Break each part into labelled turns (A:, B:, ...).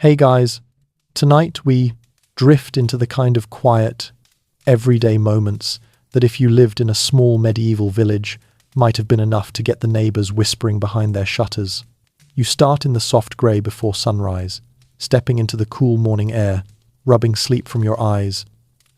A: Hey guys, tonight we drift into the kind of quiet, everyday moments that if you lived in a small medieval village might have been enough to get the neighbors whispering behind their shutters. You start in the soft grey before sunrise, stepping into the cool morning air, rubbing sleep from your eyes,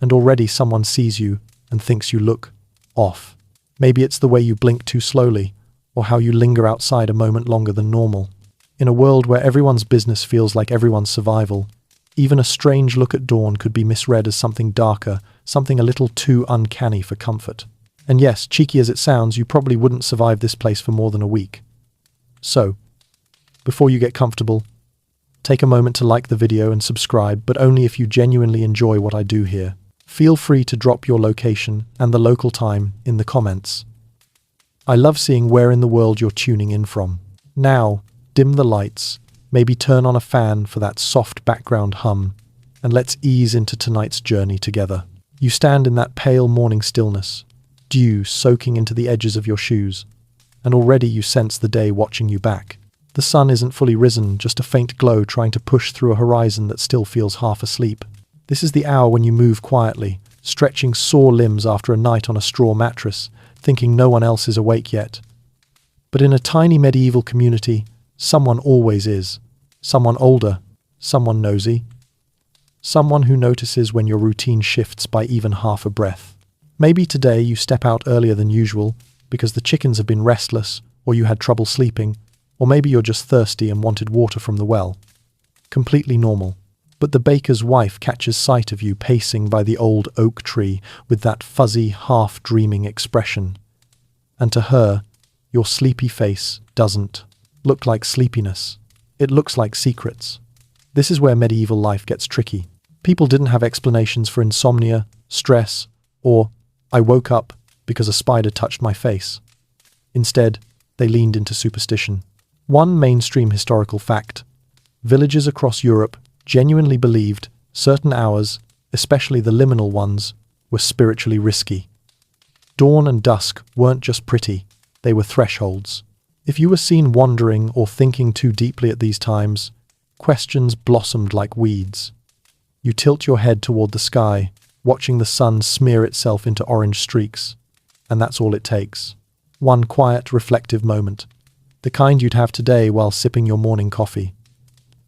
A: and already someone sees you and thinks you look off. Maybe it's the way you blink too slowly, or how you linger outside a moment longer than normal. In a world where everyone's business feels like everyone's survival, even a strange look at dawn could be misread as something darker, something a little too uncanny for comfort. And yes, cheeky as it sounds, you probably wouldn't survive this place for more than a week. So, before you get comfortable, take a moment to like the video and subscribe, but only if you genuinely enjoy what I do here. Feel free to drop your location and the local time in the comments. I love seeing where in the world you're tuning in from. Now, dim the lights, maybe turn on a fan for that soft background hum, and let's ease into tonight's journey together. You stand in that pale morning stillness, dew soaking into the edges of your shoes, and already you sense the day watching you back. The sun isn't fully risen, just a faint glow trying to push through a horizon that still feels half asleep. This is the hour when you move quietly, stretching sore limbs after a night on a straw mattress, thinking no one else is awake yet. But in a tiny medieval community, someone always is. Someone older, someone nosy, someone who notices when your routine shifts by even half a breath. Maybe today you step out earlier than usual because the chickens have been restless or you had trouble sleeping, or maybe you're just thirsty and wanted water from the well. Completely normal. But the baker's wife catches sight of you pacing by the old oak tree with that fuzzy, half-dreaming expression. And to her, your sleepy face doesn't look like sleepiness. It looks like secrets. This is where medieval life gets tricky. People didn't have explanations for insomnia, stress, or I woke up because a spider touched my face. Instead, they leaned into superstition. One mainstream historical fact: villages across Europe genuinely believed certain hours, especially the liminal ones, were spiritually risky. Dawn and dusk weren't just pretty, they were thresholds. If you were seen wandering or thinking too deeply at these times, questions blossomed like weeds. You tilt your head toward the sky, watching the sun smear itself into orange streaks, and that's all it takes. One quiet, reflective moment, the kind you'd have today while sipping your morning coffee.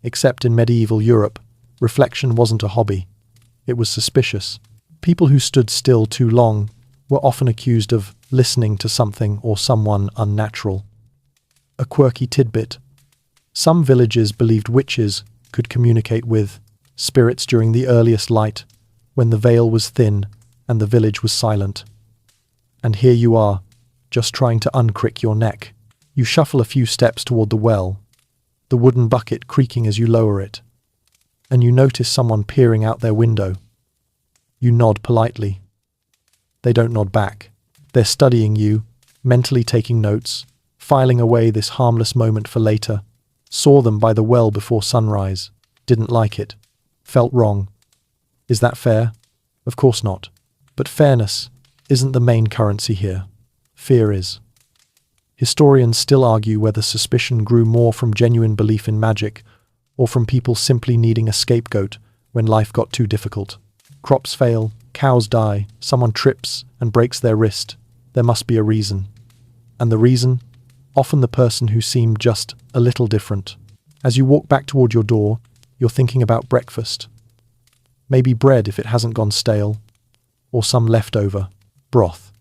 A: Except in medieval Europe, reflection wasn't a hobby. It was suspicious. People who stood still too long were often accused of listening to something or someone unnatural. A quirky tidbit: some villages believed witches could communicate with spirits during the earliest light, when the veil was thin and the village was silent. And here you are, just trying to uncrick your neck. You shuffle a few steps toward the well, the wooden bucket creaking as you lower it, and you notice someone peering out their window. You nod politely. They don't nod back. They're studying you, mentally taking notes, filing away this harmless moment for later. Saw them by the well before sunrise. Didn't like it. Felt wrong. Is that fair? Of course not. But fairness isn't the main currency here. Fear is. Historians still argue whether suspicion grew more from genuine belief in magic or from people simply needing a scapegoat when life got too difficult. Crops fail, cows die, someone trips and breaks their wrist. There must be a reason. And the reason? Often the person who seemed just a little different. As you walk back toward your door, you're thinking about breakfast. Maybe bread if it hasn't gone stale, or some leftover broth.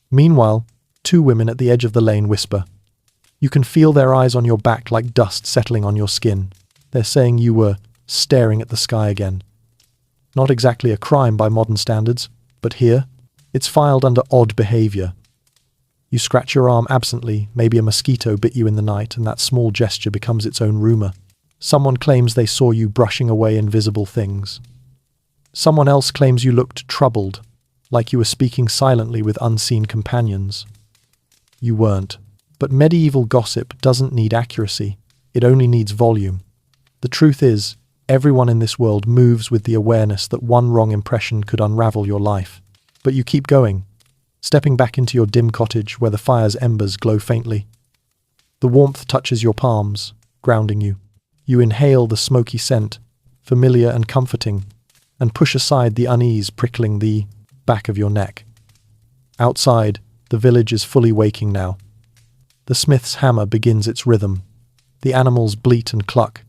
A: Meanwhile, two women at the edge of the lane whisper. You can feel their eyes on your back like dust settling on your skin. They're saying you were staring at the sky again. Not exactly a crime by modern standards, but here, it's filed under odd behavior. You scratch your arm absently, maybe a mosquito bit you in the night, and that small gesture becomes its own rumor. Someone claims they saw you brushing away invisible things. Someone else claims you looked troubled, like you were speaking silently with unseen companions. You weren't. But medieval gossip doesn't need accuracy, it only needs volume. The truth is, everyone in this world moves with the awareness that one wrong impression could unravel your life. But you keep going, stepping back into your dim cottage where the fire's embers glow faintly. The warmth touches your palms, grounding you. You inhale the smoky scent, familiar and comforting, and push aside the unease prickling the back of your neck. Outside, the village is fully waking now. The smith's hammer begins its rhythm. The animals bleat and cluck.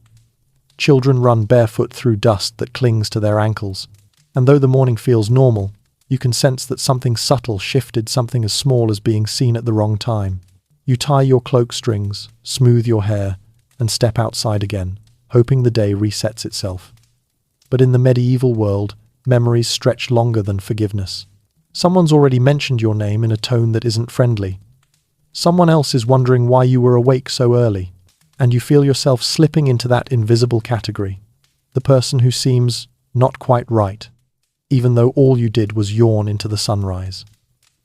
A: Children run barefoot through dust that clings to their ankles. And though the morning feels normal, you can sense that something subtle shifted, something as small as being seen at the wrong time. You tie your cloak strings, smooth your hair, and step outside again, hoping the day resets itself. But in the medieval world, memories stretch longer than forgiveness. Someone's already mentioned your name in a tone that isn't friendly. Someone else is wondering why you were awake so early, and you feel yourself slipping into that invisible category, the person who seems not quite right, even though all you did was yawn into the sunrise.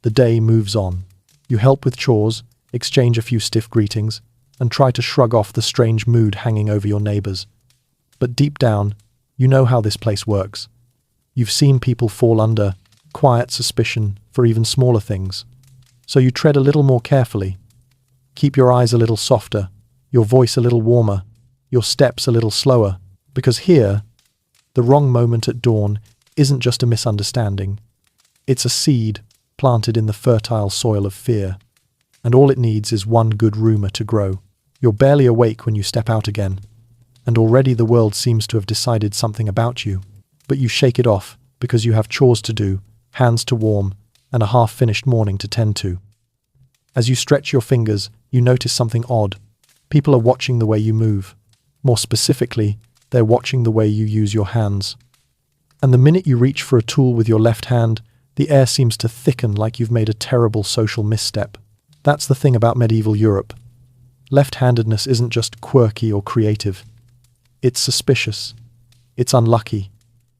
A: The day moves on. You help with chores, exchange a few stiff greetings, and try to shrug off the strange mood hanging over your neighbors. But deep down, you know how this place works. You've seen people fall under quiet suspicion for even smaller things. So you tread a little more carefully. Keep your eyes a little softer, your voice a little warmer, your steps a little slower, because here, the wrong moment at dawn isn't just a misunderstanding. It's a seed planted in the fertile soil of fear, and all it needs is one good rumor to grow. You're barely awake when you step out again, and already the world seems to have decided something about you, but you shake it off because you have chores to do, hands to warm, and a half-finished morning to tend to. As you stretch your fingers, you notice something odd. People are watching the way you move. More specifically, they're watching the way you use your hands. And the minute you reach for a tool with your left hand, the air seems to thicken like you've made a terrible social misstep. That's the thing about medieval Europe. Left-handedness isn't just quirky or creative. It's suspicious. It's unlucky.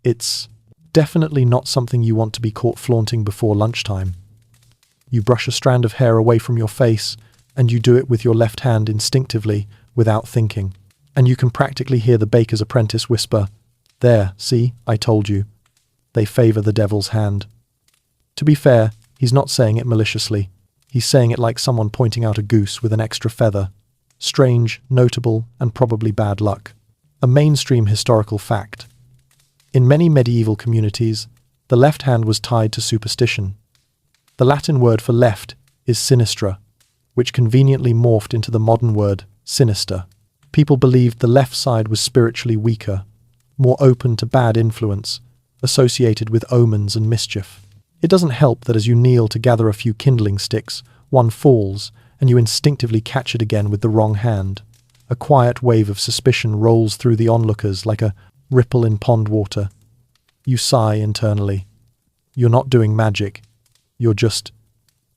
A: It's definitely not something you want to be caught flaunting before lunchtime. You brush a strand of hair away from your face, and you do it with your left hand instinctively, without thinking. And you can practically hear the baker's apprentice whisper, "There, see, I told you. They favor the devil's hand." To be fair, he's not saying it maliciously. He's saying it like someone pointing out a goose with an extra feather. Strange, notable, and probably bad luck. A mainstream historical fact. In many medieval communities, the left hand was tied to superstition. The Latin word for left is sinistra, which conveniently morphed into the modern word sinister. People believed the left side was spiritually weaker, more open to bad influence, associated with omens and mischief. It doesn't help that as you kneel to gather a few kindling sticks, one falls, and you instinctively catch it again with the wrong hand. A quiet wave of suspicion rolls through the onlookers like a ripple in pond water. You sigh internally. You're not doing magic. You're just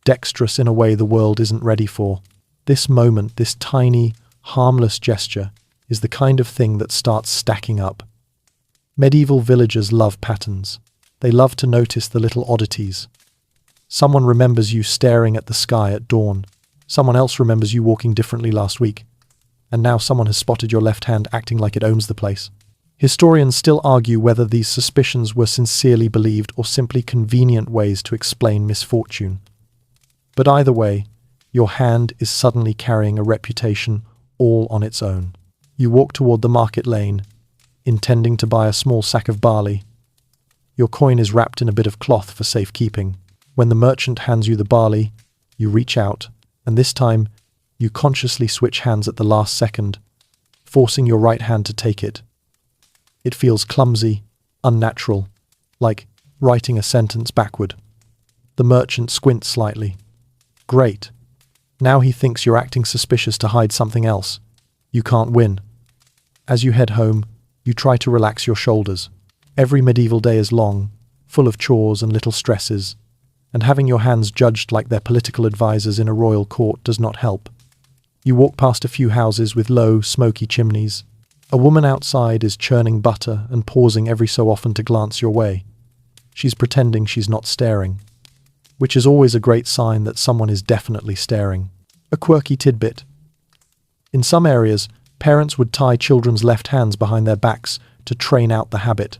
A: dexterous in a way the world isn't ready for. This moment, this tiny, harmless gesture, is the kind of thing that starts stacking up. Medieval villagers love patterns. They love to notice the little oddities. Someone remembers you staring at the sky at dawn. Someone else remembers you walking differently last week. And now someone has spotted your left hand acting like it owns the place. Historians still argue whether these suspicions were sincerely believed or simply convenient ways to explain misfortune. But either way, your hand is suddenly carrying a reputation all on its own. You walk toward the market lane, intending to buy a small sack of barley. Your coin is wrapped in a bit of cloth for safekeeping. When the merchant hands you the barley, you reach out, and this time, you consciously switch hands at the last second, forcing your right hand to take it. It feels clumsy, unnatural, like writing a sentence backward. The merchant squints slightly. Great. Now he thinks you're acting suspicious to hide something else. You can't win. As you head home, you try to relax your shoulders. Every medieval day is long, full of chores and little stresses, and having your hands judged like they're political advisors in a royal court does not help. You walk past a few houses with low, smoky chimneys. A woman outside is churning butter and pausing every so often to glance your way. She's pretending she's not staring, which is always a great sign that someone is definitely staring. A quirky tidbit. In some areas, parents would tie children's left hands behind their backs to train out the habit,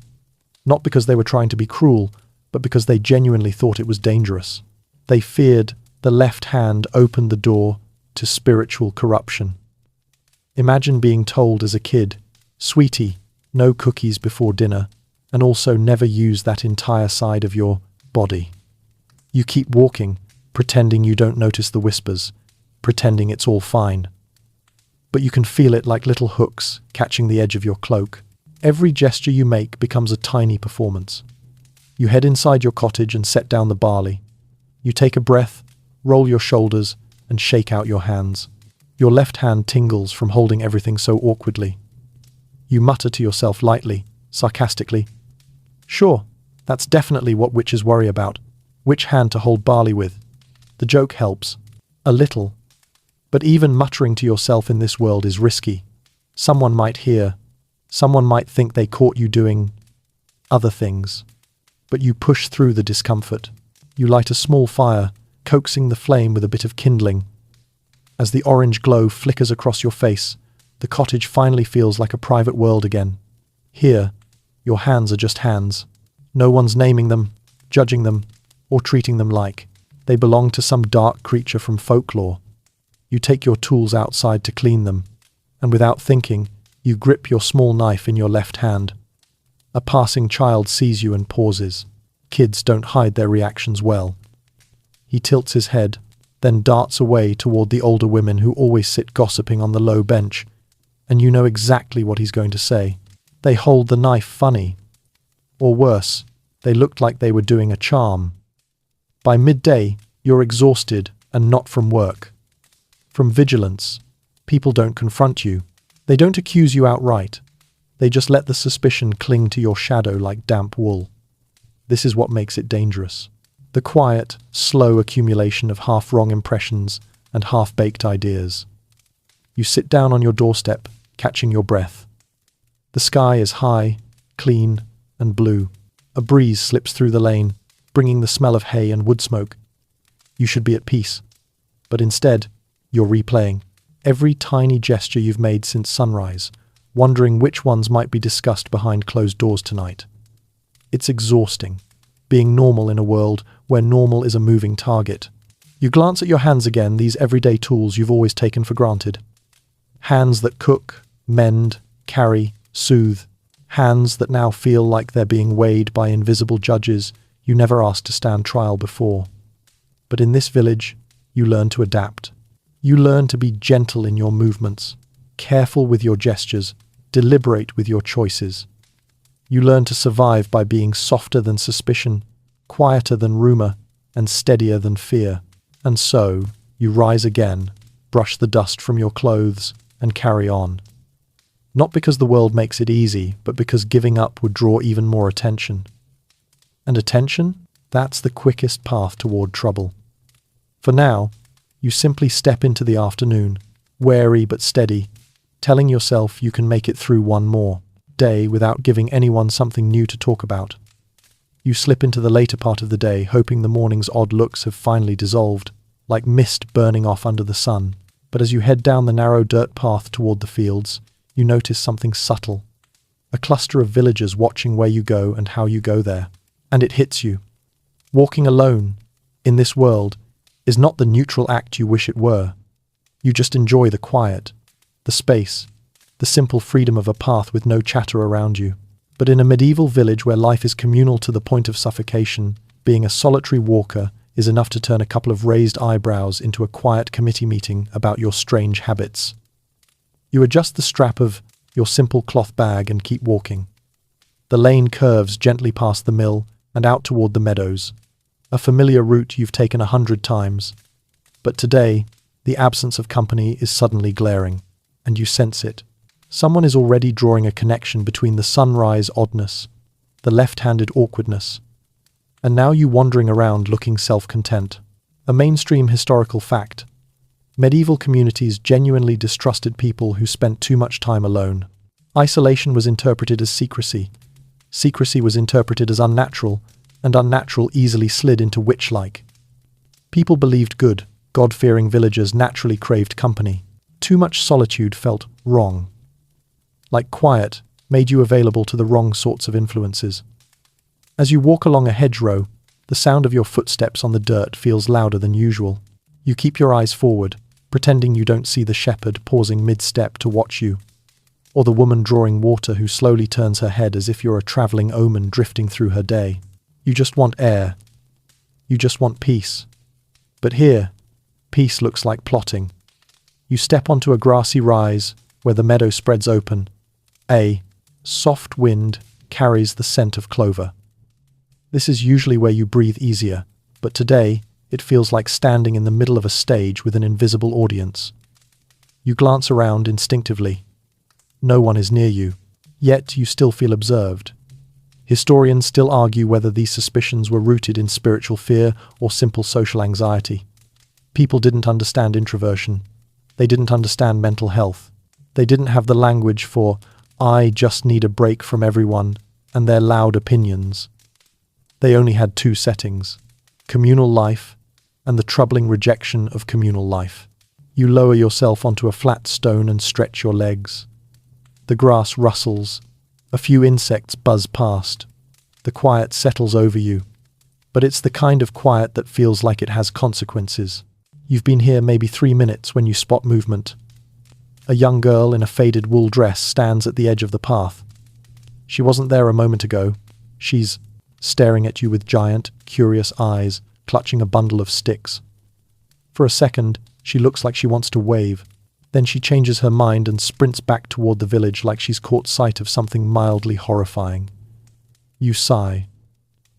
A: not because they were trying to be cruel, but because they genuinely thought it was dangerous. They feared the left hand opened the door to spiritual corruption. Imagine being told as a kid Sweetie, no cookies before dinner, and also never use that entire side of your body. You keep walking, pretending you don't notice the whispers, pretending it's all fine. But you can feel it like little hooks catching the edge of your cloak. Every gesture you make becomes a tiny performance. You head inside your cottage and set down the barley. You take a breath, roll your shoulders, and shake out your hands. Your left hand tingles from holding everything so awkwardly. You mutter to yourself lightly, sarcastically, "Sure, that's definitely what witches worry about. Which hand to hold barley with." The joke helps. A little. But even muttering to yourself in this world is risky. Someone might hear. Someone might think they caught you doing other things. But you push through the discomfort. You light a small fire, coaxing the flame with a bit of kindling. As the orange glow flickers across your face, the cottage finally feels like a private world again. Here, your hands are just hands. No one's naming them, judging them, or treating them like they belong to some dark creature from folklore. You take your tools outside to clean them, and without thinking, you grip your small knife in your left hand. A passing child sees you and pauses. Kids don't hide their reactions well. He tilts his head, then darts away toward the older women who always sit gossiping on the low bench, and you know exactly what he's going to say. They hold the knife funny. Or worse, they looked like they were doing a charm. By midday, you're exhausted, and not from work. From vigilance. People don't confront you. They don't accuse you outright. They just let the suspicion cling to your shadow like damp wool. This is what makes it dangerous. The quiet, slow accumulation of half-wrong impressions and half-baked ideas. You sit down on your doorstep, catching your breath. The sky is high, clean, and blue. A breeze slips through the lane, bringing the smell of hay and wood smoke. You should be at peace. But instead, you're replaying every tiny gesture you've made since sunrise, wondering which ones might be discussed behind closed doors tonight. It's exhausting, being normal in a world where normal is a moving target. You glance at your hands again, these everyday tools you've always taken for granted. Hands that cook, mend, carry, soothe. Hands that now feel like they're being weighed by invisible judges you never asked to stand trial before. But in this village, you learn to adapt. You learn to be gentle in your movements, careful with your gestures, deliberate with your choices. You learn to survive by being softer than suspicion, quieter than rumor, and steadier than fear. And so, you rise again, brush the dust from your clothes, and carry on. Not because the world makes it easy, but because giving up would draw even more attention. And attention? That's the quickest path toward trouble. For now, you simply step into the afternoon, wary but steady, telling yourself you can make it through one more day without giving anyone something new to talk about. You slip into the later part of the day, hoping the morning's odd looks have finally dissolved, like mist burning off under the sun. But as you head down the narrow dirt path toward the fields, you notice something subtle. A cluster of villagers watching where you go and how you go there. And it hits you. Walking alone, in this world, is not the neutral act you wish it were. You just enjoy the quiet, the space, the simple freedom of a path with no chatter around you. But in a medieval village where life is communal to the point of suffocation, being a solitary walker is enough to turn a couple of raised eyebrows into a quiet committee meeting about your strange habits. You adjust the strap of your simple cloth bag and keep walking. The lane curves gently past the mill and out toward the meadows, a familiar route you've taken 100 times. But today, the absence of company is suddenly glaring, and you sense it. Someone is already drawing a connection between the sunrise oddness, the left-handed awkwardness, and now you wandering around looking self-content. A mainstream historical fact. Medieval communities genuinely distrusted people who spent too much time alone. Isolation was interpreted as secrecy. Secrecy was interpreted as unnatural, and unnatural easily slid into witch-like. People believed good, God-fearing villagers naturally craved company. Too much solitude felt wrong. Like quiet, made you available to the wrong sorts of influences. As you walk along a hedgerow, the sound of your footsteps on the dirt feels louder than usual. You keep your eyes forward, pretending you don't see the shepherd pausing mid-step to watch you. or the woman drawing water who slowly turns her head as if you're a traveling omen drifting through her day. You just want air. You just want peace. But here, peace looks like plotting. You step onto a grassy rise where the meadow spreads open. A soft wind carries the scent of clover. This is usually where you breathe easier, but today it feels like standing in the middle of a stage with an invisible audience. You glance around instinctively. No one is near you, yet you still feel observed. Historians still argue whether these suspicions were rooted in spiritual fear or simple social anxiety. People didn't understand introversion. They didn't understand mental health. They didn't have the language for, "I just need a break from everyone," and their loud opinions. They only had two settings: communal life and the troubling rejection of communal life. You lower yourself onto a flat stone and stretch your legs. The grass rustles. A few insects buzz past. The quiet settles over you. But it's the kind of quiet that feels like it has consequences. You've been here maybe 3 minutes when you spot movement. A young girl in a faded wool dress stands at the edge of the path. She wasn't there a moment ago. She's staring at you with giant, curious eyes, clutching a bundle of sticks. For a second, she looks like she wants to wave. Then she changes her mind and sprints back toward the village like she's caught sight of something mildly horrifying. You sigh.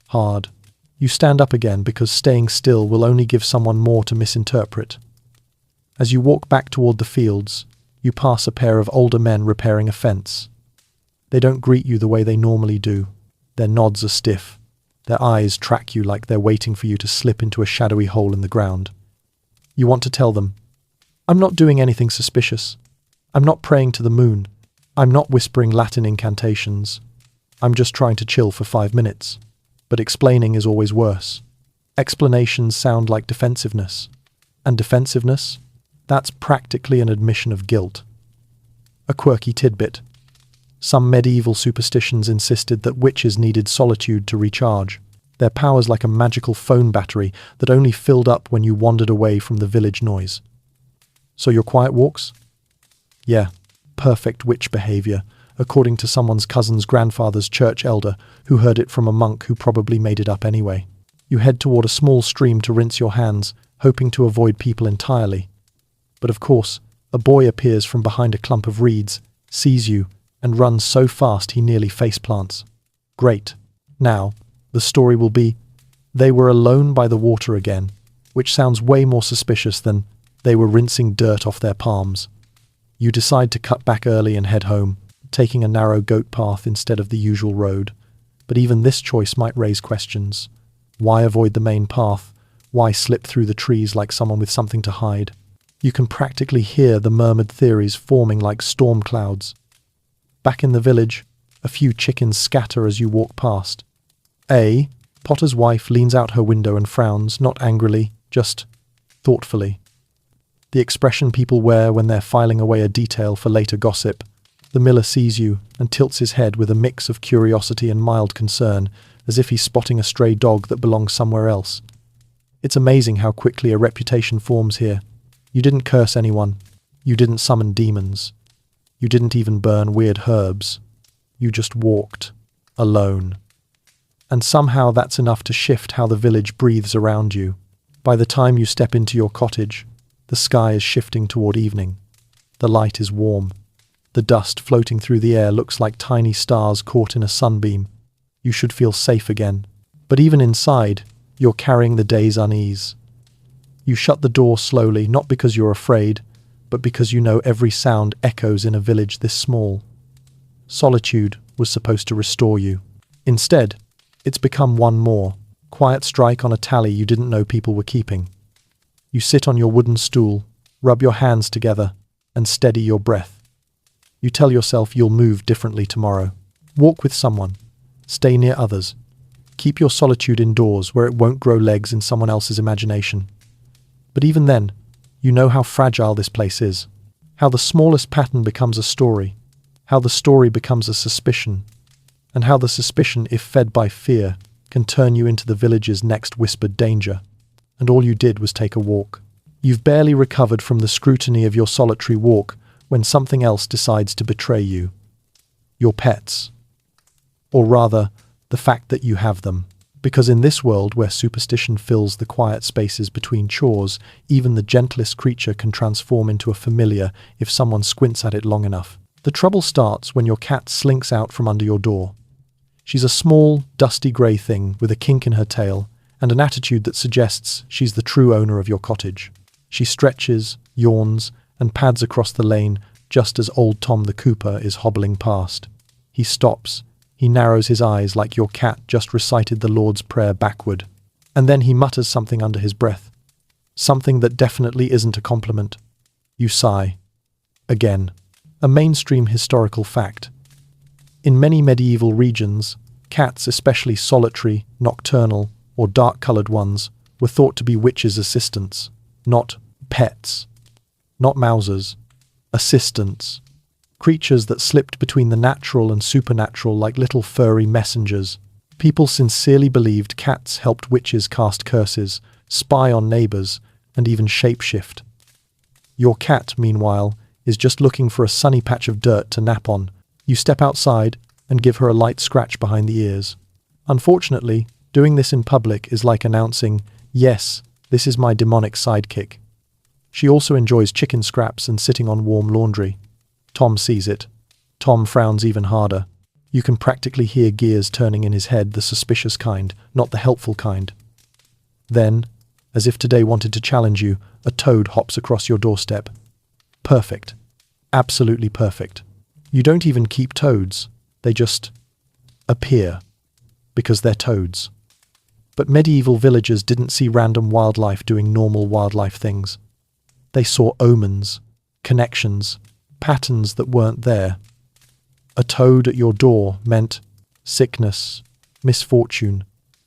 A: Hard. You stand up again because staying still will only give someone more to misinterpret. As you walk back toward the fields, you pass a pair of older men repairing a fence. They don't greet you the way they normally do. Their nods are stiff. Their eyes track you like they're waiting for you to slip into a shadowy hole in the ground. You want to tell them, "I'm not doing anything suspicious. I'm not praying to the moon. I'm not whispering Latin incantations. I'm just trying to chill for 5 minutes." But explaining is always worse. Explanations sound like defensiveness. And defensiveness? That's practically an admission of guilt. A quirky tidbit. Some medieval superstitions insisted that witches needed solitude to recharge. Their powers like a magical phone battery that only filled up when you wandered away from the village noise. So your quiet walks? Yeah, perfect witch behavior, according to someone's cousin's grandfather's church elder who heard it from a monk who probably made it up anyway. You head toward a small stream to rinse your hands, hoping to avoid people entirely. But of course, a boy appears from behind a clump of reeds, sees you, and runs so fast he nearly faceplants. Great. Now, the story will be, they were alone by the water again, which sounds way more suspicious than they were rinsing dirt off their palms. You decide to cut back early and head home, taking a narrow goat path instead of the usual road. But even this choice might raise questions. Why avoid the main path? Why slip through the trees like someone with something to hide? You can practically hear the murmured theories forming like storm clouds. Back in the village, a few chickens scatter as you walk past. A. Potter's wife leans out her window and frowns, not angrily, just thoughtfully. The expression people wear when they're filing away a detail for later gossip. The miller sees you and tilts his head with a mix of curiosity and mild concern, as if he's spotting a stray dog that belongs somewhere else. It's amazing how quickly a reputation forms here. You didn't curse anyone. You didn't summon demons. You didn't even burn weird herbs. You just walked. Alone. And somehow that's enough to shift how the village breathes around you. By the time you step into your cottage, the sky is shifting toward evening. The light is warm. The dust floating through the air looks like tiny stars caught in a sunbeam. You should feel safe again. But even inside, you're carrying the day's unease. You shut the door slowly, not because you're afraid, but because you know every sound echoes in a village this small. Solitude was supposed to restore you. Instead, it's become one more quiet strike on a tally you didn't know people were keeping. You sit on your wooden stool, rub your hands together, and steady your breath. You tell yourself you'll move differently tomorrow. Walk with someone. Stay near others. Keep your solitude indoors where it won't grow legs in someone else's imagination. But even then, you know how fragile this place is. How the smallest pattern becomes a story. How the story becomes a suspicion. And how the suspicion, if fed by fear, can turn you into the village's next whispered danger. And all you did was take a walk. You've barely recovered from the scrutiny of your solitary walk when something else decides to betray you. Your pets. Or rather, the fact that you have them. Because in this world where superstition fills the quiet spaces between chores, even the gentlest creature can transform into a familiar if someone squints at it long enough. The trouble starts when your cat slinks out from under your door. She's a small, dusty grey thing with a kink in her tail and an attitude that suggests she's the true owner of your cottage. She stretches, yawns, and pads across the lane just as old Tom the Cooper is hobbling past. He stops. He narrows his eyes like your cat just recited the Lord's Prayer backward. And then he mutters something under his breath. Something that definitely isn't a compliment. You sigh. Again. A mainstream historical fact. In many medieval regions, cats, especially solitary, nocturnal, or dark-coloured ones, were thought to be witches' assistants, not pets. Not mousers. Assistants. Creatures that slipped between the natural and supernatural like little furry messengers. People sincerely believed cats helped witches cast curses, spy on neighbours, and even shapeshift. Your cat, meanwhile, is just looking for a sunny patch of dirt to nap on. You step outside and give her a light scratch behind the ears. Unfortunately, doing this in public is like announcing, "Yes, this is my demonic sidekick." She also enjoys chicken scraps and sitting on warm laundry. Tom sees it. Tom frowns even harder. You can practically hear gears turning in his head, the suspicious kind, not the helpful kind. Then, as if today wanted to challenge you, a toad hops across your doorstep. Perfect. Absolutely perfect. You don't even keep toads. They just appear. Because they're toads. But medieval villagers didn't see random wildlife doing normal wildlife things. They saw omens, connections, patterns that weren't there. A toad at your door meant sickness, misfortune,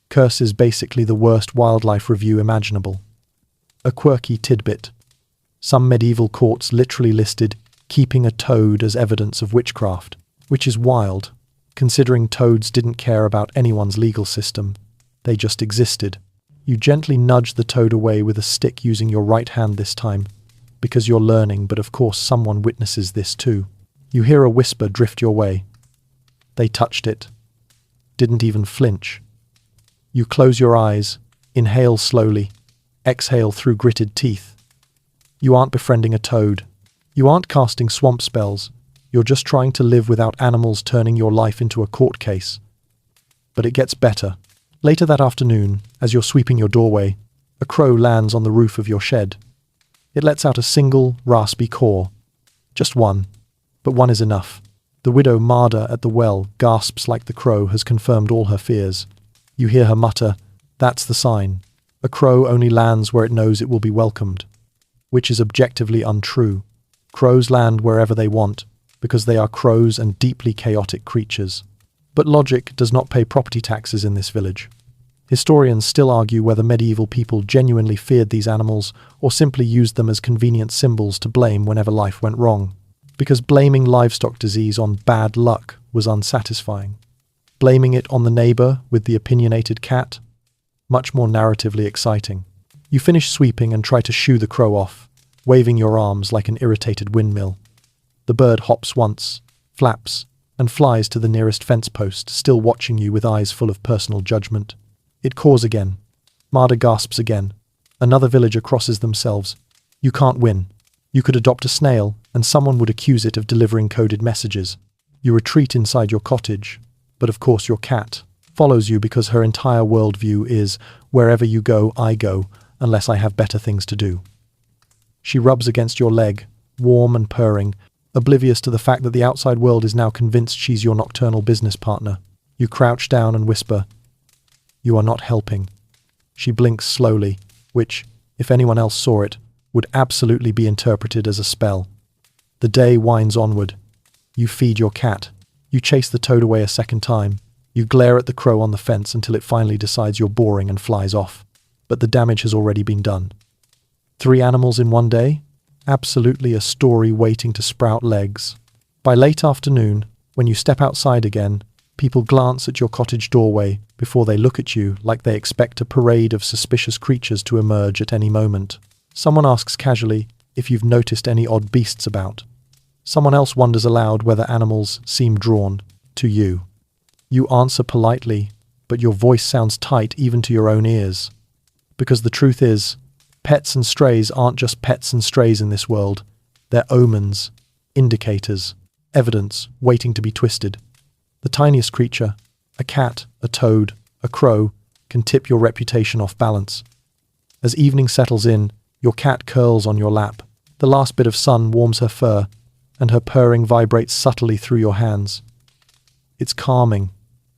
A: curses, basically the worst wildlife review imaginable. A quirky tidbit. Some medieval courts literally listed keeping a toad as evidence of witchcraft, which is wild, considering toads didn't care about anyone's legal system. They just existed. You gently nudge the toad away with a stick using your right hand this time, because you're learning, but of course someone witnesses this too. You hear a whisper drift your way. They touched it. Didn't even flinch. You close your eyes, inhale slowly, exhale through gritted teeth. You aren't befriending a toad. You aren't casting swamp spells. You're just trying to live without animals turning your life into a court case. But it gets better. Later that afternoon, as you're sweeping your doorway, a crow lands on the roof of your shed. It lets out a single, raspy caw. Just one. But one is enough. The widow Marda at the well gasps like the crow has confirmed all her fears. You hear her mutter, "That's the sign. A crow only lands where it knows it will be welcomed." Which is objectively untrue. Crows land wherever they want, because they are crows and deeply chaotic creatures. But logic does not pay property taxes in this village. Historians still argue whether medieval people genuinely feared these animals or simply used them as convenient symbols to blame whenever life went wrong. Because blaming livestock disease on bad luck was unsatisfying. Blaming it on the neighbour with the opinionated cat? Much more narratively exciting. You finish sweeping and try to shoo the crow off, waving your arms like an irritated windmill. The bird hops once, flaps, and flies to the nearest fence post, still watching you with eyes full of personal judgment. It caws again. Marda gasps again. Another villager crosses themselves. You can't win. You could adopt a snail, and someone would accuse it of delivering coded messages. You retreat inside your cottage, but of course your cat follows you because her entire worldview is, wherever you go, I go, unless I have better things to do. She rubs against your leg, warm and purring, oblivious to the fact that the outside world is now convinced she's your nocturnal business partner. You crouch down and whisper, "You are not helping." She blinks slowly, which, if anyone else saw it, would absolutely be interpreted as a spell. The day winds onward. You feed your cat. You chase the toad away a second time. You glare at the crow on the fence until it finally decides you're boring and flies off. But the damage has already been done. 3 animals in one day? Absolutely a story waiting to sprout legs. By late afternoon, when you step outside again, people glance at your cottage doorway before they look at you like they expect a parade of suspicious creatures to emerge at any moment. Someone asks casually if you've noticed any odd beasts about. Someone else wonders aloud whether animals seem drawn to you. You answer politely, but your voice sounds tight even to your own ears. Because the truth is, pets and strays aren't just pets and strays in this world. They're omens, indicators, evidence waiting to be twisted. The tiniest creature, a cat, a toad, a crow, can tip your reputation off balance. As evening settles in, your cat curls on your lap. The last bit of sun warms her fur, and her purring vibrates subtly through your hands. It's calming,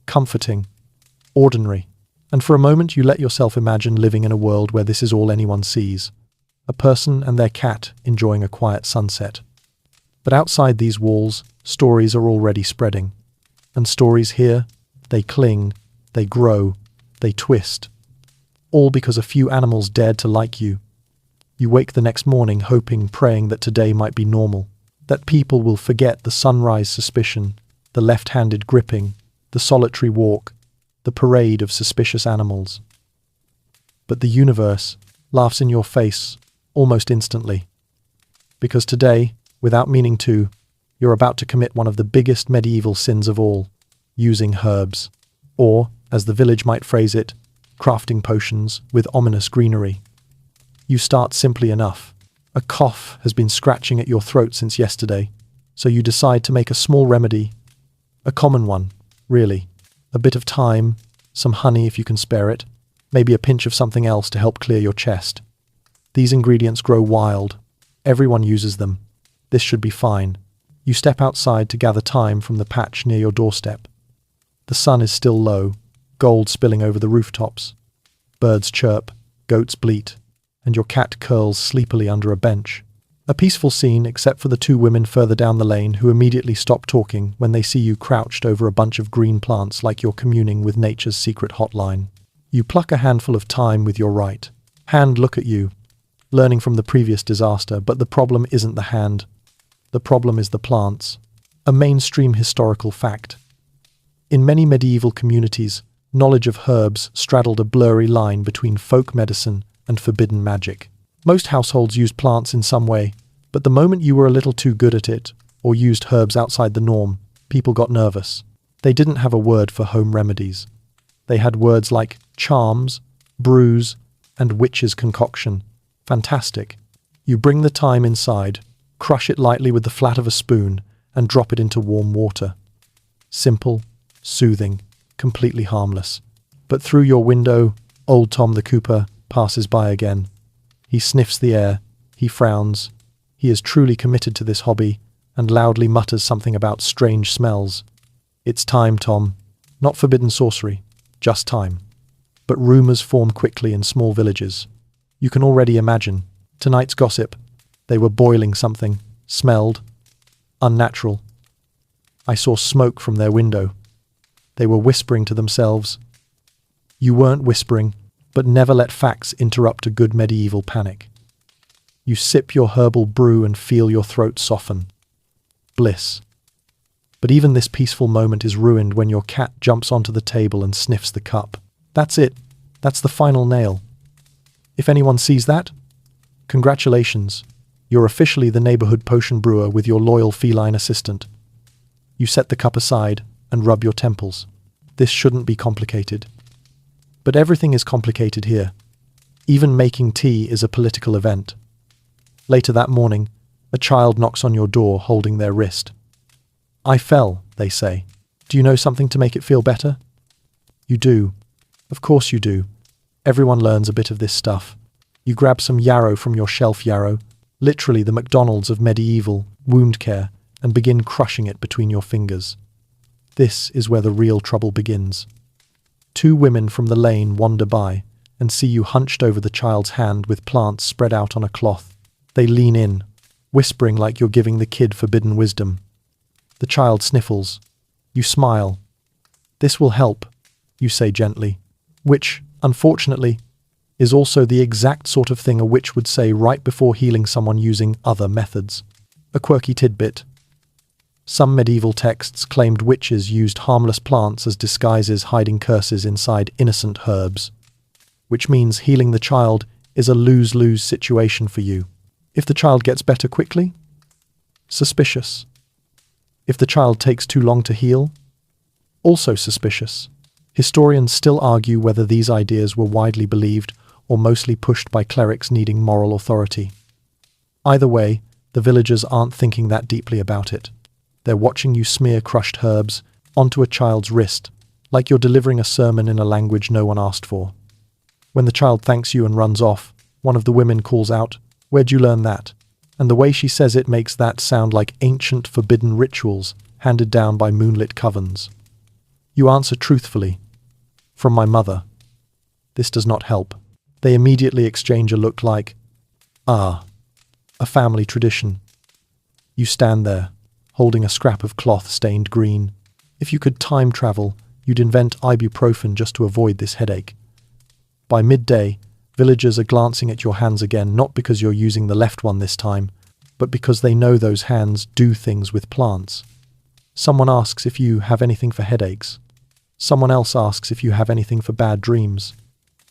A: comforting, ordinary, and for a moment you let yourself imagine living in a world where this is all anyone sees. A person and their cat enjoying a quiet sunset. But outside these walls, stories are already spreading. And stories here, they cling, they grow, they twist. All because a few animals dared to like you. You wake the next morning hoping, praying that today might be normal. That people will forget the sunrise suspicion, the left-handed gripping, the solitary walk, the parade of suspicious animals. But the universe laughs in your face almost instantly. Because today, without meaning to, you're about to commit one of the biggest medieval sins of all, using herbs. Or, as the village might phrase it, crafting potions with ominous greenery. You start simply enough. A cough has been scratching at your throat since yesterday, so you decide to make a small remedy. A common one, really. A bit of thyme, some honey if you can spare it, maybe a pinch of something else to help clear your chest. These ingredients grow wild. Everyone uses them. This should be fine. You step outside to gather thyme from the patch near your doorstep. The sun is still low, gold spilling over the rooftops. Birds chirp, goats bleat, and your cat curls sleepily under a bench. A peaceful scene except for the two women further down the lane who immediately stop talking when they see you crouched over a bunch of green plants like you're communing with nature's secret hotline. You pluck a handful of thyme with your right hand, look at you, learning from the previous disaster, but the problem isn't the hand. The problem is the plants. A mainstream historical fact. In many medieval communities, knowledge of herbs straddled a blurry line between folk medicine and forbidden magic. Most households used plants in some way, but the moment you were a little too good at it, or used herbs outside the norm, people got nervous. They didn't have a word for home remedies. They had words like charms, brews, and witch's concoction. Fantastic. You bring the thyme inside, crush it lightly with the flat of a spoon, and drop it into warm water. Simple, soothing, completely harmless. But through your window, old Tom the Cooper passes by again. He sniffs the air, he frowns. He is truly committed to this hobby, and loudly mutters something about strange smells. It's time, Tom. Not forbidden sorcery, just time. But rumours form quickly in small villages. You can already imagine. Tonight's gossip. They were boiling something. Smelled. Unnatural. I saw smoke from their window. They were whispering to themselves. You weren't whispering, but never let facts interrupt a good medieval panic. You sip your herbal brew and feel your throat soften. Bliss. But even this peaceful moment is ruined when your cat jumps onto the table and sniffs the cup. That's it. That's the final nail. If anyone sees that, congratulations. You're officially the neighborhood potion brewer with your loyal feline assistant. You set the cup aside and rub your temples. This shouldn't be complicated. But everything is complicated here. Even making tea is a political event. Later that morning, a child knocks on your door holding their wrist. I fell, they say. Do you know something to make it feel better? You do. Of course you do. Everyone learns a bit of this stuff. You grab some yarrow from your shelf, yarrow, literally the McDonald's of medieval wound care, and begin crushing it between your fingers. This is where the real trouble begins. Two women from the lane wander by and see you hunched over the child's hand with plants spread out on a cloth. They lean in, whispering like you're giving the kid forbidden wisdom. The child sniffles. You smile. This will help, you say gently, which, unfortunately, is also the exact sort of thing a witch would say right before healing someone using other methods. A quirky tidbit. Some medieval texts claimed witches used harmless plants as disguises hiding curses inside innocent herbs, which means healing the child is a lose-lose situation for you. If the child gets better quickly, Suspicious. If the child takes too long to heal, also suspicious. Historians still argue whether these ideas were widely believed or mostly pushed by clerics needing moral authority. Either way, the villagers aren't thinking that deeply about it. They're watching you smear crushed herbs onto a child's wrist, like you're delivering a sermon in a language no one asked for. When the child thanks you and runs off, one of the women calls out, "Where'd you learn that?" And the way she says it makes that sound like ancient forbidden rituals handed down by moonlit covens. You answer truthfully, "From my mother." This does not help. They immediately exchange a look like, "Ah, a family tradition." You stand there, holding a scrap of cloth stained green. If you could time travel, you'd invent ibuprofen just to avoid this headache. By midday, villagers are glancing at your hands again, not because you're using the left one this time, but because they know those hands do things with plants. Someone asks if you have anything for headaches. Someone else asks if you have anything for bad dreams.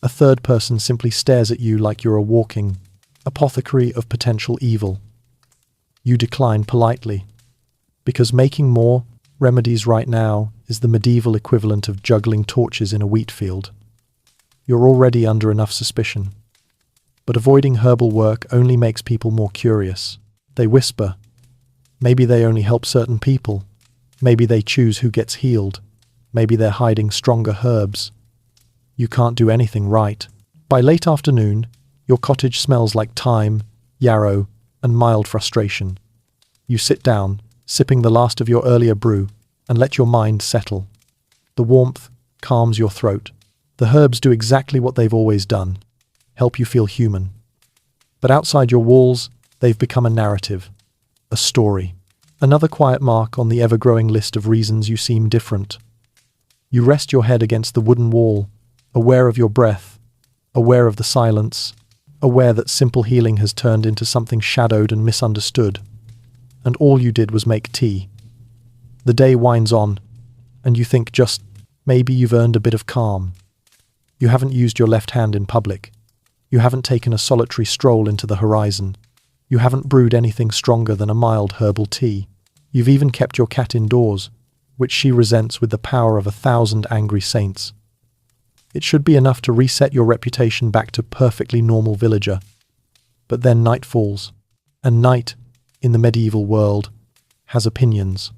A: A third person simply stares at you like you're a walking apothecary of potential evil. You decline politely, because making more remedies right now is the medieval equivalent of juggling torches in a wheat field. You're already under enough suspicion. But avoiding herbal work only makes people more curious. They whisper. Maybe they only help certain people. Maybe they choose who gets healed. Maybe they're hiding stronger herbs. You can't do anything right. By late afternoon, your cottage smells like thyme, yarrow, and mild frustration. You sit down, sipping the last of your earlier brew, and let your mind settle. The warmth calms your throat. The herbs do exactly what they've always done, help you feel human. But outside your walls, they've become a narrative, a story, another quiet mark on the ever-growing list of reasons you seem different. You rest your head against the wooden wall, aware of your breath, aware of the silence, aware that simple healing has turned into something shadowed and misunderstood. And all you did was make tea. The day winds on, and you think just maybe you've earned a bit of calm. You haven't used your left hand in public. You haven't taken a solitary stroll into the horizon. You haven't brewed anything stronger than a mild herbal tea. You've even kept your cat indoors, which she resents with the power of 1,000 angry saints. It should be enough to reset your reputation back to perfectly normal villager. But then night falls, and night, in the medieval world, has opinions.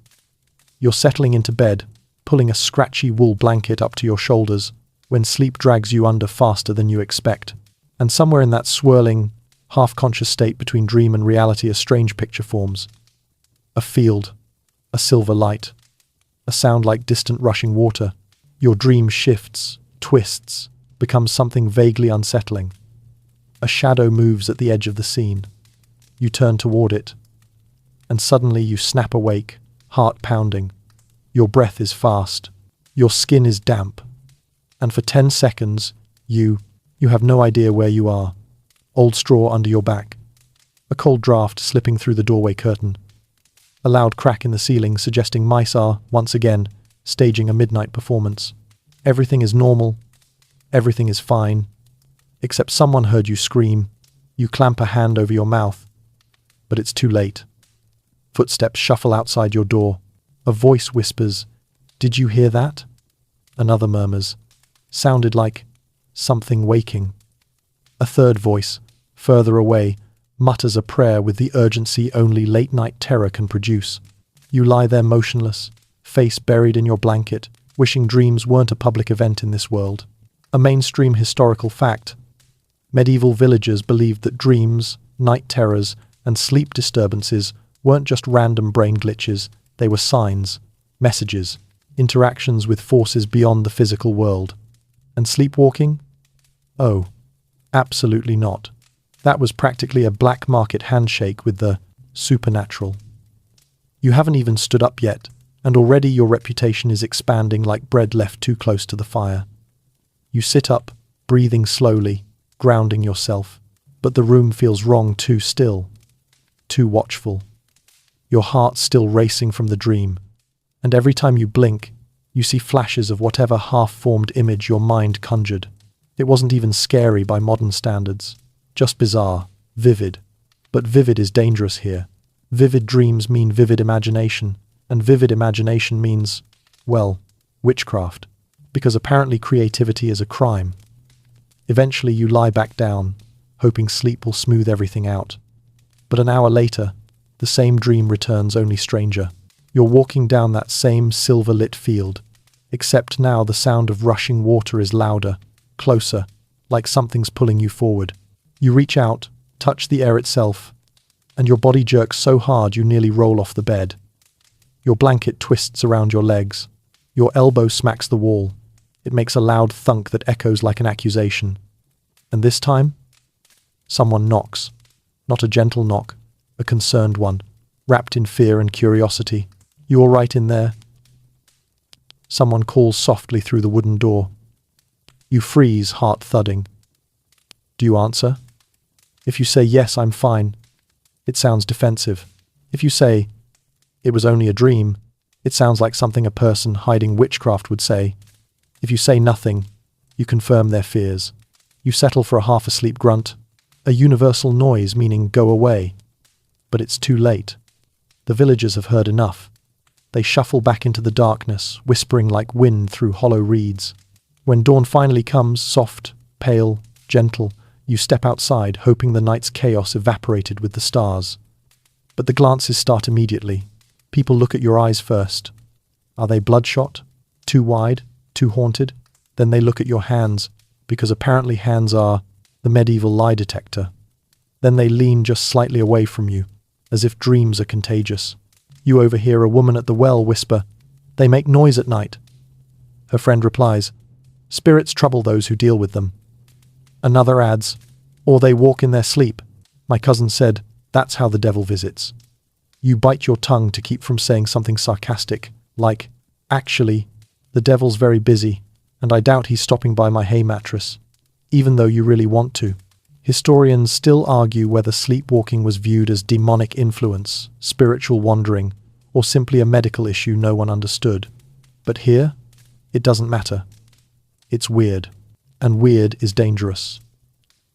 A: You're settling into bed, pulling a scratchy wool blanket up to your shoulders, when sleep drags you under faster than you expect. And somewhere in that swirling, half-conscious state between dream and reality a strange picture forms. A field, a silver light, a sound like distant rushing water. Your dream shifts, twists, becomes something vaguely unsettling. A shadow moves at the edge of the scene. You turn toward it, and suddenly you snap awake, heart pounding. Your breath is fast. Your skin is damp. And for 10 seconds, you have no idea where you are. Old straw under your back. A cold draft slipping through the doorway curtain. A loud crack in the ceiling suggesting mice are, once again, staging a midnight performance. Everything is normal. Everything is fine. Except someone heard you scream. You clamp a hand over your mouth. But it's too late. Footsteps shuffle outside your door. A voice whispers, "Did you hear that?" Another murmurs, "Sounded like something waking." A third voice, further away, mutters a prayer with the urgency only late-night terror can produce. You lie there motionless, face buried in your blanket, wishing dreams weren't a public event in this world. A mainstream historical fact. Medieval villagers believed that dreams, night terrors, and sleep disturbances weren't just random brain glitches, they were signs, messages, interactions with forces beyond the physical world. And sleepwalking? Oh, absolutely not. That was practically a black market handshake with the supernatural. You haven't even stood up yet, and already your reputation is expanding like bread left too close to the fire. You sit up, breathing slowly, grounding yourself, but the room feels wrong, too still, too watchful. Your heart still racing from the dream, and every time you blink, you see flashes of whatever half-formed image your mind conjured. It wasn't even scary by modern standards, just bizarre, vivid. But vivid is dangerous here. Vivid dreams mean vivid imagination, and vivid imagination means, well, witchcraft, because apparently creativity is a crime. Eventually you lie back down, hoping sleep will smooth everything out. But an hour later, the same dream returns, only stranger. You're walking down that same silver-lit field, except now the sound of rushing water is louder, closer, like something's pulling you forward. You reach out, touch the air itself, and your body jerks so hard you nearly roll off the bed. Your blanket twists around your legs. Your elbow smacks the wall. It makes a loud thunk that echoes like an accusation. And this time, someone knocks. Not a gentle knock, a concerned one, wrapped in fear and curiosity. You all right in there? Someone calls softly through the wooden door. You freeze, heart thudding. Do you answer? If you say, yes, I'm fine, it sounds defensive. If you say, it was only a dream, it sounds like something a person hiding witchcraft would say. If you say nothing, you confirm their fears. You settle for a half-asleep grunt, a universal noise meaning go away. But it's too late. The villagers have heard enough. They shuffle back into the darkness, whispering like wind through hollow reeds. When dawn finally comes, soft, pale, gentle, you step outside, hoping the night's chaos evaporated with the stars. But the glances start immediately. People look at your eyes first. Are they bloodshot? Too wide? Too haunted? Then they look at your hands, because apparently hands are the medieval lie detector. Then they lean just slightly away from you, as if dreams are contagious. You overhear a woman at the well whisper, "They make noise at night." Her friend replies, "Spirits trouble those who deal with them." Another adds, "Or they walk in their sleep. My cousin said, that's how the devil visits." You bite your tongue to keep from saying something sarcastic, like, "Actually, the devil's very busy, and I doubt he's stopping by my hay mattress," even though you really want to. Historians still argue whether sleepwalking was viewed as demonic influence, spiritual wandering, or simply a medical issue no one understood. But here, it doesn't matter. It's weird, and weird is dangerous.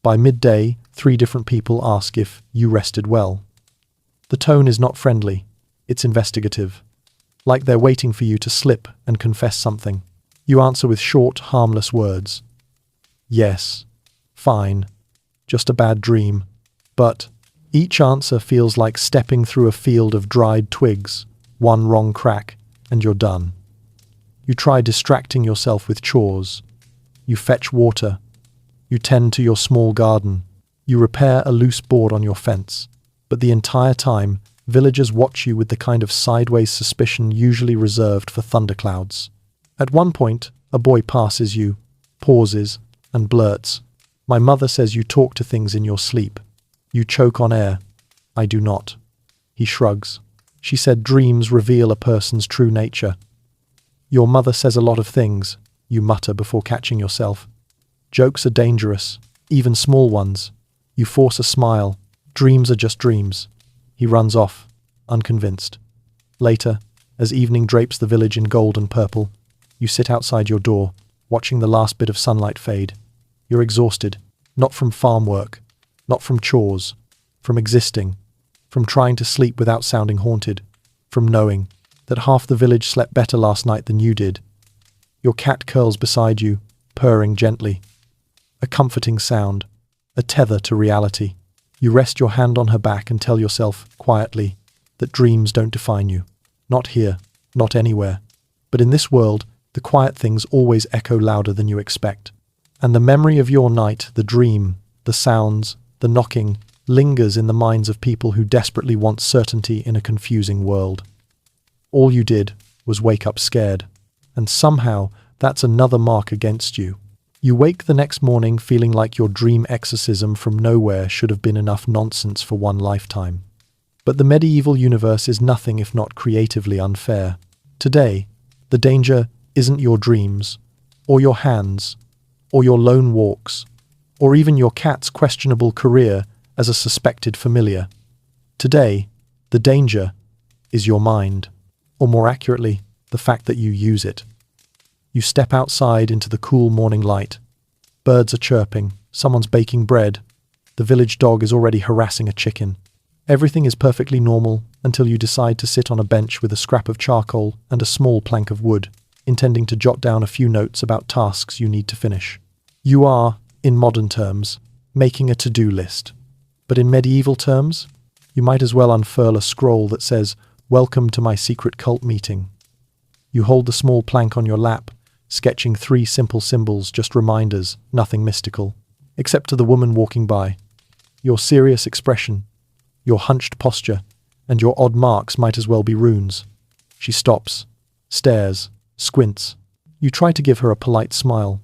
A: By midday, 3 different people ask if you rested well. The tone is not friendly, it's investigative. Like they're waiting for you to slip and confess something. You answer with short, harmless words. Yes, fine, just a bad dream. But each answer feels like stepping through a field of dried twigs, one wrong crack, and you're done. You try distracting yourself with chores. You fetch water. You tend to your small garden. You repair a loose board on your fence. But the entire time, villagers watch you with the kind of sideways suspicion usually reserved for thunderclouds. At one point, a boy passes you, pauses, and blurts, "My mother says you talk to things in your sleep." You choke on air. "I do not." He shrugs. "She said dreams reveal a person's true nature." "Your mother says a lot of things," you mutter before catching yourself. Jokes are dangerous, even small ones. You force a smile. Dreams are just dreams. He runs off, unconvinced. Later, as evening drapes the village in gold and purple, you sit outside your door, watching the last bit of sunlight fade. You're exhausted, not from farm work, not from chores, from existing, from trying to sleep without sounding haunted, from knowing that half the village slept better last night than you did. Your cat curls beside you, purring gently. A comforting sound, a tether to reality. You rest your hand on her back and tell yourself, quietly, that dreams don't define you. Not here, not anywhere. But in this world, the quiet things always echo louder than you expect. And the memory of your night, the dream, the sounds, the knocking, lingers in the minds of people who desperately want certainty in a confusing world. All you did was wake up scared. And somehow, that's another mark against you. You wake the next morning feeling like your dream exorcism from nowhere should have been enough nonsense for one lifetime. But the medieval universe is nothing if not creatively unfair. Today, the danger isn't your dreams, or your hands, or your lone walks, or even your cat's questionable career as a suspected familiar. Today, the danger is your mind, or more accurately, the fact that you use it. You step outside into the cool morning light. Birds are chirping, someone's baking bread, the village dog is already harassing a chicken. Everything is perfectly normal, until you decide to sit on a bench with a scrap of charcoal and a small plank of wood, intending to jot down a few notes about tasks you need to finish. You are, in modern terms, making a to-do list. But in medieval terms, you might as well unfurl a scroll that says, "Welcome to my secret cult meeting." You hold the small plank on your lap, sketching 3 simple symbols, just reminders, nothing mystical. Except to the woman walking by. Your serious expression, your hunched posture, and your odd marks might as well be runes. She stops, stares, squints. You try to give her a polite smile,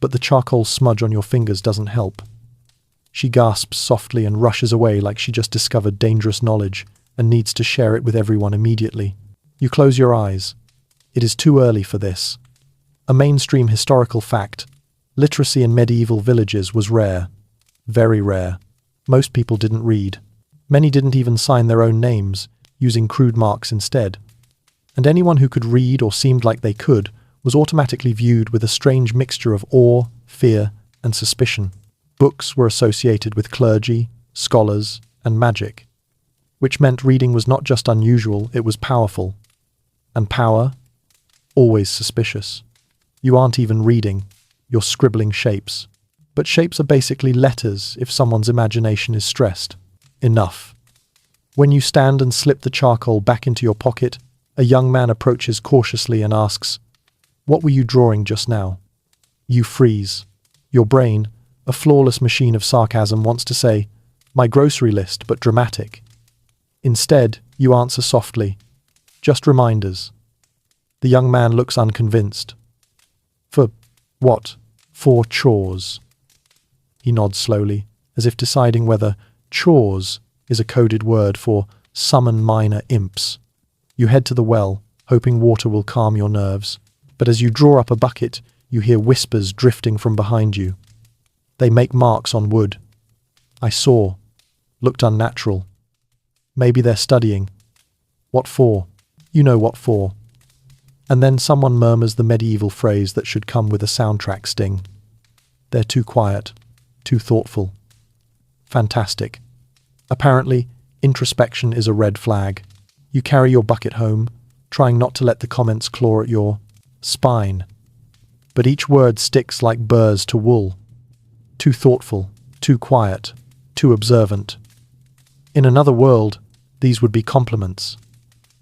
A: but the charcoal smudge on your fingers doesn't help. She gasps softly and rushes away like she just discovered dangerous knowledge and needs to share it with everyone immediately. You close your eyes. It is too early for this. A mainstream historical fact. Literacy in medieval villages was rare. Very rare. Most people didn't read. Many didn't even sign their own names, using crude marks instead. And anyone who could read or seemed like they could was automatically viewed with a strange mixture of awe, fear, and suspicion. Books were associated with clergy, scholars, and magic, which meant reading was not just unusual, it was powerful. And power? Always suspicious. You aren't even reading, you're scribbling shapes. But shapes are basically letters if someone's imagination is stressed. Enough. When you stand and slip the charcoal back into your pocket, a young man approaches cautiously and asks, "What were you drawing just now?" You freeze. Your brain, a flawless machine of sarcasm, wants to say, "My grocery list," but dramatic. Instead, you answer softly, "Just reminders." The young man looks unconvinced. "For what?" "For chores." He nods slowly, as if deciding whether chores is a coded word for summon minor imps. You head to the well, hoping water will calm your nerves. But as you draw up a bucket, you hear whispers drifting from behind you. They make marks on wood. "I saw." Looked unnatural. Maybe they're studying. What for? You know what for. And then someone murmurs the medieval phrase that should come with a soundtrack sting. They're too quiet, too thoughtful. Fantastic. Apparently, introspection is a red flag. You carry your bucket home, trying not to let the comments claw at your spine. But each word sticks like burrs to wool. Too thoughtful, too quiet, too observant. In another world, these would be compliments.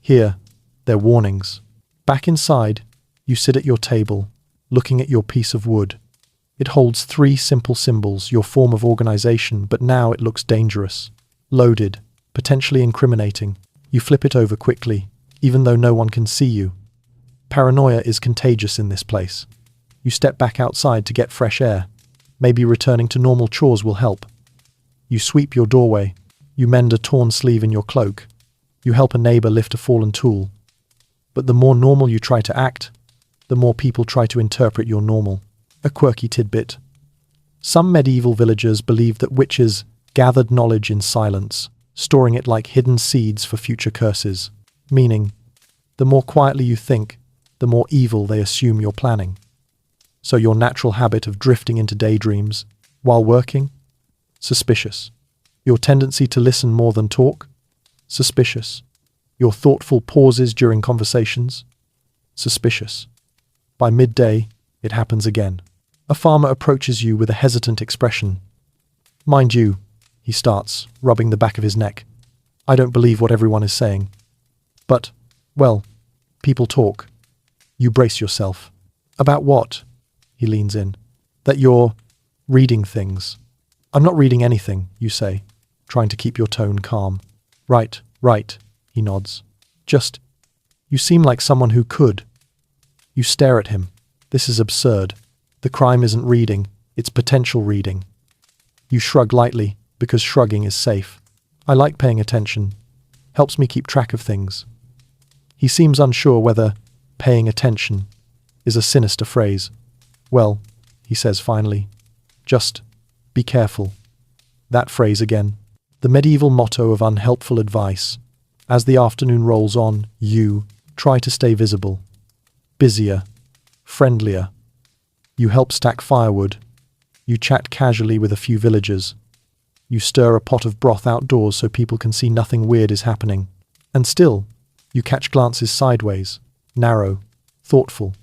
A: Here, they're warnings. Back inside, you sit at your table, looking at your piece of wood. It holds 3 simple symbols, your form of organization, but now it looks dangerous. Loaded, potentially incriminating. You flip it over quickly, even though no one can see you. Paranoia is contagious in this place. You step back outside to get fresh air. Maybe returning to normal chores will help. You sweep your doorway. You mend a torn sleeve in your cloak. You help a neighbor lift a fallen tool. But the more normal you try to act, the more people try to interpret your normal. A quirky tidbit. Some medieval villagers believed that witches gathered knowledge in silence, storing it like hidden seeds for future curses. Meaning, the more quietly you think, the more evil they assume you're planning. So your natural habit of drifting into daydreams while working? Suspicious. Your tendency to listen more than talk? Suspicious. Your thoughtful pauses during conversations? Suspicious. By midday, it happens again. A farmer approaches you with a hesitant expression. "Mind you," he starts, rubbing the back of his neck. "I don't believe what everyone is saying. But, well, people talk." You brace yourself. "About what?" He leans in. "That you're reading things." "I'm not reading anything," you say, trying to keep your tone calm. Right, he nods. "Just, you seem like someone who could." You stare at him. This is absurd. The crime isn't reading, it's potential reading. You shrug lightly, because shrugging is safe. "I like paying attention. Helps me keep track of things." He seems unsure whether paying attention is a sinister phrase. "Well," he says finally, "just be careful." That phrase again. The medieval motto of unhelpful advice. As the afternoon rolls on, you try to stay visible. Busier. Friendlier. You help stack firewood. You chat casually with a few villagers. You stir a pot of broth outdoors so people can see nothing weird is happening. And still, you catch glances sideways, narrow, thoughtful.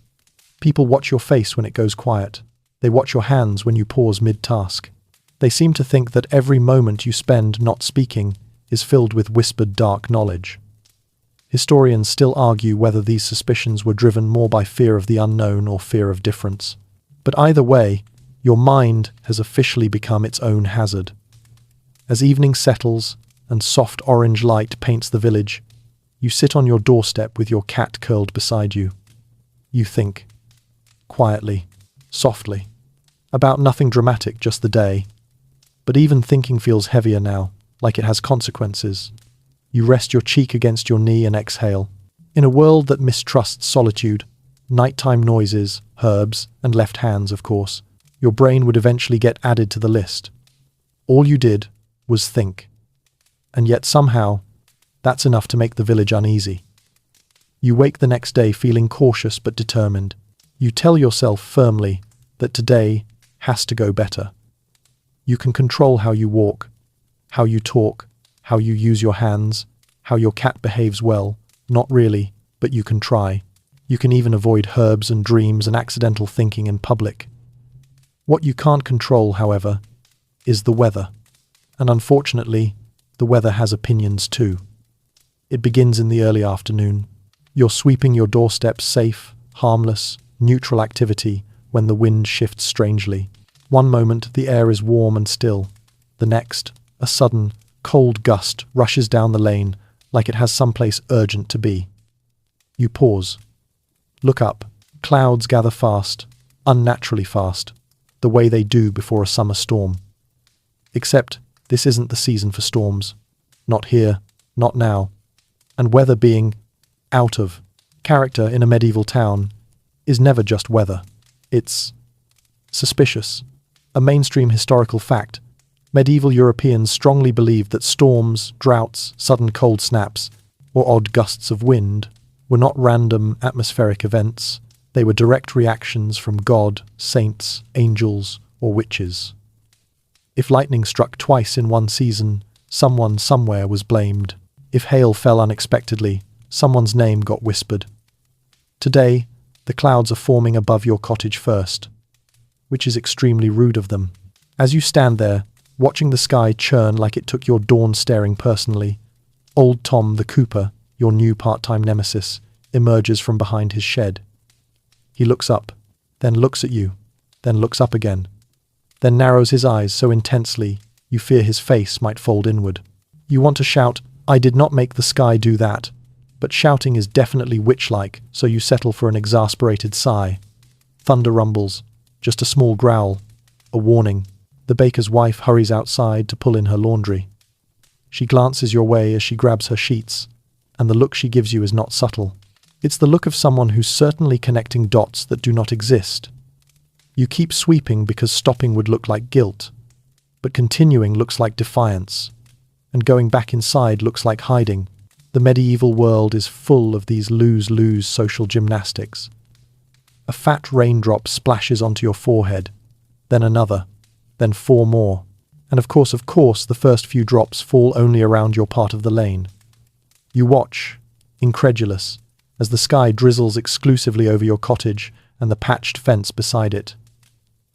A: People watch your face when it goes quiet. They watch your hands when you pause mid-task. They seem to think that every moment you spend not speaking is filled with whispered dark knowledge. Historians still argue whether these suspicions were driven more by fear of the unknown or fear of difference. But either way, your mind has officially become its own hazard. As evening settles and soft orange light paints the village, you sit on your doorstep with your cat curled beside you. You think, quietly, softly, about nothing dramatic, just the day. But even thinking feels heavier now, like it has consequences. You rest your cheek against your knee and exhale. In a world that mistrusts solitude, nighttime noises, herbs, and left hands, of course, your brain would eventually get added to the list. All you did was think. And yet somehow, that's enough to make the village uneasy. You wake the next day feeling cautious but determined. You tell yourself firmly that today has to go better. You can control how you walk, how you talk, how you use your hands, how your cat behaves well. Not really, but you can try. You can even avoid herbs and dreams and accidental thinking in public. What you can't control, however, is the weather. And unfortunately, the weather has opinions too. It begins in the early afternoon. You're sweeping your doorstep, safe, harmless, neutral activity when the wind shifts strangely. One moment the air is warm and still. The next, a sudden, cold gust rushes down the lane like it has someplace urgent to be. You pause. Look up. Clouds gather fast, unnaturally fast, the way they do before a summer storm. Except this isn't the season for storms. Not here, not now. And weather being out of character in a medieval town is never just weather. It's suspicious. A mainstream historical fact. Medieval Europeans strongly believed that storms, droughts, sudden cold snaps, or odd gusts of wind were not random atmospheric events. They were direct reactions from God, saints, angels, or witches. If lightning struck twice in one season, someone somewhere was blamed. If hail fell unexpectedly, someone's name got whispered. Today, the clouds are forming above your cottage first, which is extremely rude of them. As you stand there, watching the sky churn like it took your dawn staring personally, old Tom the Cooper, your new part-time nemesis, emerges from behind his shed. He looks up, then looks at you, then looks up again, then narrows his eyes so intensely you fear his face might fold inward. You want to shout, "I did not make the sky do that," but shouting is definitely witch-like, so you settle for an exasperated sigh. Thunder rumbles, just a small growl, a warning. The baker's wife hurries outside to pull in her laundry. She glances your way as she grabs her sheets, and the look she gives you is not subtle. It's the look of someone who's certainly connecting dots that do not exist. You keep sweeping because stopping would look like guilt, but continuing looks like defiance, and going back inside looks like hiding. The medieval world is full of these lose-lose social gymnastics. A fat raindrop splashes onto your forehead, then another, then four more. And of course, the first few drops fall only around your part of the lane. You watch, incredulous, as the sky drizzles exclusively over your cottage and the patched fence beside it.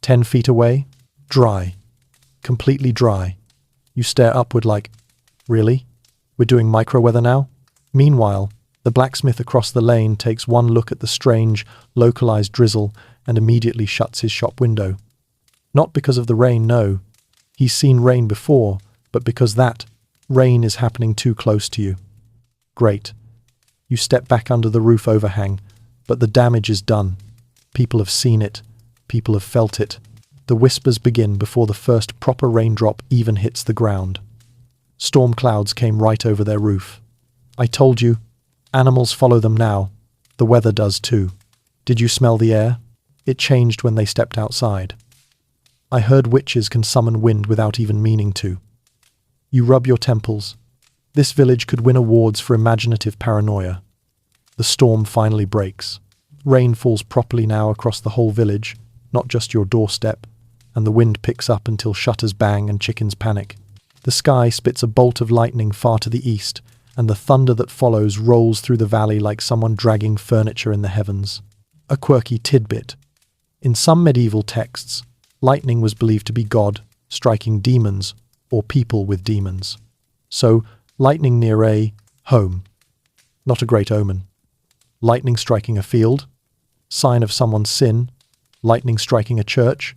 A: 10 feet away, dry, completely dry. You stare upward like, really? We're doing micro-weather now? Meanwhile, the blacksmith across the lane takes one look at the strange, localized drizzle and immediately shuts his shop window. Not because of the rain, no. He's seen rain before, but because that rain is happening too close to you. Great. You step back under the roof overhang, but the damage is done. People have seen it. People have felt it. The whispers begin before the first proper raindrop even hits the ground. Storm clouds came right over their roof. I told you, animals follow them now. The weather does too. Did you smell the air? It changed when they stepped outside. I heard witches can summon wind without even meaning to. You rub your temples. This village could win awards for imaginative paranoia. The storm finally breaks. Rain falls properly now across the whole village, not just your doorstep, and the wind picks up until shutters bang and chickens panic. The sky spits a bolt of lightning far to the east, and the thunder that follows rolls through the valley like someone dragging furniture in the heavens. A quirky tidbit. In some medieval texts, lightning was believed to be God striking demons or people with demons. So, lightning near a home, not a great omen. Lightning striking a field, sign of someone's sin. Lightning striking a church,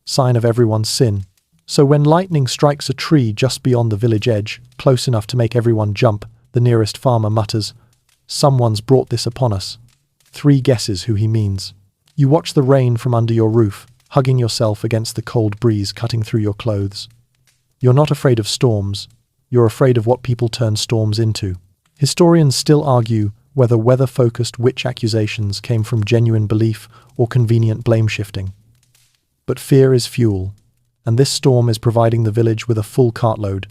A: sign of everyone's sin. So when lightning strikes a tree just beyond the village edge, close enough to make everyone jump, the nearest farmer mutters, "Someone's brought this upon us." 3 guesses who he means. You watch the rain from under your roof, hugging yourself against the cold breeze cutting through your clothes. You're not afraid of storms, you're afraid of what people turn storms into. Historians still argue whether weather-focused witch accusations came from genuine belief or convenient blame-shifting. But fear is fuel, and this storm is providing the village with a full cartload.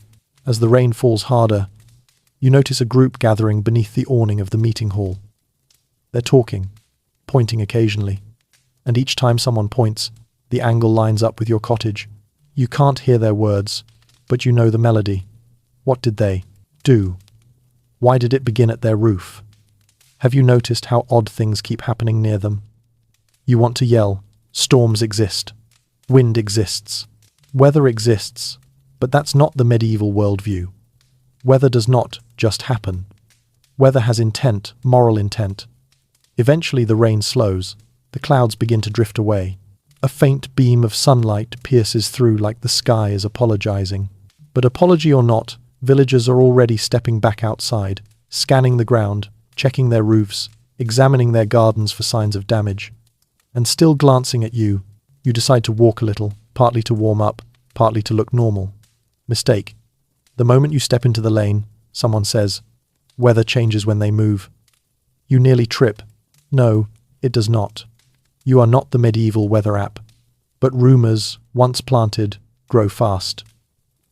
A: As the rain falls harder, you notice a group gathering beneath the awning of the meeting hall. They're talking, pointing occasionally, and each time someone points, the angle lines up with your cottage. You can't hear their words, but you know the melody. What did they do? Why did it begin at their roof? Have you noticed how odd things keep happening near them? You want to yell, storms exist, wind exists, weather exists, but that's not the medieval worldview. Weather does not just happen. Weather has intent, moral intent. Eventually the rain slows, the clouds begin to drift away. A faint beam of sunlight pierces through like the sky is apologizing. But apology or not, villagers are already stepping back outside, scanning the ground, checking their roofs, examining their gardens for signs of damage. And still glancing at you, you decide to walk a little, partly to warm up, partly to look normal. Mistake. The moment you step into the lane, someone says, "Weather changes when they move." You nearly trip. No, it does not. You are not the medieval weather app. But rumors, once planted, grow fast.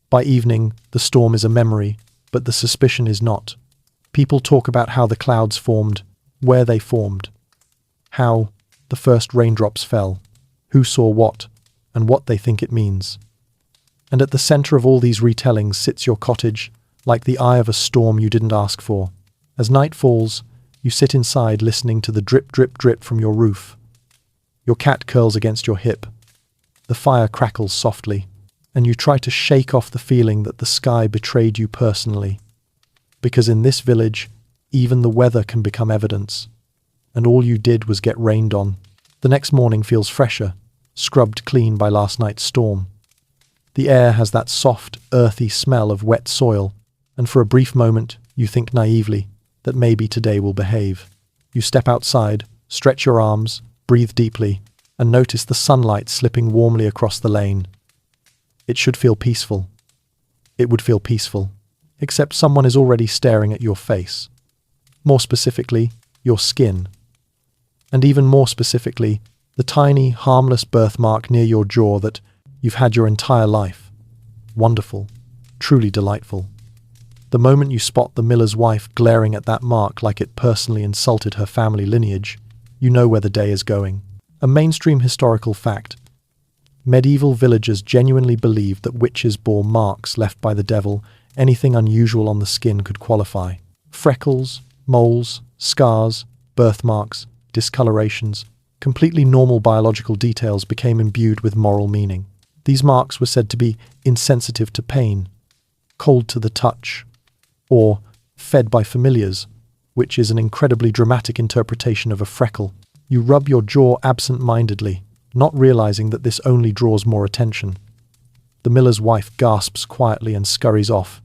A: By evening, the storm is a memory, but the suspicion is not. People talk about how the clouds formed, where they formed, how the first raindrops fell, who saw what, and what they think it means. And at the center of all these retellings sits your cottage, like the eye of a storm you didn't ask for. As night falls, you sit inside listening to the drip, drip, drip from your roof. Your cat curls against your hip. The fire crackles softly, and you try to shake off the feeling that the sky betrayed you personally. Because in this village, even the weather can become evidence, and all you did was get rained on. The next morning feels fresher, scrubbed clean by last night's storm. The air has that soft, earthy smell of wet soil, and for a brief moment, you think naively that maybe today will behave. You step outside, stretch your arms, breathe deeply, and notice the sunlight slipping warmly across the lane. It should feel peaceful. It would feel peaceful, except someone is already staring at your face. More specifically, your skin. And even more specifically, the tiny, harmless birthmark near your jaw that you've had your entire life. Wonderful. Truly delightful. The moment you spot the miller's wife glaring at that mark like it personally insulted her family lineage, you know where the day is going. A mainstream historical fact. Medieval villagers genuinely believed that witches bore marks left by the devil. Anything unusual on the skin could qualify. Freckles, moles, scars, birthmarks, discolorations, completely normal biological details became imbued with moral meaning. These marks were said to be insensitive to pain, cold to the touch, or fed by familiars, which is an incredibly dramatic interpretation of a freckle. You rub your jaw absent-mindedly, not realizing that this only draws more attention. The miller's wife gasps quietly and scurries off.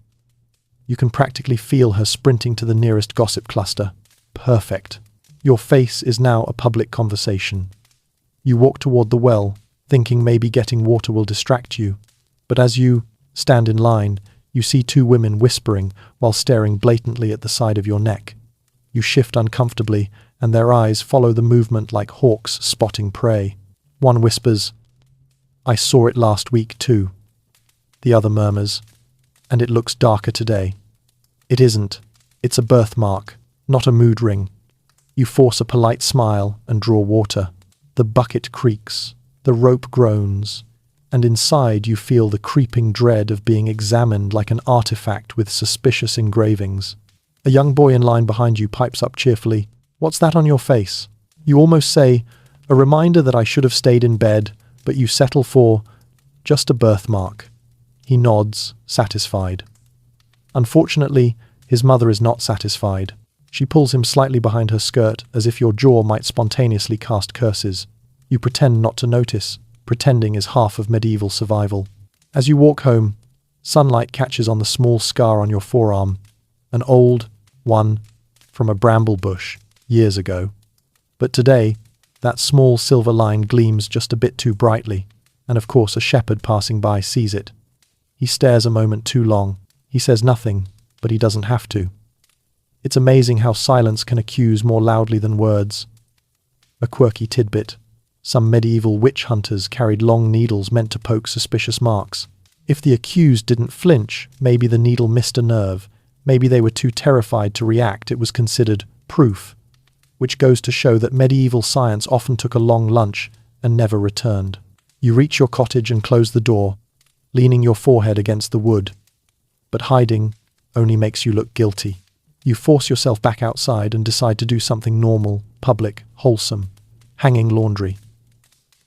A: You can practically feel her sprinting to the nearest gossip cluster. Perfect. Your face is now a public conversation. You walk toward the well, thinking maybe getting water will distract you. But as you stand in line, you see 2 women whispering while staring blatantly at the side of your neck. You shift uncomfortably, and their eyes follow the movement like hawks spotting prey. One whispers, "I saw it last week too." The other murmurs, "And it looks darker today." It isn't. It's a birthmark, not a mood ring. You force a polite smile and draw water. The bucket creaks, the rope groans, and inside you feel the creeping dread of being examined like an artifact with suspicious engravings. A young boy in line behind you pipes up cheerfully, "What's that on your face?" You almost say, "A reminder that I should have stayed in bed," but you settle for, "Just a birthmark." He nods, satisfied. Unfortunately, his mother is not satisfied. She pulls him slightly behind her skirt as if your jaw might spontaneously cast curses. You pretend not to notice. Pretending is half of medieval survival. As you walk home, sunlight catches on the small scar on your forearm, an old one from a bramble bush years ago. But today, that small silver line gleams just a bit too brightly, and of course a shepherd passing by sees it. He stares a moment too long. He says nothing, but he doesn't have to. It's amazing how silence can accuse more loudly than words. A quirky tidbit. Some medieval witch hunters carried long needles meant to poke suspicious marks. If the accused didn't flinch, maybe the needle missed a nerve. Maybe they were too terrified to react. It was considered proof, which goes to show that medieval science often took a long lunch and never returned. You reach your cottage and close the door, leaning your forehead against the wood. But hiding only makes you look guilty. You force yourself back outside and decide to do something normal, public, wholesome. Hanging laundry.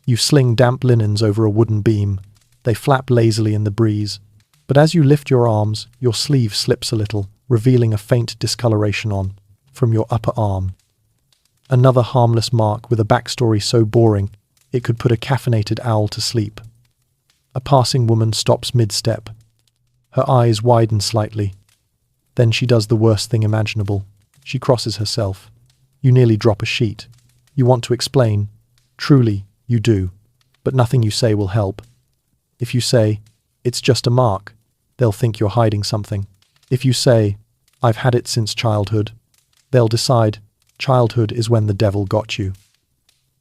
A: You sling damp linens over a wooden beam. They flap lazily in the breeze. But as you lift your arms, your sleeve slips a little, revealing a faint discoloration from your upper arm. Another harmless mark with a backstory so boring it could put a caffeinated owl to sleep. A passing woman stops mid-step. Her eyes widen slightly. Then she does the worst thing imaginable. She crosses herself. You nearly drop a sheet. You want to explain. Truly, you do. But nothing you say will help. If you say, "It's just a mark," they'll think you're hiding something. If you say, "I've had it since childhood," they'll decide childhood is when the devil got you.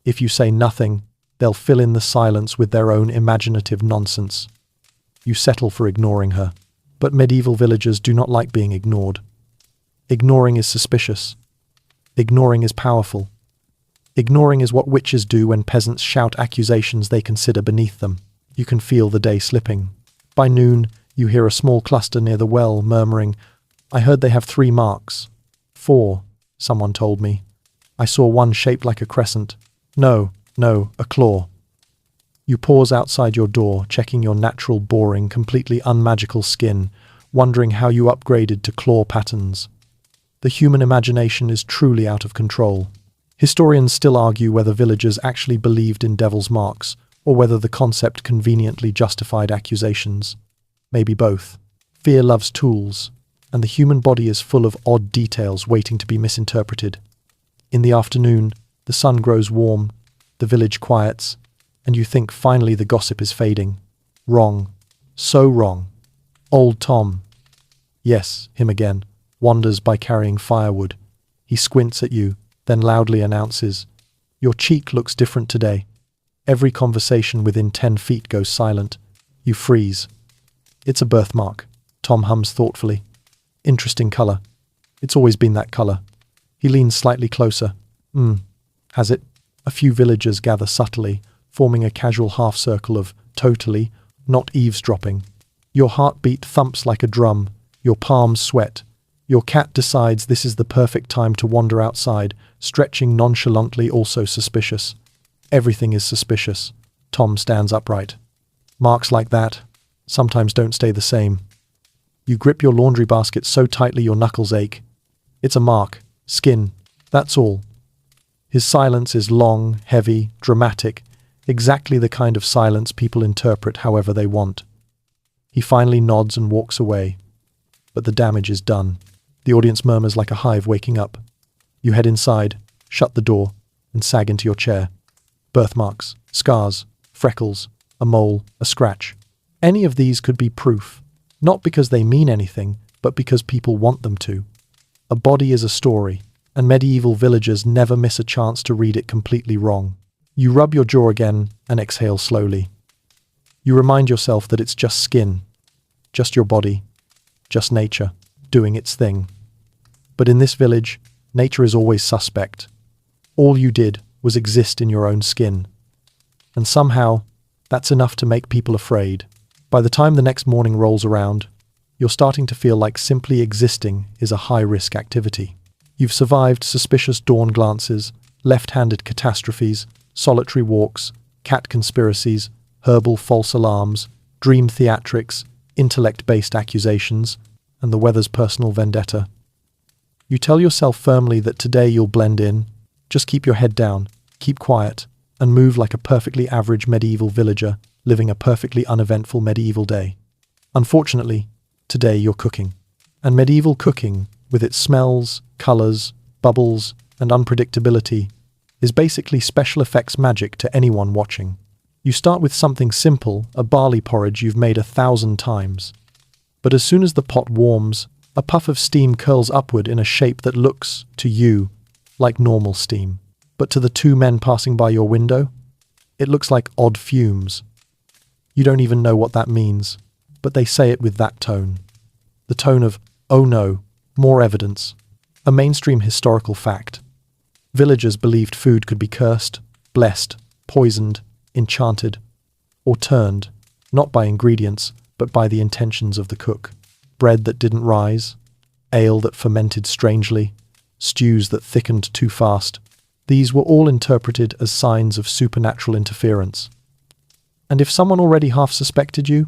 A: If you say nothing, they'll fill in the silence with their own imaginative nonsense. You settle for ignoring her. But medieval villagers do not like being ignored. Ignoring is suspicious. Ignoring is powerful. Ignoring is what witches do when peasants shout accusations they consider beneath them. You can feel the day slipping. By noon, you hear a small cluster near the well murmuring, "I heard they have 3 marks." 4, someone told me. I saw one shaped like a crescent. No, a claw. You pause outside your door, checking your natural, boring, completely unmagical skin, wondering how you upgraded to claw patterns. The human imagination is truly out of control. Historians still argue whether villagers actually believed in devil's marks, or whether the concept conveniently justified accusations. Maybe both. Fear loves tools, and the human body is full of odd details waiting to be misinterpreted. In the afternoon, the sun grows warm, the village quiets, and you think finally the gossip is fading. Wrong. So wrong. Old Tom. Yes, him again. Wanders by carrying firewood. He squints at you, then loudly announces, "Your cheek looks different today." Every conversation within 10 feet goes silent. You freeze. "It's a birthmark," Tom hums thoughtfully. "Interesting color. It's always been that color." He leans slightly closer. Has it?" A few villagers gather subtly, forming a casual half-circle of totally, not eavesdropping. Your heartbeat thumps like a drum. Your palms sweat. Your cat decides this is the perfect time to wander outside, stretching nonchalantly, also suspicious. Everything is suspicious. Tom stands upright. Marks like that sometimes don't stay the same. You grip your laundry basket so tightly your knuckles ache. It's a mark. Skin. That's all. His silence is long, heavy, dramatic, exactly the kind of silence people interpret however they want. He finally nods and walks away. But the damage is done. The audience murmurs like a hive waking up. You head inside, shut the door, and sag into your chair. Birthmarks, scars, freckles, a mole, a scratch. Any of these could be proof, not because they mean anything, but because people want them to. A body is a story, and medieval villagers never miss a chance to read it completely wrong. You rub your jaw again and exhale slowly. You remind yourself that it's just skin, just your body, just nature, doing its thing. But in this village, nature is always suspect. All you did was exist in your own skin. And somehow, that's enough to make people afraid. By the time the next morning rolls around, you're starting to feel like simply existing is a high-risk activity. You've survived suspicious dawn glances, left-handed catastrophes, solitary walks, cat conspiracies, herbal false alarms, dream theatrics, intellect-based accusations, and the weather's personal vendetta. You tell yourself firmly that today you'll blend in, just keep your head down, keep quiet, and move like a perfectly average medieval villager living a perfectly uneventful medieval day. Unfortunately, today you're cooking. And medieval cooking, with its smells, colours, bubbles, and unpredictability, is basically special effects magic to anyone watching. You start with something simple, a barley porridge you've made 1,000 times. But as soon as the pot warms, a puff of steam curls upward in a shape that looks, to you, like normal steam. But to the two men passing by your window, it looks like odd fumes. You don't even know what that means, but they say it with that tone. The tone of, oh no, more evidence. A mainstream historical fact. Villagers believed food could be cursed, blessed, poisoned, enchanted, or turned, not by ingredients, but by the intentions of the cook. Bread that didn't rise, ale that fermented strangely, stews that thickened too fast. These were all interpreted as signs of supernatural interference. And if someone already half suspected you,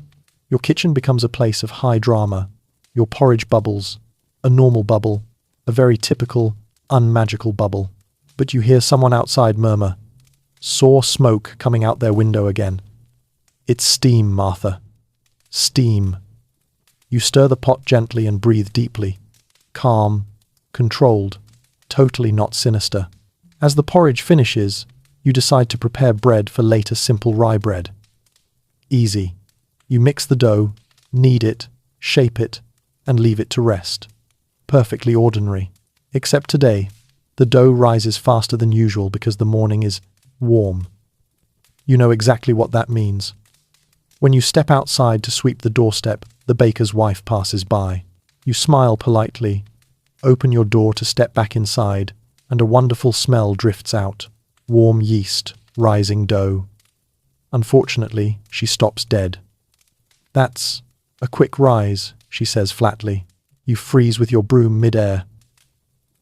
A: your kitchen becomes a place of high drama. Your porridge bubbles, a normal bubble, a very typical, unmagical bubble. But you hear someone outside murmur, "Saw smoke coming out their window again." It's steam, Martha. Steam. You stir the pot gently and breathe deeply. Calm, controlled, totally not sinister. As the porridge finishes, you decide to prepare bread for later simple rye bread. Easy. You mix the dough, knead it, shape it, and leave it to rest. Perfectly ordinary. Except today, the dough rises faster than usual because the morning is warm. You know exactly what that means. When you step outside to sweep the doorstep, the baker's wife passes by. You smile politely, open your door to step back inside, and a wonderful smell drifts out. Warm yeast, rising dough. Unfortunately, she stops dead. "That's a quick rise," she says flatly. You freeze with your broom mid-air.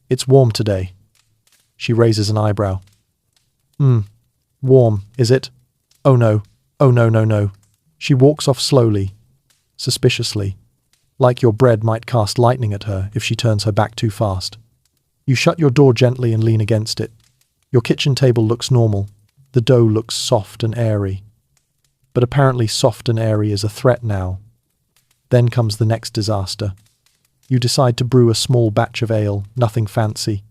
A: "It's warm today." She raises an eyebrow. Warm, is it? Oh no, oh no, no, no. She walks off slowly, suspiciously, like your bread might cast lightning at her if she turns her back too fast. You shut your door gently and lean against it. Your kitchen table looks normal. The dough looks soft and airy. But apparently soft and airy is a threat now. Then comes the next disaster. You decide to brew a small batch of ale, nothing fancy.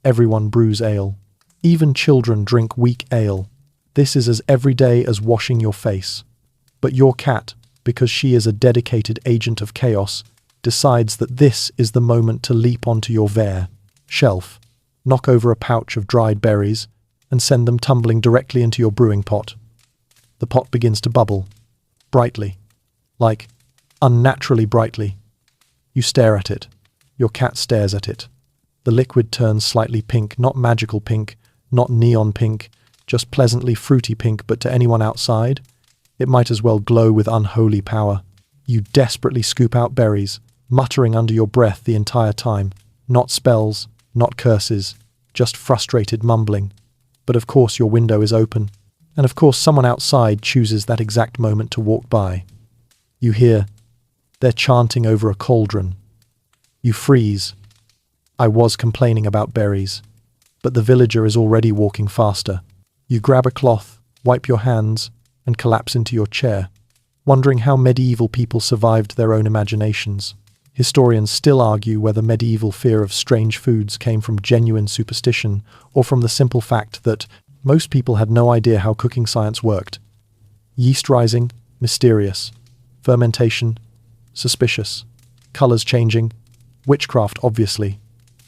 A: Everyone brews ale. Even children drink weak ale. This is as everyday as washing your face. But your cat, because she is a dedicated agent of chaos, decides that this is the moment to leap onto your shelf, knock over a pouch of dried berries, and send them tumbling directly into your brewing pot. The pot begins to bubble, brightly, like unnaturally brightly. You stare at it. Your cat stares at it. The liquid turns slightly pink, not magical pink, not neon pink, just pleasantly fruity pink, but to anyone outside, it might as well glow with unholy power. You desperately scoop out berries, muttering under your breath the entire time. Not spells, not curses, just frustrated mumbling. But of course your window is open, and of course someone outside chooses that exact moment to walk by. You hear, they're chanting over a cauldron. You freeze. I was complaining about berries, but the villager is already walking faster. You grab a cloth, wipe your hands, and collapse into your chair, wondering how medieval people survived their own imaginations. Historians still argue whether medieval fear of strange foods came from genuine superstition or from the simple fact that most people had no idea how cooking science worked. Yeast rising, mysterious. Fermentation, suspicious. Colors changing, witchcraft obviously.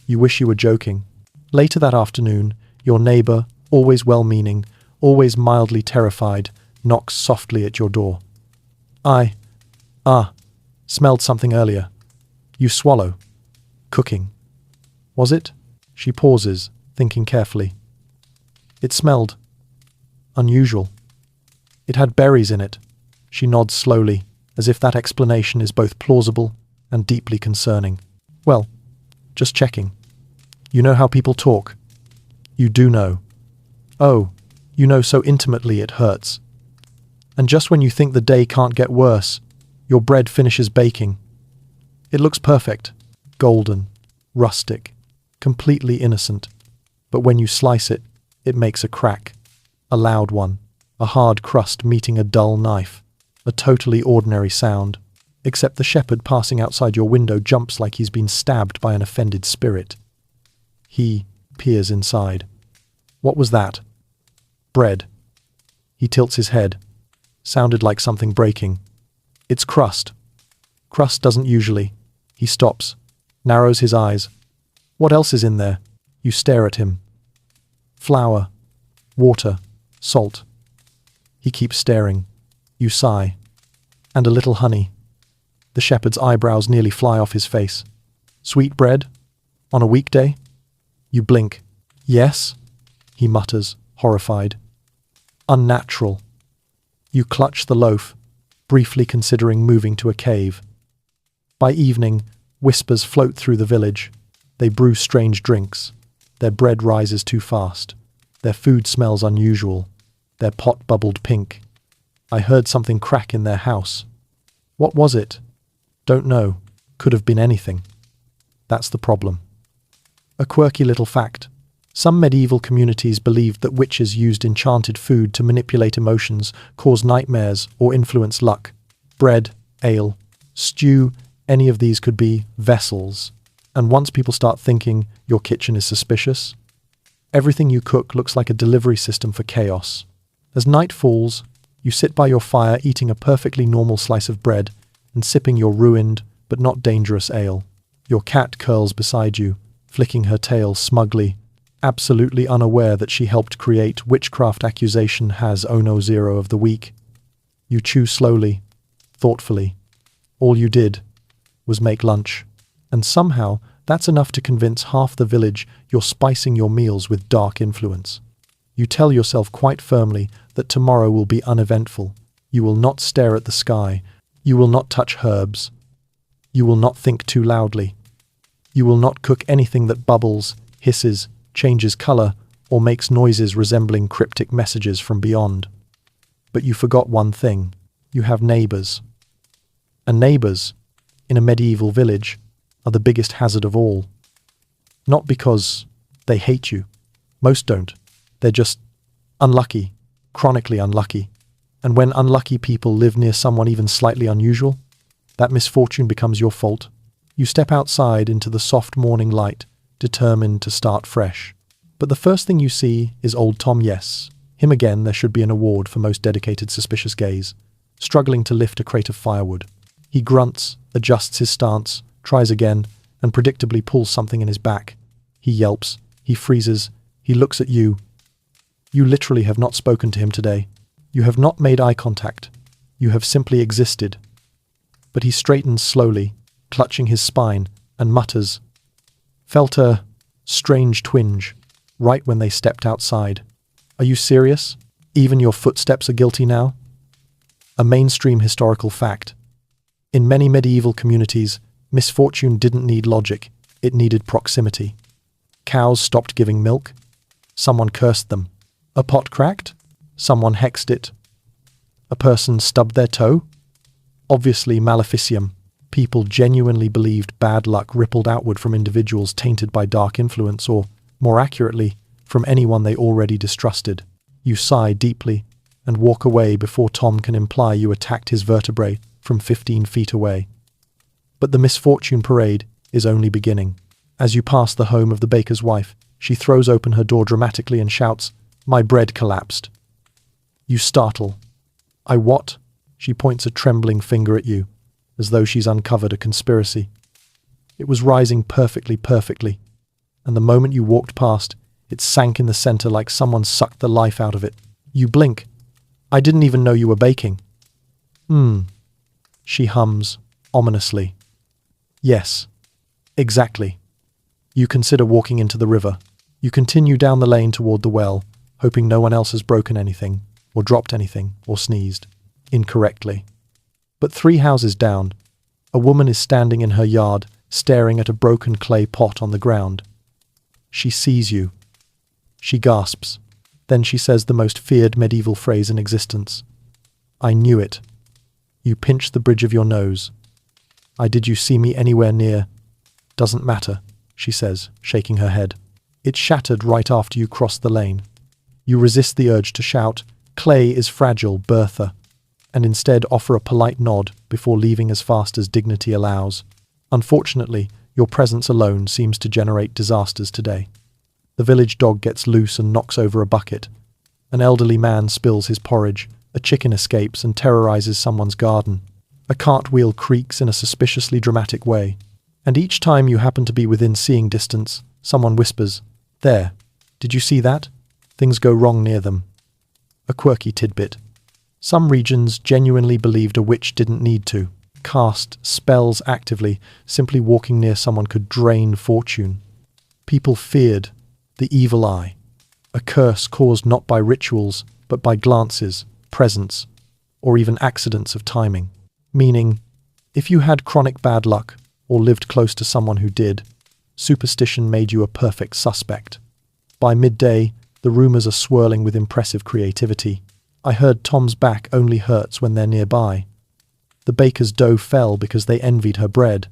A: You wish you were joking. Later that afternoon, your neighbor, always well-meaning, always mildly terrified, knocks softly at your door. I smelled something earlier. You swallow. Cooking. Was it? She pauses, thinking carefully. It smelled unusual. It had berries in it. She nods slowly, as if that explanation is both plausible and deeply concerning. Well, just checking. You know how people talk. You do know. Oh, you know so intimately it hurts. And just when you think the day can't get worse, your bread finishes baking. It looks perfect, golden, rustic, completely innocent. But when you slice it, it makes a crack, a loud one, a hard crust meeting a dull knife, a totally ordinary sound, except the shepherd passing outside your window jumps like he's been stabbed by an offended spirit. He peers inside. What was that? Bread. He tilts his head. Sounded like something breaking. It's crust. Crust doesn't usually. He stops, narrows his eyes. What else is in there? You stare at him. Flour, water, salt. He keeps staring. You sigh. And a little honey. The shepherd's eyebrows nearly fly off his face. Sweet bread? On a weekday? You blink. Yes? He mutters, horrified. Unnatural. You clutch the loaf, briefly considering moving to a cave. By evening, whispers float through the village. They brew strange drinks. Their bread rises too fast. Their food smells unusual. Their pot bubbled pink. I heard something crack in their house. What was it? Don't know. Could have been anything. That's the problem. A quirky little fact. Some medieval communities believed that witches used enchanted food to manipulate emotions, cause nightmares, or influence luck. Bread, ale, stew, any of these could be vessels. And once people start thinking your kitchen is suspicious, everything you cook looks like a delivery system for chaos. As night falls, you sit by your fire eating a perfectly normal slice of bread and sipping your ruined but not dangerous ale. Your cat curls beside you, flicking her tail smugly, absolutely unaware that she helped create witchcraft accusation has oh no zero of the week. You chew slowly, thoughtfully. All you did was make lunch. And somehow that's enough to convince half the village you're spicing your meals with dark influence. You tell yourself quite firmly that tomorrow will be uneventful. You will not stare at the sky. You will not touch herbs. You will not think too loudly. You will not cook anything that bubbles, hisses, changes color, or makes noises resembling cryptic messages from beyond. But you forgot one thing. You have neighbors. And neighbors, in a medieval village, are the biggest hazard of all. Not because they hate you. Most don't. They're just unlucky, chronically unlucky. And when unlucky people live near someone even slightly unusual, that misfortune becomes your fault. You step outside into the soft morning light, determined to start fresh. But the first thing you see is old Tom Yes. Him again. There should be an award for most dedicated suspicious gaze, struggling to lift a crate of firewood. He grunts, adjusts his stance, tries again, and predictably pulls something in his back. He yelps, he freezes, he looks at you. You literally have not spoken to him today. You have not made eye contact. You have simply existed. But he straightens slowly, clutching his spine, and mutters. Felt a strange twinge, right when they stepped outside. Are you serious? Even your footsteps are guilty now? A mainstream historical fact. In many medieval communities, misfortune didn't need logic, it needed proximity. Cows stopped giving milk. Someone cursed them. A pot cracked. Someone hexed it. A person stubbed their toe. Obviously maleficium. People genuinely believed bad luck rippled outward from individuals tainted by dark influence, or, more accurately, from anyone they already distrusted. You sigh deeply and walk away before Tom can imply you attacked his vertebrae from 15 feet away. But the misfortune parade is only beginning. As you pass the home of the baker's wife, she throws open her door dramatically and shouts, "My bread collapsed." You startle. "I what?" She points a trembling finger at you, as though she's uncovered a conspiracy. It was rising perfectly, and the moment you walked past, it sank in the center like someone sucked the life out of it. You blink. "I didn't even know you were baking." She hums, ominously. "Yes, exactly." You consider walking into the river. You continue down the lane toward the well, hoping no one else has broken anything, or dropped anything, or sneezed incorrectly. But 3 houses down, A woman is standing in her yard, staring at a broken clay pot on the ground. She sees you. She gasps. Then she says the most feared medieval phrase in existence. I knew it. You pinch the bridge of your nose. Did you see me anywhere near? Doesn't matter, she says, shaking her head. It shattered right after you crossed the lane. You resist the urge to shout, Clay is fragile, Bertha, and instead offer a polite nod before leaving as fast as dignity allows. Unfortunately, your presence alone seems to generate disasters today. The village dog gets loose and knocks over a bucket. An elderly man spills his porridge. A chicken escapes and terrorizes someone's garden. A cartwheel creaks in a suspiciously dramatic way. And each time you happen to be within seeing distance, someone whispers, There, did you see that? Things go wrong near them. A quirky tidbit. Some regions genuinely believed a witch didn't need to cast spells actively. Simply walking near someone could drain fortune. People feared the evil eye, a curse caused not by rituals, but by glances, presence, or even accidents of timing. Meaning, if you had chronic bad luck or lived close to someone who did, superstition made you a perfect suspect. By midday, the rumors are swirling with impressive creativity. I heard Tom's back only hurts when they're nearby. The baker's dough fell because they envied her bread.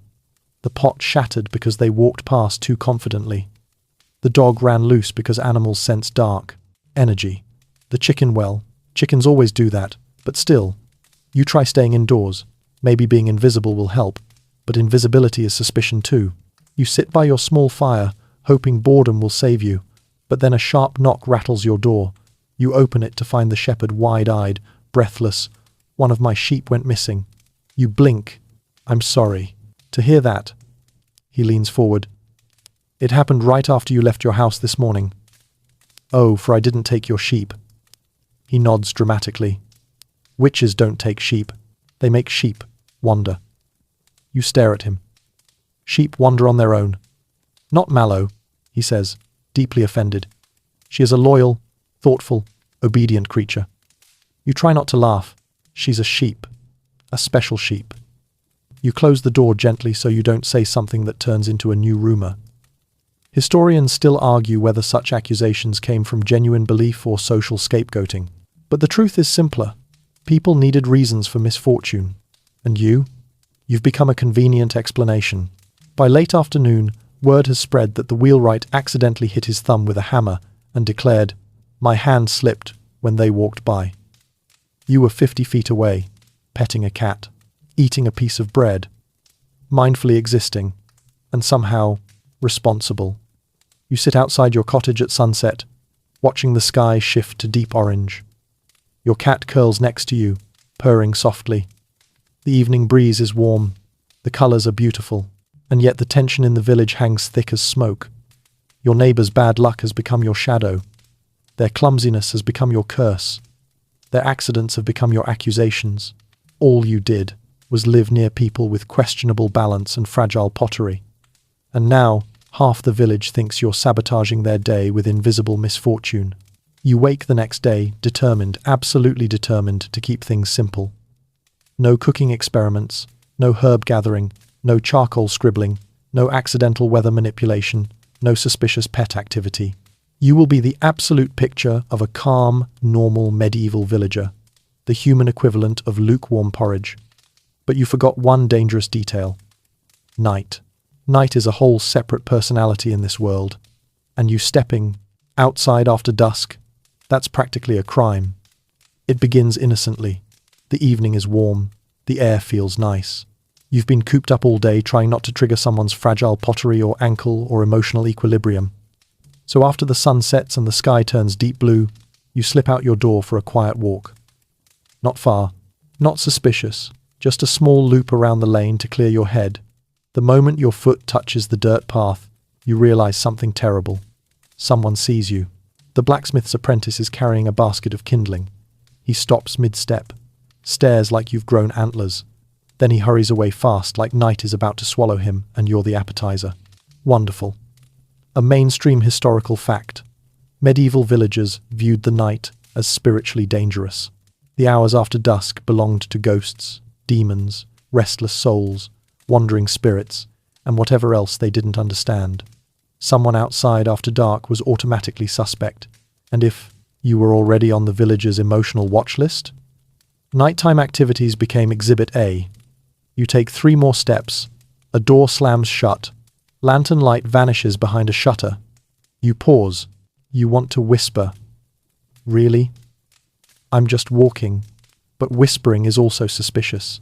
A: The pot shattered because they walked past too confidently. The dog ran loose because animals sense dark energy. The chicken, well, chickens always do that, but still, you try staying indoors. Maybe being invisible will help, but invisibility is suspicion too. You sit by your small fire, hoping boredom will save you, but then a sharp knock rattles your door. You open it to find the shepherd wide-eyed, breathless. One of my sheep went missing. You blink. I'm sorry. To hear that. He leans forward. It happened right after you left your house this morning. Oh, for I didn't take your sheep. He nods dramatically. Witches don't take sheep. They make sheep wander. You stare at him. Sheep wander on their own. Not Mallow, he says, deeply offended. She is a loyal, thoughtful, obedient creature. You try not to laugh. She's a sheep. A special sheep. You close the door gently so you don't say something that turns into a new rumor. Historians still argue whether such accusations came from genuine belief or social scapegoating. But the truth is simpler. People needed reasons for misfortune. And you've become a convenient explanation. By late afternoon, word has spread that the wheelwright accidentally hit his thumb with a hammer and declared, My hand slipped when they walked by. You were 50 feet away, petting a cat, eating a piece of bread, mindfully existing, and somehow responsible. You sit outside your cottage at sunset, watching the sky shift to deep orange. Your cat curls next to you, purring softly. The evening breeze is warm, the colours are beautiful, and yet the tension in the village hangs thick as smoke. Your neighbour's bad luck has become your shadow. Their clumsiness has become your curse. Their accidents have become your accusations. All you did was live near people with questionable balance and fragile pottery. And now, half the village thinks you're sabotaging their day with invisible misfortune. You wake the next day, determined, absolutely determined to keep things simple. No cooking experiments, no herb gathering, no charcoal scribbling, no accidental weather manipulation, no suspicious pet activity. You will be the absolute picture of a calm, normal medieval villager, the human equivalent of lukewarm porridge. But you forgot one dangerous detail. Night. Night is a whole separate personality in this world. And you stepping outside after dusk, that's practically a crime. It begins innocently. The evening is warm. The air feels nice. You've been cooped up all day trying not to trigger someone's fragile pottery or ankle or emotional equilibrium. So after the sun sets and the sky turns deep blue, you slip out your door for a quiet walk. Not far, not suspicious, just a small loop around the lane to clear your head. The moment your foot touches the dirt path, you realize something terrible. Someone sees you. The blacksmith's apprentice is carrying a basket of kindling. He stops mid-step, stares like you've grown antlers. Then he hurries away fast like night is about to swallow him and you're the appetizer. Wonderful. A mainstream historical fact. Medieval villagers viewed the night as spiritually dangerous. The hours after dusk belonged to ghosts, demons, restless souls, wandering spirits, and whatever else they didn't understand. Someone outside after dark was automatically suspect, and if you were already on the village's emotional watch list, nighttime activities became Exhibit A. You take 3 more steps, a door slams shut, lantern light vanishes behind a shutter. You pause. You want to whisper. Really? I'm just walking. But whispering is also suspicious.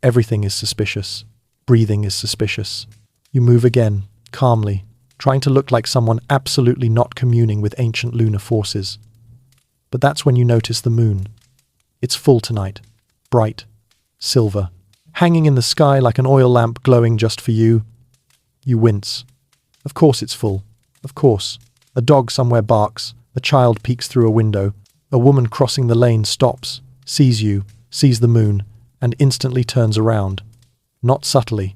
A: Everything is suspicious. Breathing is suspicious. You move again, calmly, trying to look like someone absolutely not communing with ancient lunar forces. But that's when you notice the moon. It's full tonight, bright, silver, hanging in the sky like an oil lamp glowing just for you. You wince. Of course it's full. Of course. A dog somewhere barks, a child peeks through a window, a woman crossing the lane stops, sees you, sees the moon, and instantly turns around. Not subtly,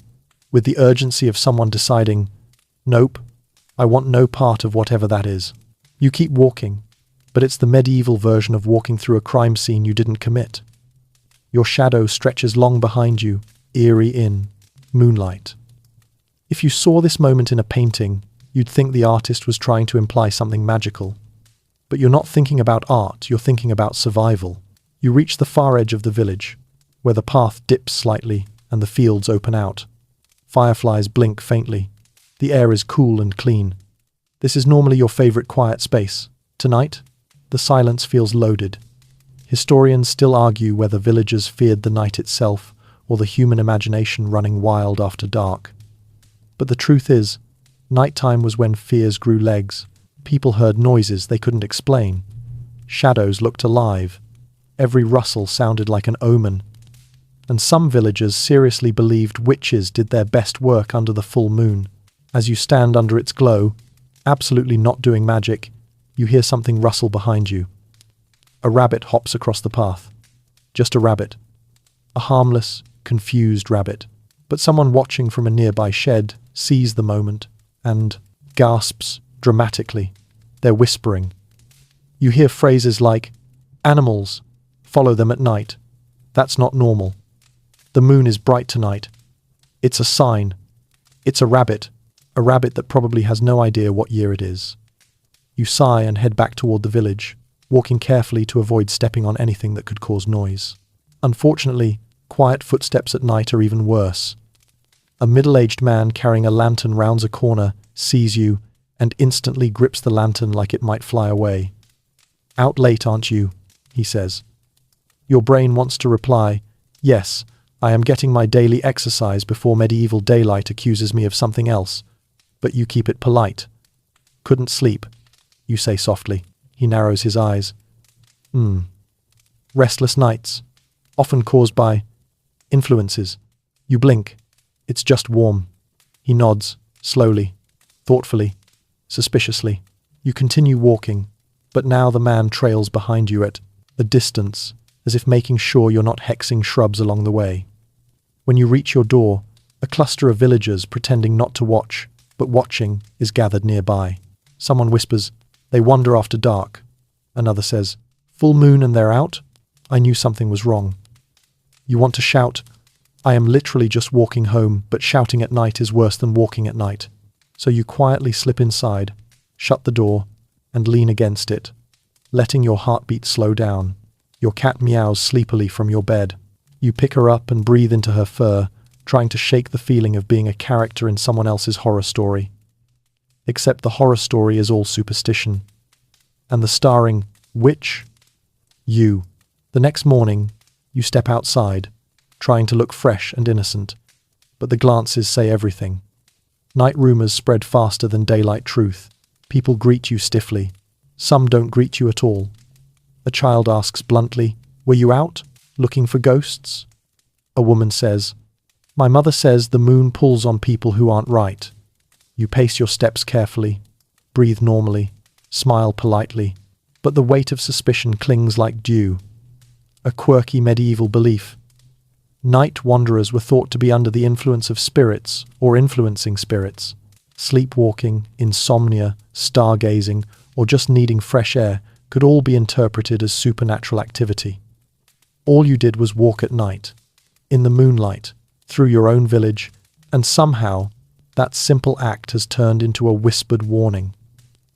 A: with the urgency of someone deciding, nope, I want no part of whatever that is. You keep walking, but it's the medieval version of walking through a crime scene you didn't commit. Your shadow stretches long behind you, eerie in moonlight. If you saw this moment in a painting, you'd think the artist was trying to imply something magical. But you're not thinking about art, you're thinking about survival. You reach the far edge of the village, where the path dips slightly and the fields open out. Fireflies blink faintly. The air is cool and clean. This is normally your favorite quiet space. Tonight, the silence feels loaded. Historians still argue whether villagers feared the night itself or the human imagination running wild after dark. But the truth is, nighttime was when fears grew legs. People heard noises they couldn't explain. Shadows looked alive. Every rustle sounded like an omen. And some villagers seriously believed witches did their best work under the full moon. As you stand under its glow, absolutely not doing magic, you hear something rustle behind you. A rabbit hops across the path. Just a rabbit. A harmless, confused rabbit. But someone watching from a nearby shed sees the moment and gasps dramatically. They're whispering. You hear phrases like, "Animals, follow them at night. That's not normal. The moon is bright tonight. It's a sign. It's a rabbit that probably has no idea what year it is." You sigh and head back toward the village, walking carefully to avoid stepping on anything that could cause noise. Unfortunately, quiet footsteps at night are even worse. A middle-aged man carrying a lantern rounds a corner, sees you, and instantly grips the lantern like it might fly away. "Out late, aren't you?" he says. Your brain wants to reply, "Yes, I am getting my daily exercise before medieval daylight accuses me of something else." But you keep it polite. "Couldn't sleep," you say softly. He narrows his eyes. Restless nights, often caused by influences. You blink. It's just warm. He nods, slowly, thoughtfully, suspiciously. You continue walking, but now the man trails behind you at a distance, as if making sure you're not hexing shrubs along the way. When you reach your door, a cluster of villagers pretending not to watch, but watching, is gathered nearby. Someone whispers, "They wander after dark." Another says, "Full moon and they're out? I knew something was wrong." You want to shout, "I am literally just walking home," but shouting at night is worse than walking at night. So you quietly slip inside, shut the door, and lean against it, letting your heartbeat slow down. Your cat meows sleepily from your bed. You pick her up and breathe into her fur, trying to shake the feeling of being a character in someone else's horror story. Except the horror story is all superstition. And the starring witch? You. The next morning, you step outside, trying to look fresh and innocent, but the glances say everything. Night rumors spread faster than daylight truth. People greet you stiffly. Some don't greet you at all. A child asks bluntly, "Were you out, looking for ghosts?" A woman says, "My mother says the moon pulls on people who aren't right." You pace your steps carefully, breathe normally, smile politely, but the weight of suspicion clings like dew. A quirky medieval belief. Night wanderers were thought to be under the influence of spirits or influencing spirits. Sleepwalking, insomnia, stargazing, or just needing fresh air could all be interpreted as supernatural activity. All you did was walk at night, in the moonlight, through your own village, and somehow that simple act has turned into a whispered warning.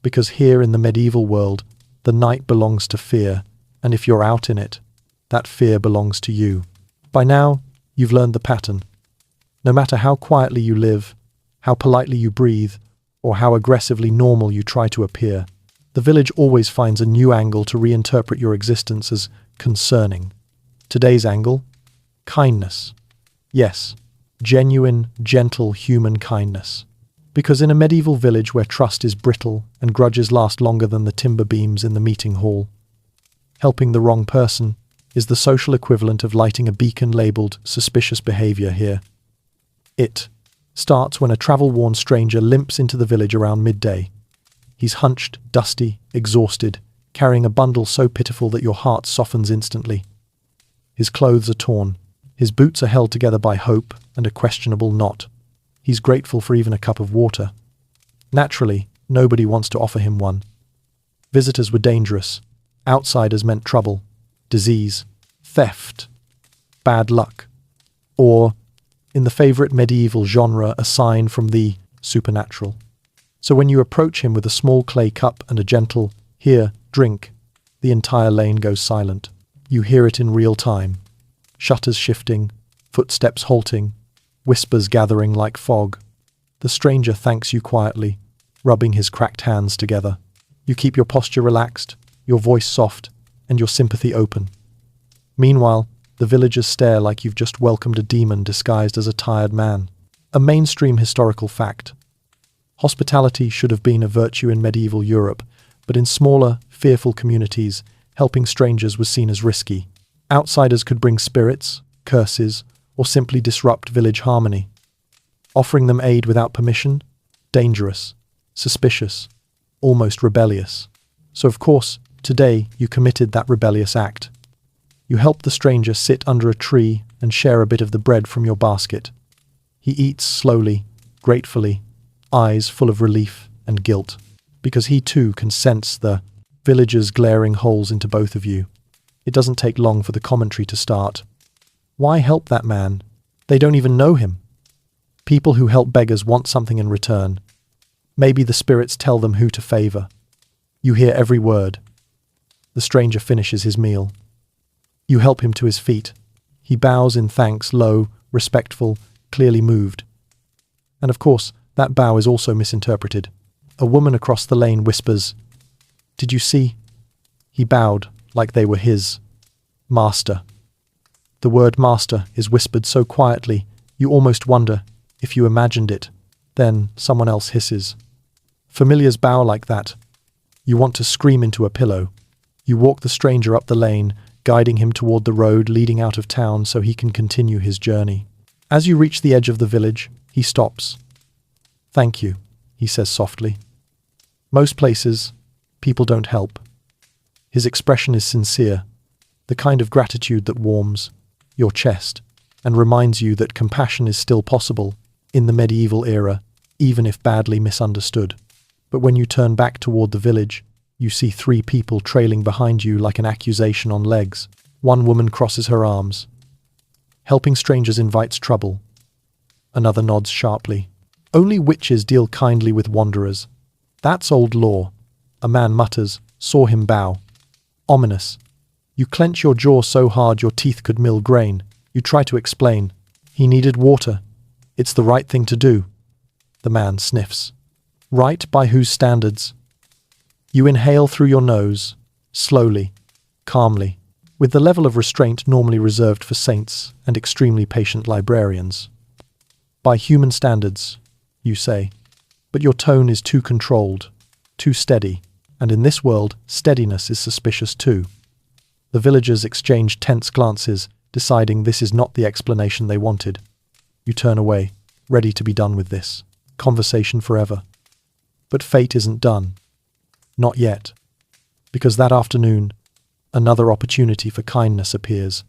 A: Because here in the medieval world, the night belongs to fear, and if you're out in it, that fear belongs to you. By now, you've learned the pattern. No matter how quietly you live, how politely you breathe, or how aggressively normal you try to appear, the village always finds a new angle to reinterpret your existence as concerning. Today's angle? Kindness. Yes, genuine, gentle human kindness. Because in a medieval village where trust is brittle and grudges last longer than the timber beams in the meeting hall, helping the wrong person is the social equivalent of lighting a beacon labeled suspicious behavior here. It starts when a travel-worn stranger limps into the village around midday. He's hunched, dusty, exhausted, carrying a bundle so pitiful that your heart softens instantly. His clothes are torn. His boots are held together by hope and a questionable knot. He's grateful for even a cup of water. Naturally, nobody wants to offer him one. Visitors were dangerous. Outsiders meant trouble, disease, theft, bad luck, or, in the favorite medieval genre, a sign from the supernatural. So when you approach him with a small clay cup and a gentle, "Here, drink," the entire lane goes silent. You hear it in real time. Shutters shifting, footsteps halting, whispers gathering like fog. The stranger thanks you quietly, rubbing his cracked hands together. You keep your posture relaxed, your voice soft, and your sympathy open. Meanwhile, the villagers stare like you've just welcomed a demon disguised as a tired man. A mainstream historical fact. Hospitality should have been a virtue in medieval Europe, but in smaller, fearful communities, helping strangers was seen as risky. Outsiders could bring spirits, curses, or simply disrupt village harmony. Offering them aid without permission? Dangerous, suspicious, almost rebellious. So of course, today you committed that rebellious act. You helped the stranger sit under a tree and share a bit of the bread from your basket. He eats slowly, gratefully, eyes full of relief and guilt, because he too can sense the villagers' glaring holes into both of you. It doesn't take long for the commentary to start. Why help that man? They don't even know him. People who help beggars want something in return. Maybe the spirits tell them who to favor. You hear every word. The stranger finishes his meal. You help him to his feet. He bows in thanks, low, respectful, clearly moved. And of course, that bow is also misinterpreted. A woman across the lane whispers, "Did you see?" He bowed like they were his master. The word master is whispered so quietly, you almost wonder if you imagined it. Then someone else hisses. Familiars bow like that. You want to scream into a pillow. You walk the stranger up the lane, guiding him toward the road leading out of town so he can continue his journey. As you reach the edge of the village, he stops. "Thank you," he says softly. Most places, people don't help. His expression is sincere, the kind of gratitude that warms your chest and reminds you that compassion is still possible in the medieval era, even if badly misunderstood. But when you turn back toward the village, you see 3 people trailing behind you like an accusation on legs. One woman crosses her arms. Helping strangers invites trouble. Another nods sharply. Only witches deal kindly with wanderers. That's old law. A man mutters, saw him bow. Ominous. You clench your jaw so hard your teeth could mill grain. You try to explain. He needed water. It's the right thing to do. The man sniffs. Right by whose standards? You inhale through your nose, slowly, calmly, with the level of restraint normally reserved for saints and extremely patient librarians. By human standards, you say, but your tone is too controlled, too steady, and in this world, steadiness is suspicious too. The villagers exchange tense glances, deciding this is not the explanation they wanted. You turn away, ready to be done with this conversation forever. But fate isn't done. Not yet. Because that afternoon, another opportunity for kindness appears,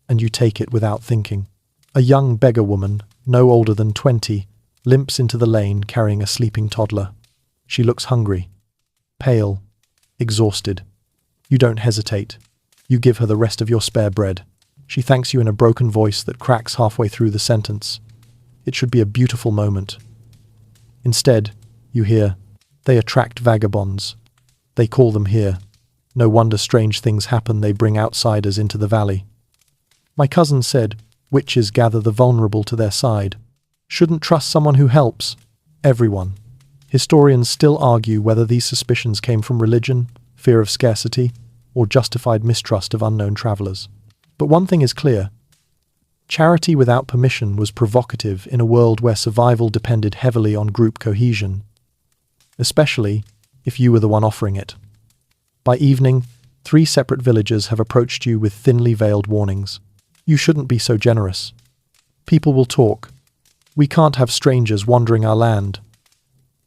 A: and you take it without thinking. A young beggar woman, no older than 20, limps into the lane carrying a sleeping toddler. She looks hungry, pale, exhausted. You don't hesitate. You give her the rest of your spare bread. She thanks you in a broken voice that cracks halfway through the sentence. It should be a beautiful moment. Instead, you hear, "They attract vagabonds. They call them here. No wonder strange things happen, they bring outsiders into the valley." My cousin said, "Witches gather the vulnerable to their side. Shouldn't trust someone who helps." Everyone. Historians still argue whether these suspicions came from religion, fear of scarcity, or justified mistrust of unknown travelers. But one thing is clear. Charity without permission was provocative in a world where survival depended heavily on group cohesion, especially if you were the one offering it. By evening, 3 separate villagers have approached you with thinly veiled warnings. You shouldn't be so generous. People will talk. We can't have strangers wandering our land.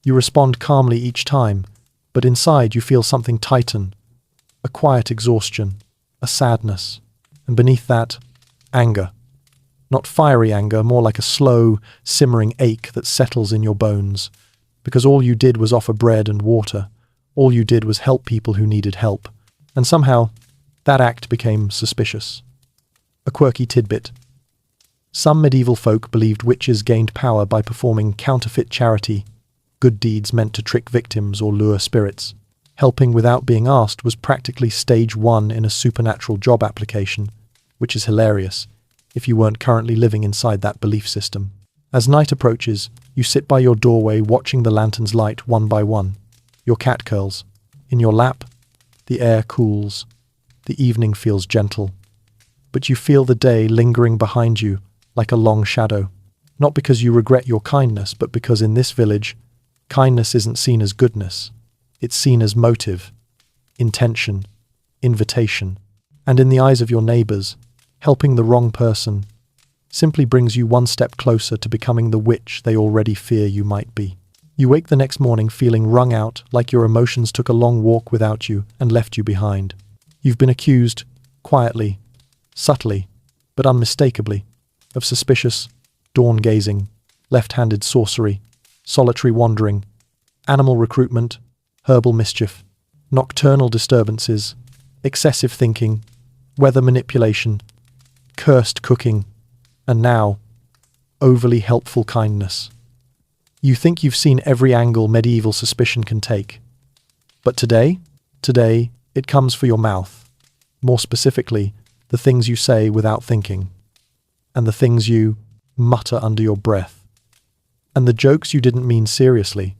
A: You respond calmly each time, but inside you feel something tighten, a quiet exhaustion, a sadness, and beneath that, anger. Not fiery anger, more like a slow, simmering ache that settles in your bones, because all you did was offer bread and water. All you did was help people who needed help, and somehow that act became suspicious. A quirky tidbit. Some medieval folk believed witches gained power by performing counterfeit charity, good deeds meant to trick victims or lure spirits. Helping without being asked was practically stage 1 in a supernatural job application, which is hilarious if you weren't currently living inside that belief system. As night approaches, you sit by your doorway watching the lanterns light one by one. Your cat curls. In your lap, the air cools. The evening feels gentle. But you feel the day lingering behind you like a long shadow. Not because you regret your kindness, but because in this village, kindness isn't seen as goodness. It's seen as motive, intention, invitation. And in the eyes of your neighbors, helping the wrong person simply brings you one step closer to becoming the witch they already fear you might be. You wake the next morning feeling wrung out, like your emotions took a long walk without you and left you behind. You've been accused, quietly, subtly, but unmistakably, of suspicious, dawn-gazing, left-handed sorcery, solitary wandering, animal recruitment, herbal mischief, nocturnal disturbances, excessive thinking, weather manipulation, cursed cooking, and now, overly helpful kindness. You think you've seen every angle medieval suspicion can take. But today, it comes for your mouth. More specifically, the things you say without thinking, and the things you mutter under your breath, and the jokes you didn't mean seriously,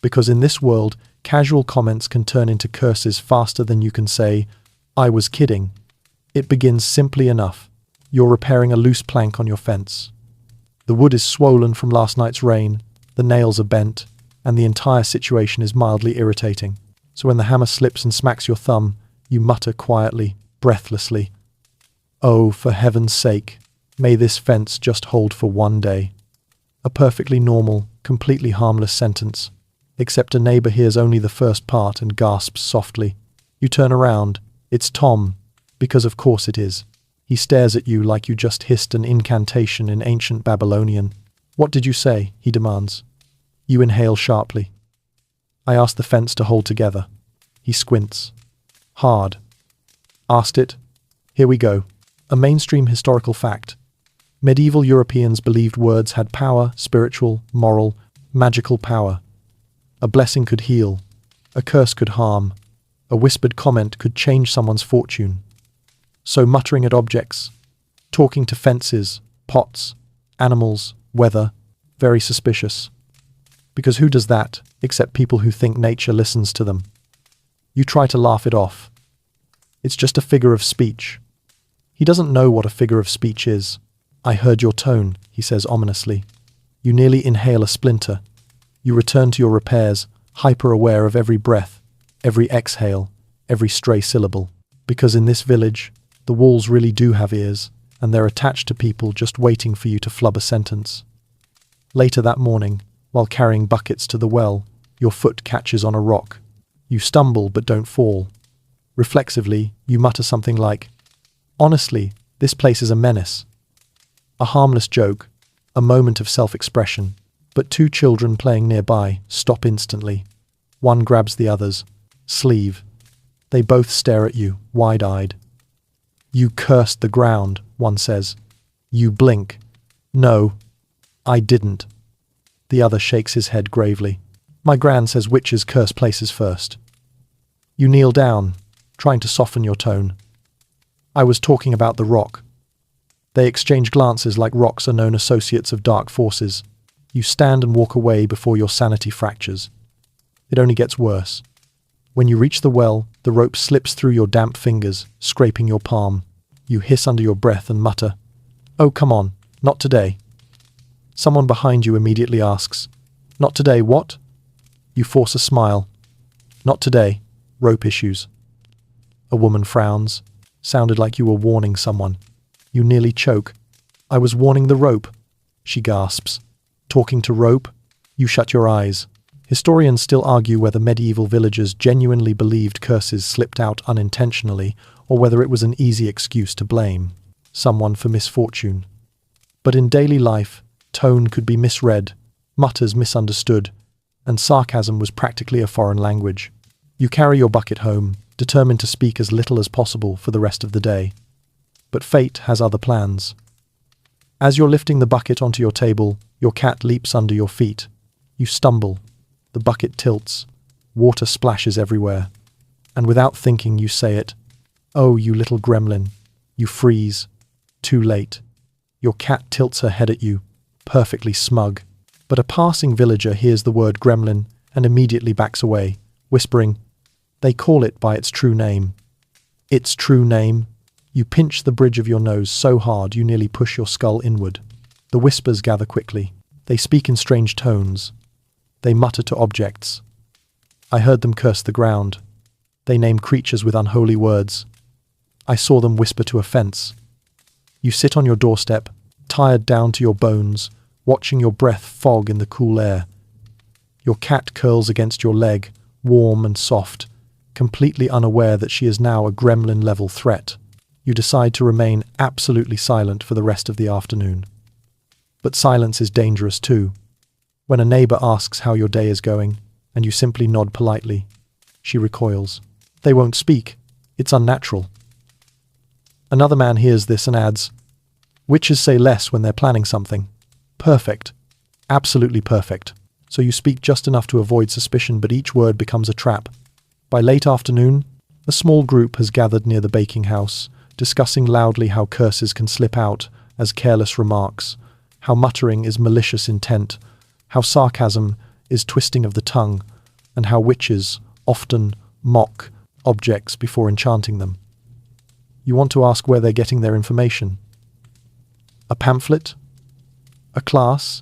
A: because in this world, casual comments can turn into curses faster than you can say, "I was kidding." It begins simply enough. You're repairing a loose plank on your fence. The wood is swollen from last night's rain, the nails are bent, and the entire situation is mildly irritating. So when the hammer slips and smacks your thumb, you mutter quietly, breathlessly, "Oh, for heaven's sake, may this fence just hold for one day." A perfectly normal, completely harmless sentence, except a neighbor hears only the first part and gasps softly. You turn around. It's Tom, because of course it is. He stares at you like you just hissed an incantation in ancient Babylonian. "What did you say?" he demands. You inhale sharply. "I asked the fence to hold together." He squints. "Hard." "Asked it?" Here we go. A mainstream historical fact. Medieval Europeans believed words had power, spiritual, moral, magical power. A blessing could heal. A curse could harm. A whispered comment could change someone's fortune. So muttering at objects, talking to fences, pots, animals, weather, very suspicious. Because who does that, except people who think nature listens to them? You try to laugh it off. It's just a figure of speech. He doesn't know what a figure of speech is. "I heard your tone," he says ominously. You nearly inhale a splinter. You return to your repairs, hyper-aware of every breath, every exhale, every stray syllable. Because in this village, the walls really do have ears, and they're attached to people just waiting for you to flub a sentence. Later that morning, while carrying buckets to the well, your foot catches on a rock. You stumble but don't fall. Reflexively, you mutter something like, "Honestly, this place is a menace." A harmless joke, a moment of self-expression, but 2 children playing nearby stop instantly. One grabs the other's sleeve. They both stare at you, wide-eyed. "You cursed the ground," one says. You blink. No, I didn't. The other shakes his head gravely. My gran says witches curse places first. You kneel down, trying to soften your tone. I was talking about the rock. They exchange glances like rocks are known associates of dark forces. You stand and walk away before your sanity fractures. It only gets worse. When you reach the well, the rope slips through your damp fingers, scraping your palm. You hiss under your breath and mutter, "Oh, come on, not today." Someone behind you immediately asks, "Not today, what?" You force a smile. "Not today, rope issues." A woman frowns. Sounded like you were warning someone. You nearly choke. "I was warning the rope," she gasps. "Talking to rope?" You shut your eyes. Historians still argue whether medieval villagers genuinely believed curses slipped out unintentionally or whether it was an easy excuse to blame someone for misfortune. But in daily life, tone could be misread, mutters misunderstood, and sarcasm was practically a foreign language. You carry your bucket home, determined to speak as little as possible for the rest of the day. But fate has other plans. As you're lifting the bucket onto your table, your cat leaps under your feet. You stumble. The bucket tilts. Water splashes everywhere. And without thinking, you say it. "Oh, you little gremlin." You freeze. Too late. Your cat tilts her head at you, perfectly smug. But a passing villager hears the word gremlin and immediately backs away, whispering, "They call it by its true name." Its true name? You pinch the bridge of your nose so hard you nearly push your skull inward. The whispers gather quickly. They speak in strange tones. They mutter to objects. I heard them curse the ground. They name creatures with unholy words. I saw them whisper to a fence. You sit on your doorstep, tired down to your bones, watching your breath fog in the cool air. Your cat curls against your leg, warm and soft, completely unaware that she is now a gremlin-level threat. You decide to remain absolutely silent for the rest of the afternoon. But silence is dangerous too. When a neighbor asks how your day is going, and you simply nod politely, she recoils. They won't speak. It's unnatural. Another man hears this and adds, "Witches say less when they're planning something." Perfect. Absolutely perfect. So you speak just enough to avoid suspicion, but each word becomes a trap. By late afternoon, a small group has gathered near the baking house, discussing loudly how curses can slip out as careless remarks, how muttering is malicious intent, how sarcasm is twisting of the tongue, and how witches often mock objects before enchanting them. You want to ask where they're getting their information. A pamphlet? A class?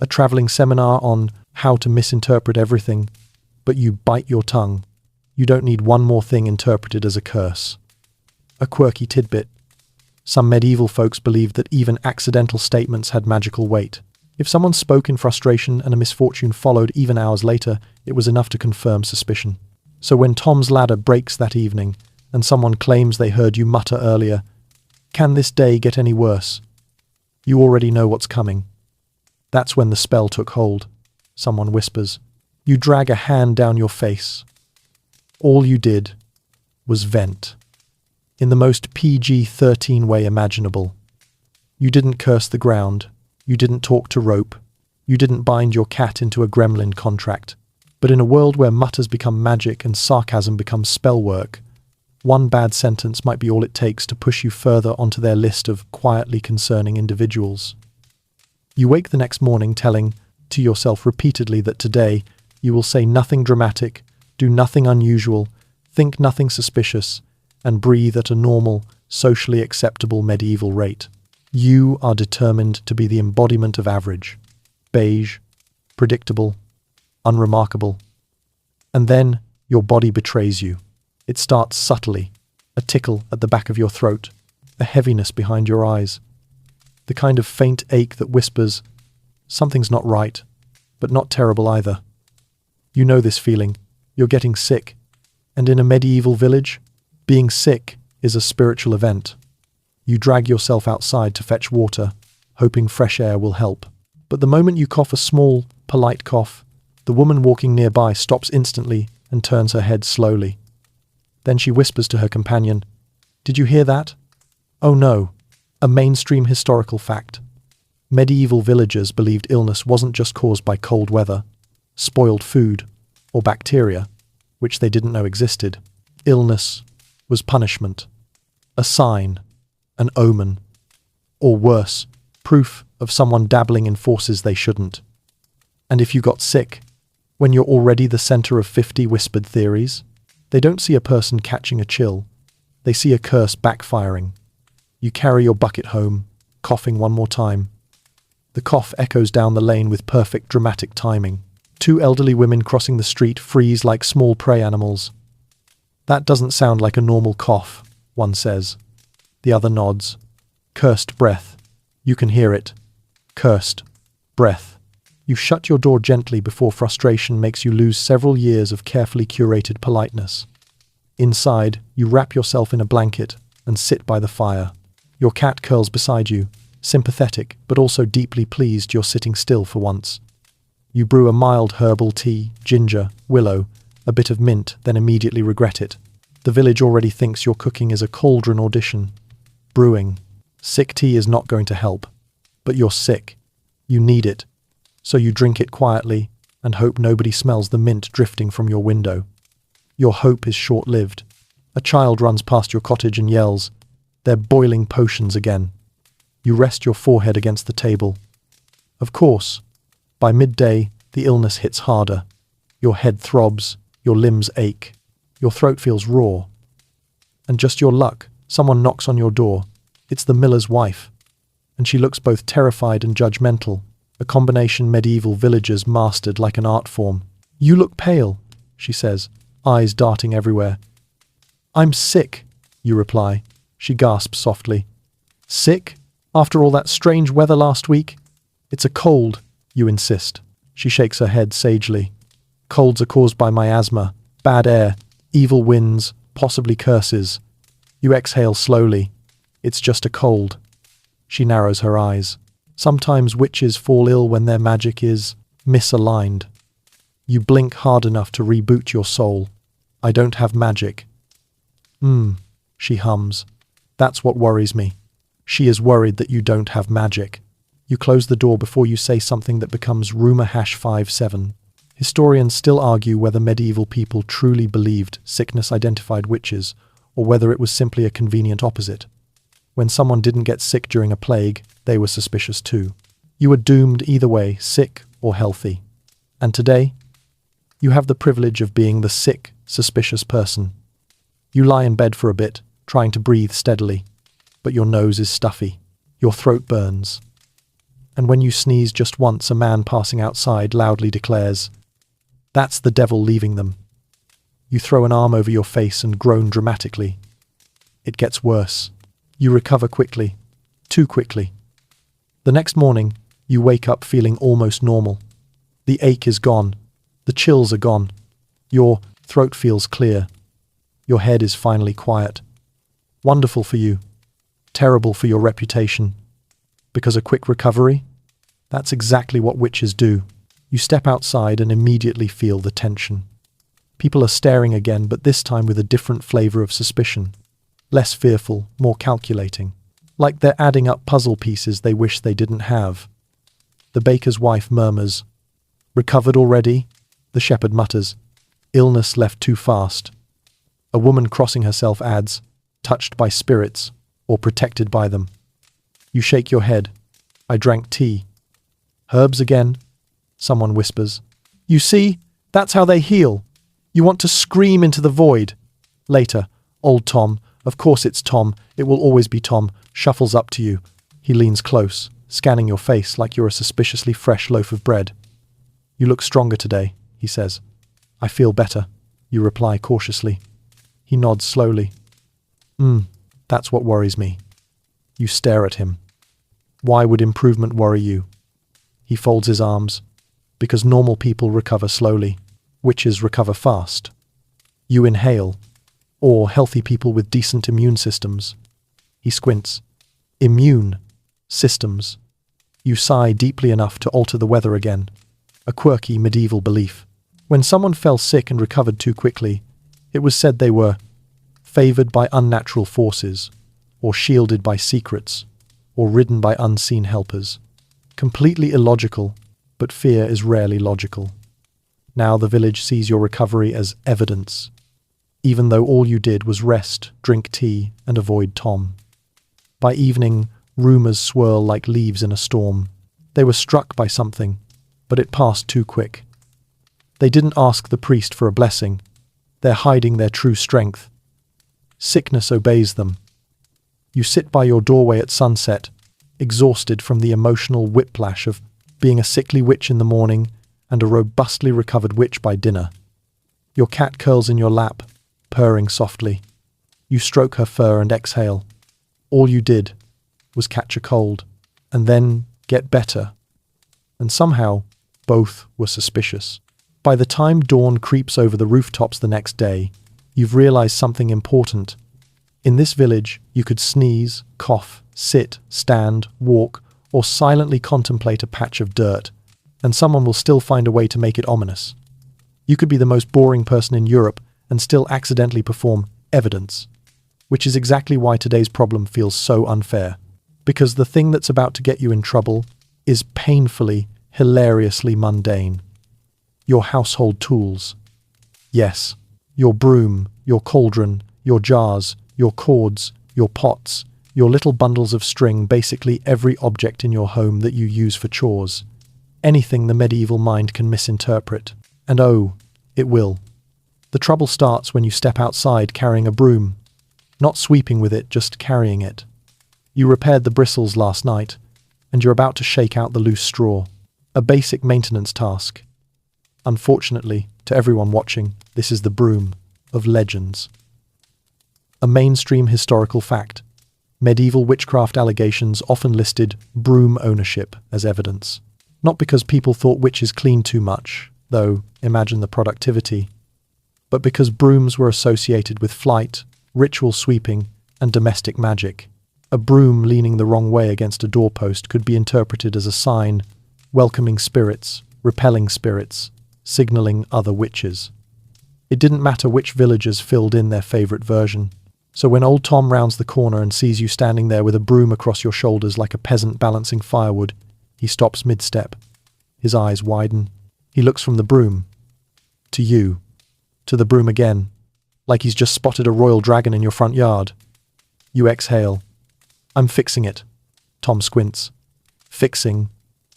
A: A traveling seminar on how to misinterpret everything? But you bite your tongue. You don't need one more thing interpreted as a curse. A quirky tidbit. Some medieval folks believed that even accidental statements had magical weight. If someone spoke in frustration and a misfortune followed even hours later, it was enough to confirm suspicion. So when Tom's ladder breaks that evening, and someone claims they heard you mutter earlier, "Can this day get any worse?" you already know what's coming. That's when the spell took hold. Someone whispers. You drag a hand down your face. All you did was vent. In the most PG-13 way imaginable. You didn't curse the ground. You didn't talk to rope. You didn't bind your cat into a gremlin contract. But in a world where mutters become magic and sarcasm becomes spell work, one bad sentence might be all it takes to push you further onto their list of quietly concerning individuals. You wake the next morning telling to yourself repeatedly that today you will say nothing dramatic, do nothing unusual, think nothing suspicious, and breathe at a normal, socially acceptable medieval rate. You are determined to be the embodiment of average, beige, predictable, unremarkable. And then your body betrays you. It starts subtly, a tickle at the back of your throat, a heaviness behind your eyes, the kind of faint ache that whispers, something's not right, but not terrible either. You know this feeling. You're getting sick. And in a medieval village, being sick is a spiritual event. You drag yourself outside to fetch water, hoping fresh air will help. But the moment you cough a small, polite cough, the woman walking nearby stops instantly and turns her head slowly. Then she whispers to her companion, "Did you hear that? Oh no, A mainstream historical fact. Medieval villagers believed illness wasn't just caused by cold weather, spoiled food, or bacteria, which they didn't know existed. Illness was punishment, a sign, an omen, or worse, proof of someone dabbling in forces they shouldn't. And if you got sick, when you're already the center of 50 whispered theories, they don't see a person catching a chill, they see a curse backfiring. You carry your bucket home, coughing one more time. The cough echoes down the lane with perfect dramatic timing. Two elderly women crossing the street freeze like small prey animals. That doesn't sound like a normal cough, one says. The other nods. Cursed breath. You can hear it. Cursed breath. You shut your door gently before frustration makes you lose several years of carefully curated politeness. Inside, you wrap yourself in a blanket and sit by the fire. Your cat curls beside you, sympathetic but also deeply pleased you're sitting still for once. You brew a mild herbal tea, ginger, willow, a bit of mint, then immediately regret it. The village already thinks your cooking is a cauldron audition. Brewing. Sick tea is not going to help. But you're sick. You need it. So you drink it quietly and hope nobody smells the mint drifting from your window. Your hope is short-lived. A child runs past your cottage and yells, "They're boiling potions again." You rest your forehead against the table. Of course, by midday, the illness hits harder. Your head throbs, your limbs ache, your throat feels raw. And just your luck, someone knocks on your door. It's the miller's wife. And she looks both terrified and judgmental, a combination medieval villagers mastered like an art form. "You look pale," she says, eyes darting everywhere. "I'm sick," you reply. She gasps softly. "Sick? After all that strange weather last week?" "It's a cold," you insist. She shakes her head sagely. "Colds are caused by miasma, bad air, evil winds, possibly curses." You exhale slowly. "It's just a cold." She narrows her eyes. "Sometimes witches fall ill when their magic is misaligned." You blink hard enough to reboot your soul. "I don't have magic." She hums. "That's what worries me." She is worried that you don't have magic. You close the door before you say something that becomes rumor #57. Historians still argue whether medieval people truly believed sickness identified witches, or whether it was simply a convenient opposite. When someone didn't get sick during a plague, they were suspicious too. You were doomed either way, sick or healthy. And today, you have the privilege of being the sick, suspicious person. You lie in bed for a bit, trying to breathe steadily, but your nose is stuffy, your throat burns. And when you sneeze just once, a man passing outside loudly declares, "That's the devil leaving them." You throw an arm over your face and groan dramatically. It gets worse. You recover quickly, too quickly. The next morning, you wake up feeling almost normal. The ache is gone. The chills are gone. Your throat feels clear. Your head is finally quiet. Wonderful for you. Terrible for your reputation. Because a quick recovery? That's exactly what witches do. You step outside and immediately feel the tension. People are staring again, but this time with a different flavor of suspicion. Less fearful, more calculating. Like they're adding up puzzle pieces they wish they didn't have. The baker's wife murmurs, "Recovered already?" The shepherd mutters, "Illness left too fast." A woman crossing herself adds, "Touched by spirits, or protected by them." You shake your head. "I drank tea." "Herbs again?" Someone whispers. "You see, that's how they heal." You want to scream into the void. Later, old Tom, of course it's Tom, it will always be Tom, shuffles up to you. He leans close, scanning your face like you're a suspiciously fresh loaf of bread. "You look stronger today," he says. "I feel better," you reply cautiously. He nods slowly. That's what worries me." You stare at him. "Why would improvement worry you?" He folds his arms. "Because normal people recover slowly. Witches recover fast. You inhale. Or healthy people with decent immune systems." He squints. "Immune systems." You sigh deeply enough to alter the weather again. A quirky medieval belief. When someone fell sick and recovered too quickly, it was said they were favored by unnatural forces, or shielded by secrets, or ridden by unseen helpers. Completely illogical, but fear is rarely logical. Now the village sees your recovery as evidence, even though all you did was rest, drink tea, and avoid Tom. By evening, rumors swirl like leaves in a storm. They were struck by something, but it passed too quick. They didn't ask the priest for a blessing. They're hiding their true strength. Sickness obeys them. You sit by your doorway at sunset, exhausted from the emotional whiplash of being a sickly witch in the morning and a robustly recovered witch by dinner. Your cat curls in your lap, purring softly. You stroke her fur and exhale. All you did was catch a cold, and then get better. And somehow, both were suspicious. By the time dawn creeps over the rooftops the next day, you've realized something important. In this village, you could sneeze, cough, sit, stand, walk, or silently contemplate a patch of dirt, and someone will still find a way to make it ominous. You could be the most boring person in Europe and still accidentally perform evidence, which is exactly why today's problem feels so unfair. Because the thing that's about to get you in trouble is painfully, hilariously mundane. Your household tools. Yes, your broom, your cauldron, your jars, your cords, your pots, your little bundles of string, basically every object in your home that you use for chores. Anything the medieval mind can misinterpret. And oh, it will. The trouble starts when you step outside carrying a broom. Not sweeping with it, just carrying it. You repaired the bristles last night, and you're about to shake out the loose straw. A basic maintenance task. Unfortunately, to everyone watching, this is the broom of legends. A mainstream historical fact. Medieval witchcraft allegations often listed broom ownership as evidence. Not because people thought witches cleaned too much, though imagine the productivity, but because brooms were associated with flight, ritual sweeping, and domestic magic. A broom leaning the wrong way against a doorpost could be interpreted as a sign, welcoming spirits, repelling spirits, signaling other witches. It didn't matter which villagers filled in their favorite version. So when old Tom rounds the corner and sees you standing there with a broom across your shoulders like a peasant balancing firewood, he stops mid-step. His eyes widen. He looks from the broom to you, to the broom again, like he's just spotted a royal dragon in your front yard. You exhale. I'm fixing it. Tom squints. Fixing,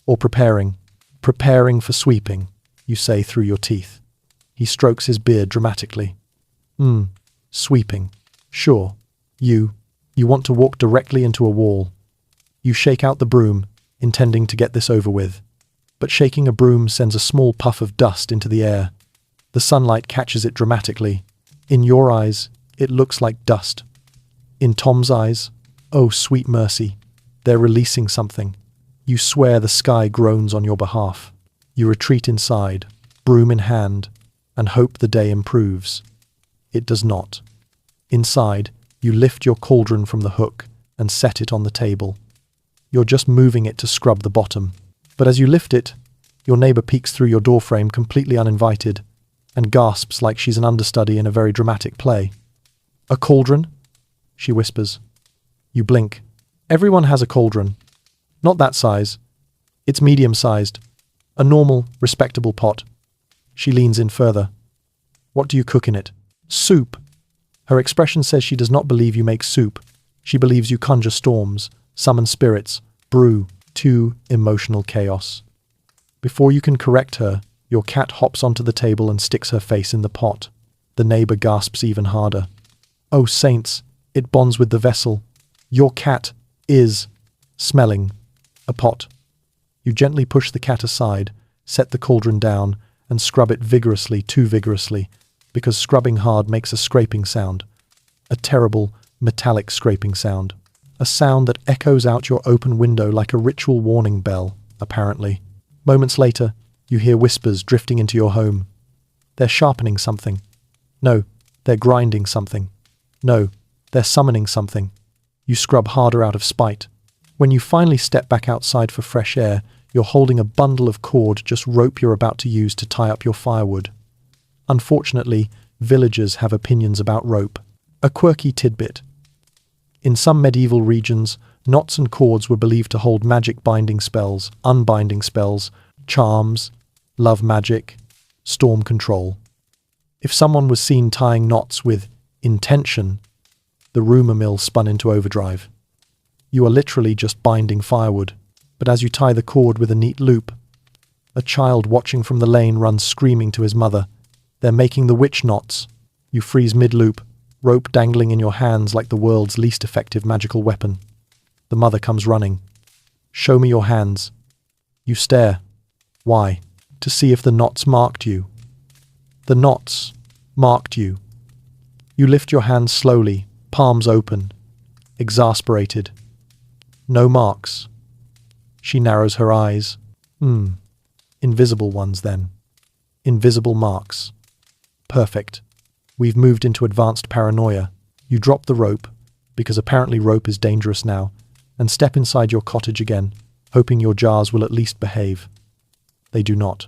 A: or preparing. Preparing for sweeping, you say through your teeth. He strokes his beard dramatically. Sweeping. Sure. You want to walk directly into a wall. You shake out the broom, intending to get this over with. But shaking a broom sends a small puff of dust into the air. The sunlight catches it dramatically. In your eyes, it looks like dust. In Tom's eyes, oh sweet mercy, they're releasing something. You swear the sky groans on your behalf. You retreat inside, broom in hand, and hope the day improves. It does not. Inside, you lift your cauldron from the hook and set it on the table. You're just moving it to scrub the bottom. But as you lift it, your neighbor peeks through your doorframe completely uninvited and gasps like she's an understudy in a very dramatic play. A cauldron? She whispers. You blink. Everyone has a cauldron. Not that size. It's medium-sized. A normal, respectable pot. She leans in further. What do you cook in it? Soup. Her expression says she does not believe you make soup. She believes you conjure storms, summon spirits, brew, emotional chaos. Before you can correct her, your cat hops onto the table and sticks her face in the pot. The neighbor gasps even harder. Oh saints, it bonds with the vessel. Your cat is smelling a pot. You gently push the cat aside, set the cauldron down, and scrub it vigorously, too vigorously, because scrubbing hard makes a scraping sound. A terrible, metallic scraping sound. A sound that echoes out your open window like a ritual warning bell, apparently. Moments later, you hear whispers drifting into your home. They're sharpening something. No, they're grinding something. No, they're summoning something. You scrub harder out of spite. When you finally step back outside for fresh air, you're holding a bundle of cord, just rope you're about to use to tie up your firewood. Unfortunately, villagers have opinions about rope. A quirky tidbit. In some medieval regions, Knots and cords were believed to hold magic binding spells, unbinding spells, charms, love magic, storm control. If someone was seen tying knots with intention, the rumor mill spun into overdrive. You are literally just binding firewood, but as you tie the cord with a neat loop, a child watching from the lane runs screaming to his mother. They're making the witch knots. You freeze mid-loop, rope dangling in your hands like the world's least effective magical weapon. The mother comes running. Show me your hands. You stare. Why? To see if the knots marked you. The knots marked you. You lift your hands slowly, palms open, exasperated. No marks. She narrows her eyes. Invisible ones then. Invisible marks. Perfect. We've moved into advanced paranoia. You drop the rope, because apparently rope is dangerous now, and step inside your cottage again, hoping your jars will at least behave. They do not.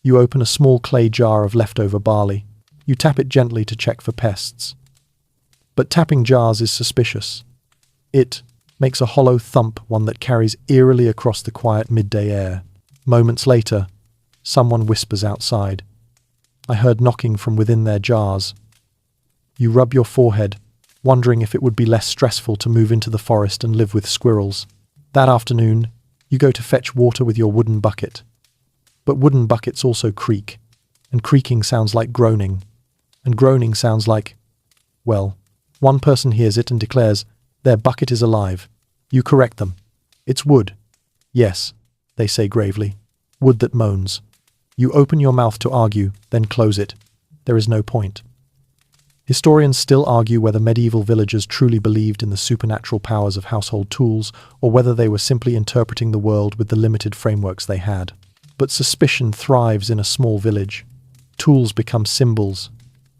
A: You open a small clay jar of leftover barley. You tap it gently to check for pests. But tapping jars is suspicious. It makes a hollow thump, one that carries eerily across the quiet midday air. Moments later, someone whispers outside. I heard knocking from within their jars. You rub your forehead, wondering if it would be less stressful to move into the forest and live with squirrels. That afternoon, you go to fetch water with your wooden bucket. But wooden buckets also creak, and creaking sounds like groaning, and groaning sounds like, well, one person hears it and declares, their bucket is alive. You correct them. It's wood. Yes, they say gravely. Wood that moans. You open your mouth to argue, then close it. There is no point. Historians still argue whether medieval villagers truly believed in the supernatural powers of household tools, or whether they were simply interpreting the world with the limited frameworks they had. But suspicion thrives in a small village. Tools become symbols.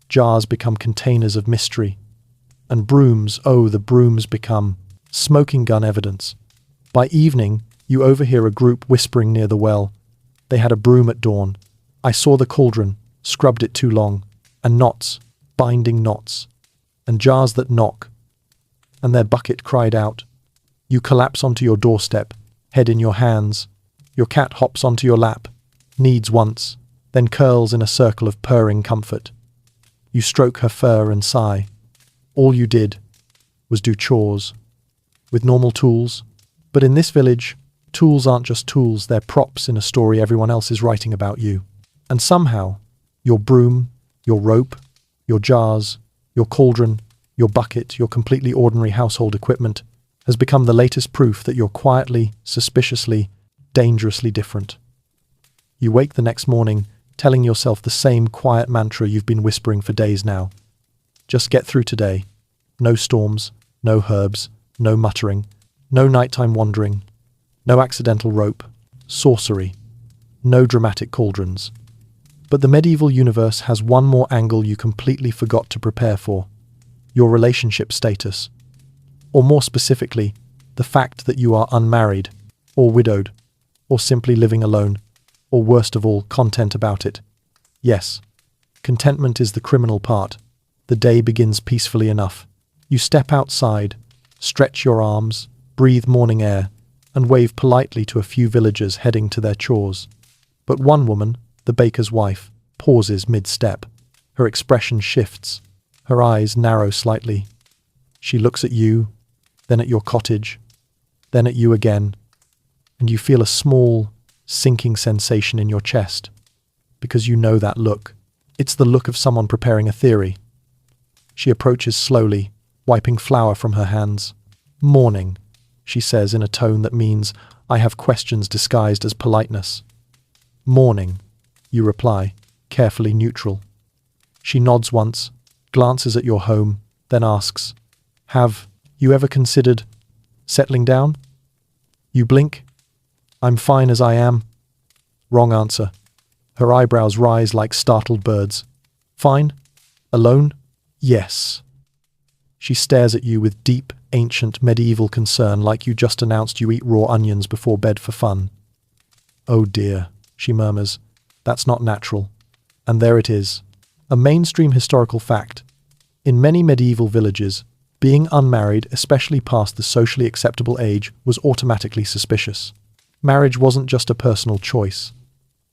A: Jars become containers of mystery. And brooms, oh, the brooms become smoking gun evidence. By evening, you overhear a group whispering near the well. They had a broom at dawn. I saw the cauldron, scrubbed it too long, and knots, binding knots, and jars that knock. And their bucket cried out. You collapse onto your doorstep, head in your hands. Your cat hops onto your lap, kneads once, then curls in a circle of purring comfort. You stroke her fur and sigh. All you did was do chores. With normal tools. But in this village, tools aren't just tools, they're props in a story everyone else is writing about you. And somehow, your broom, your rope, your jars, your cauldron, your bucket, your completely ordinary household equipment has become the latest proof that you're quietly, suspiciously, dangerously different. You wake the next morning, telling yourself the same quiet mantra you've been whispering for days now. Just get through today. No storms, no herbs, no muttering, no nighttime wandering, no accidental rope, sorcery, no dramatic cauldrons. But the medieval universe has one more angle you completely forgot to prepare for: your relationship status. Or more specifically, the fact that you are unmarried, or widowed, or simply living alone, or worst of all, content about it. Yes, contentment is the criminal part. The day begins peacefully enough. You step outside, stretch your arms, breathe morning air, and wave politely to a few villagers heading to their chores. But one woman, the baker's wife, pauses mid-step. Her expression shifts. Her eyes narrow slightly. She looks at you, then at your cottage, then at you again, and you feel a small, sinking sensation in your chest, because you know that look. It's the look of someone preparing a theory. She approaches slowly, wiping flour from her hands. Morning, she says in a tone that means, I have questions disguised as politeness. Morning, you reply, carefully neutral. She nods once, glances at your home, then asks, have you ever considered settling down? You blink. I'm fine as I am. Wrong answer. Her eyebrows rise like startled birds. Fine? Alone? Yes. She stares at you with deep, ancient, medieval concern, like you just announced you eat raw onions before bed for fun. Oh dear, she murmurs. That's not natural. And there it is. A mainstream historical fact. In many medieval villages, Being unmarried, especially past the socially acceptable age, was automatically suspicious. Marriage wasn't just a personal choice.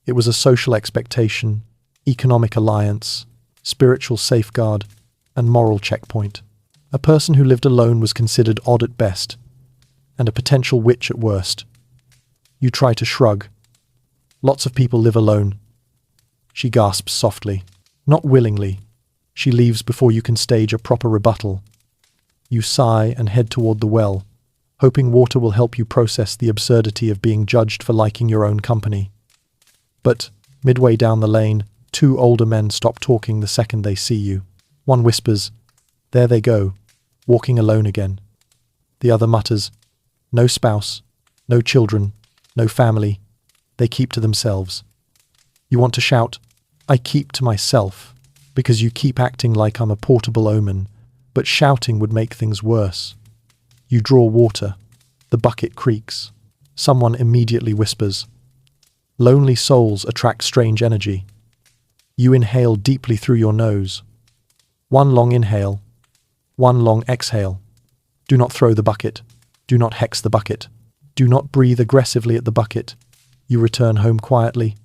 A: It was a social expectation, economic alliance, spiritual safeguard, and moral checkpoint. A person who lived alone was considered odd at best, and a potential witch at worst. You try to shrug. Lots of people live alone. She gasps softly. Not willingly. She leaves before you can stage a proper rebuttal. You sigh and head toward the well, hoping water will help you process the absurdity of being judged for liking your own company. But, midway down the lane, two older men stop talking the second they see you. One whispers, "There they go, walking alone again." The other mutters, "No spouse, no children, no family. They keep to themselves." You want to shout, "I keep to myself," because you keep acting like I'm a portable omen, but shouting would make things worse. You draw water. The bucket creaks. Someone immediately whispers. Lonely souls attract strange energy. You inhale deeply through your nose. One long inhale. One long exhale. Do not throw the bucket. Do not hex the bucket. Do not breathe aggressively at the bucket. You return home quietly.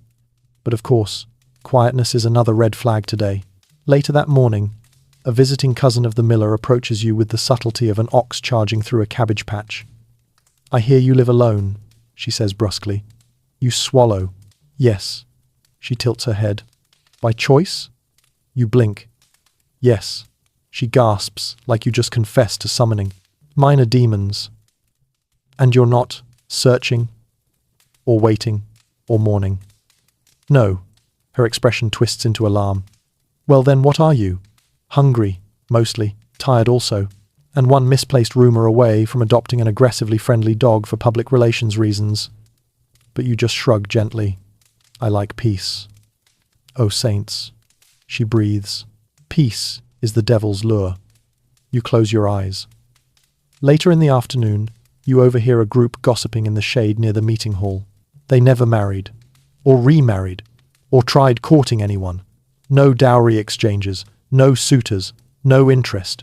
A: But of course, quietness is another red flag today. Later that morning, a visiting cousin of the miller approaches you with the subtlety of an ox charging through a cabbage patch. "I hear you live alone," she says brusquely. You swallow. "Yes." She tilts her head. "By choice?" You blink. "Yes." She gasps, like you just confessed to summoning. "Mine are demons." "And you're not searching, or waiting, or mourning?" "No." Her expression twists into alarm. "Well then, what are you?" "Hungry, mostly, tired also, and one misplaced rumor away from adopting an aggressively friendly dog for public relations reasons." But you just shrug gently. "I like peace." "Oh saints." She breathes. "Peace is the devil's lure." You close your eyes. Later in the afternoon, you overhear a group gossiping in the shade near the meeting hall. They never married, or remarried, or tried courting anyone. No dowry exchanges, no suitors, no interest.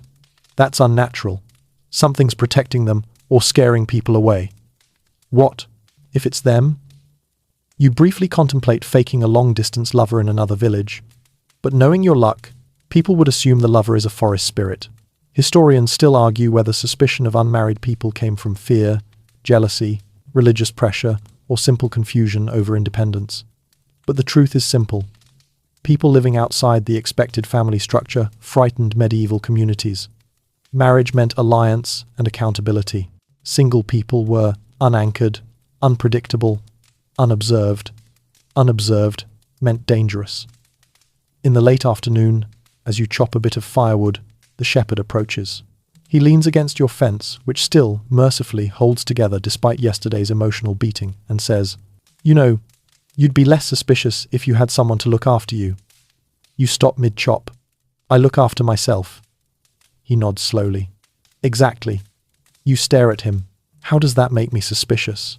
A: That's unnatural. Something's protecting them or scaring people away. What if it's them? You briefly contemplate faking a long-distance lover in another village, but knowing your luck, people would assume the lover is a forest spirit. Historians still argue whether suspicion of unmarried people came from fear, jealousy, religious pressure, or simple confusion over independence. But the truth is simple. People living outside the expected family structure frightened medieval communities. Marriage meant alliance and accountability. Single people were unanchored, unpredictable, unobserved. Unobserved meant dangerous. In the late afternoon, as you chop a bit of firewood, the shepherd approaches. He leans against your fence, which still, mercifully, holds together despite yesterday's emotional beating, and says, "You know, you'd be less suspicious if you had someone to look after you." You stop mid-chop. "I look after myself." He nods slowly. "Exactly." You stare at him. "How does that make me suspicious?"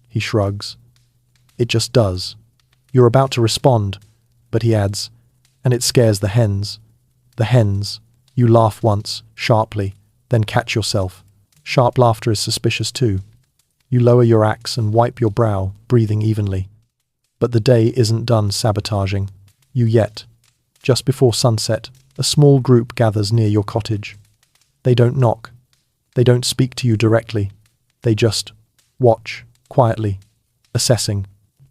A: He shrugs. "It just does." You're about to respond, but he adds, "And it scares the hens." The hens. You laugh once, sharply, then catch yourself. Sharp laughter is suspicious too. You lower your axe and wipe your brow, breathing evenly. But the day isn't done sabotaging you yet. Just before sunset, a small group gathers near your cottage. They don't knock. They don't speak to you directly. They just watch, quietly, assessing,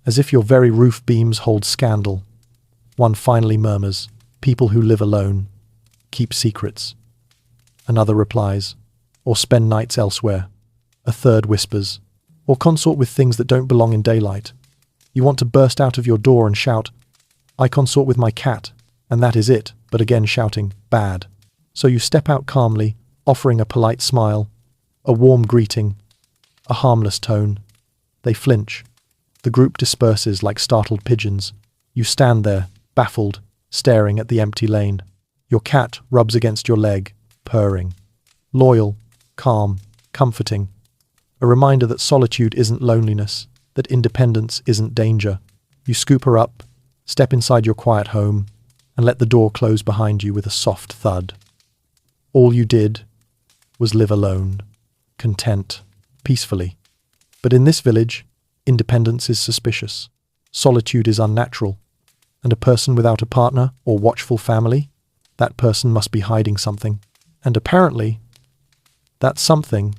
A: as if your very roof beams hold scandal. One finally murmurs, "People who live alone keep secrets." Another replies, "Or spend nights elsewhere." A third whispers, "Or consort with things that don't belong in daylight." You want to burst out of your door and shout, "I consort with my cat," and that is it, but again shouting, "Bad." So you step out calmly, offering a polite smile, a warm greeting, a harmless tone. They flinch. The group disperses like startled pigeons. You stand there, baffled, staring at the empty lane. Your cat rubs against your leg, purring. Loyal, calm, comforting. A reminder that solitude isn't loneliness, that independence isn't danger. You scoop her up, step inside your quiet home, and let the door close behind you with a soft thud. All you did was live alone, content, peacefully. But in this village, independence is suspicious, solitude is unnatural, and a person without a partner or watchful family, that person must be hiding something. And apparently, that something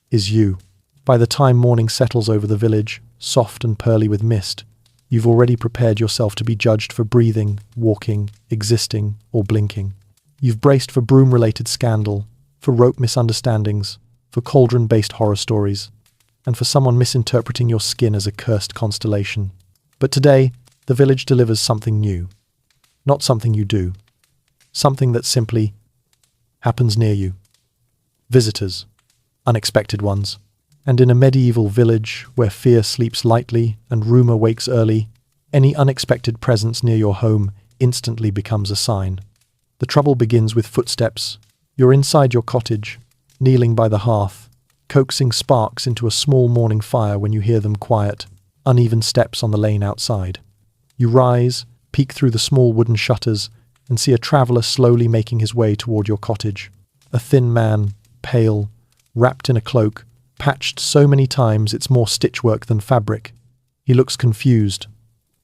A: is you. By the time morning settles over the village, soft and pearly with mist, you've already prepared yourself to be judged for breathing, walking, existing, or blinking. You've braced for broom-related scandal, for rope misunderstandings, for cauldron-based horror stories, and for someone misinterpreting your skin as a cursed constellation. But today, the village delivers something new. Not something you do. Something that simply happens near you. Visitors. Unexpected ones. And in a medieval village where fear sleeps lightly and rumor wakes early, any unexpected presence near your home instantly becomes a sign. The trouble begins with footsteps. You're inside your cottage, kneeling by the hearth, coaxing sparks into a small morning fire when you hear them quiet, uneven steps on the lane outside. You rise, peek through the small wooden shutters, and see a traveller slowly making his way toward your cottage. A thin man, pale, wrapped in a cloak, patched so many times it's more stitchwork than fabric. He looks confused,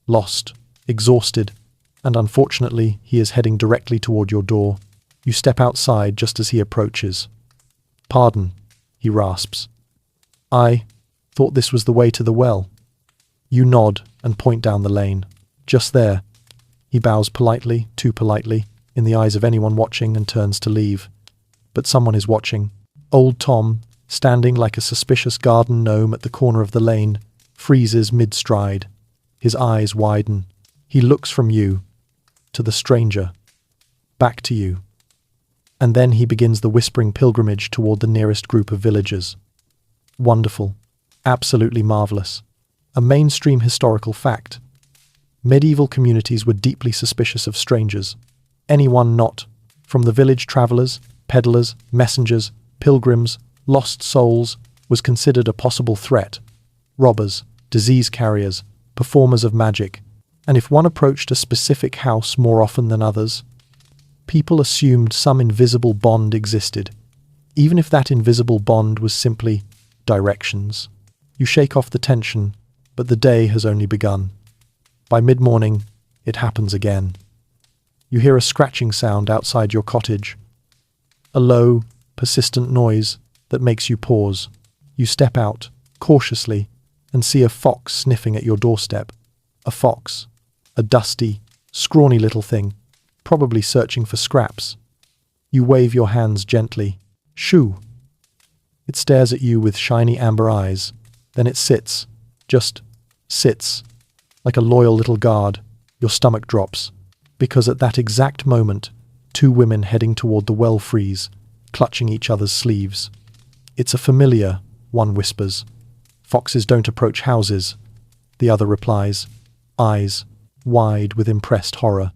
A: lost, exhausted, and unfortunately he is heading directly toward your door. You step outside just as he approaches. "Pardon," he rasps. "I thought this was the way to the well." You nod and point down the lane. "Just there." He bows politely, too politely, in the eyes of anyone watching and turns to leave. But someone is watching. Old Tom, standing like a suspicious garden gnome at the corner of the lane, freezes mid-stride. His eyes widen. He looks from you, to the stranger, back to you. And then he begins the whispering pilgrimage toward the nearest group of villagers. Wonderful. Absolutely marvelous. A mainstream historical fact. Medieval communities were deeply suspicious of strangers. Anyone not, from the village travelers, peddlers, messengers, pilgrims, lost souls, was considered a possible threat. Robbers, disease carriers, performers of magic, and if one approached a specific house more often than others, people assumed some invisible bond existed, even if that invisible bond was simply directions. You shake off the tension, but the day has only begun. By mid-morning, it happens again. You hear a scratching sound outside your cottage, a low, persistent noise that makes you pause. You step out, cautiously, and see a fox sniffing at your doorstep. A fox, a dusty, scrawny little thing, probably searching for scraps. You wave your hands gently. Shoo! It stares at you with shiny amber eyes. Then it sits, just sits, like a loyal little guard. Your stomach drops, because at that exact moment, two women heading toward the well freeze, clutching each other's sleeves. "It's a familiar," one whispers. "Foxes don't approach houses," the other replies, eyes wide with impressed horror.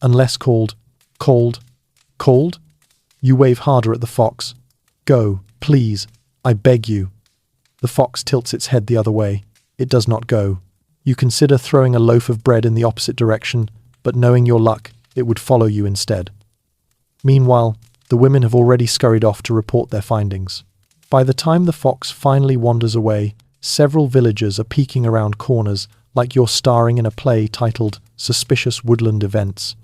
A: "Unless called, cold, cold?" You wave harder at the fox. "Go, please, I beg you." The fox tilts its head the other way. It does not go. You consider throwing a loaf of bread in the opposite direction, but knowing your luck, it would follow you instead. Meanwhile, the women have already scurried off to report their findings. By the time the fox finally wanders away, several villagers are peeking around corners like you're starring in a play titled Suspicious Woodland Events.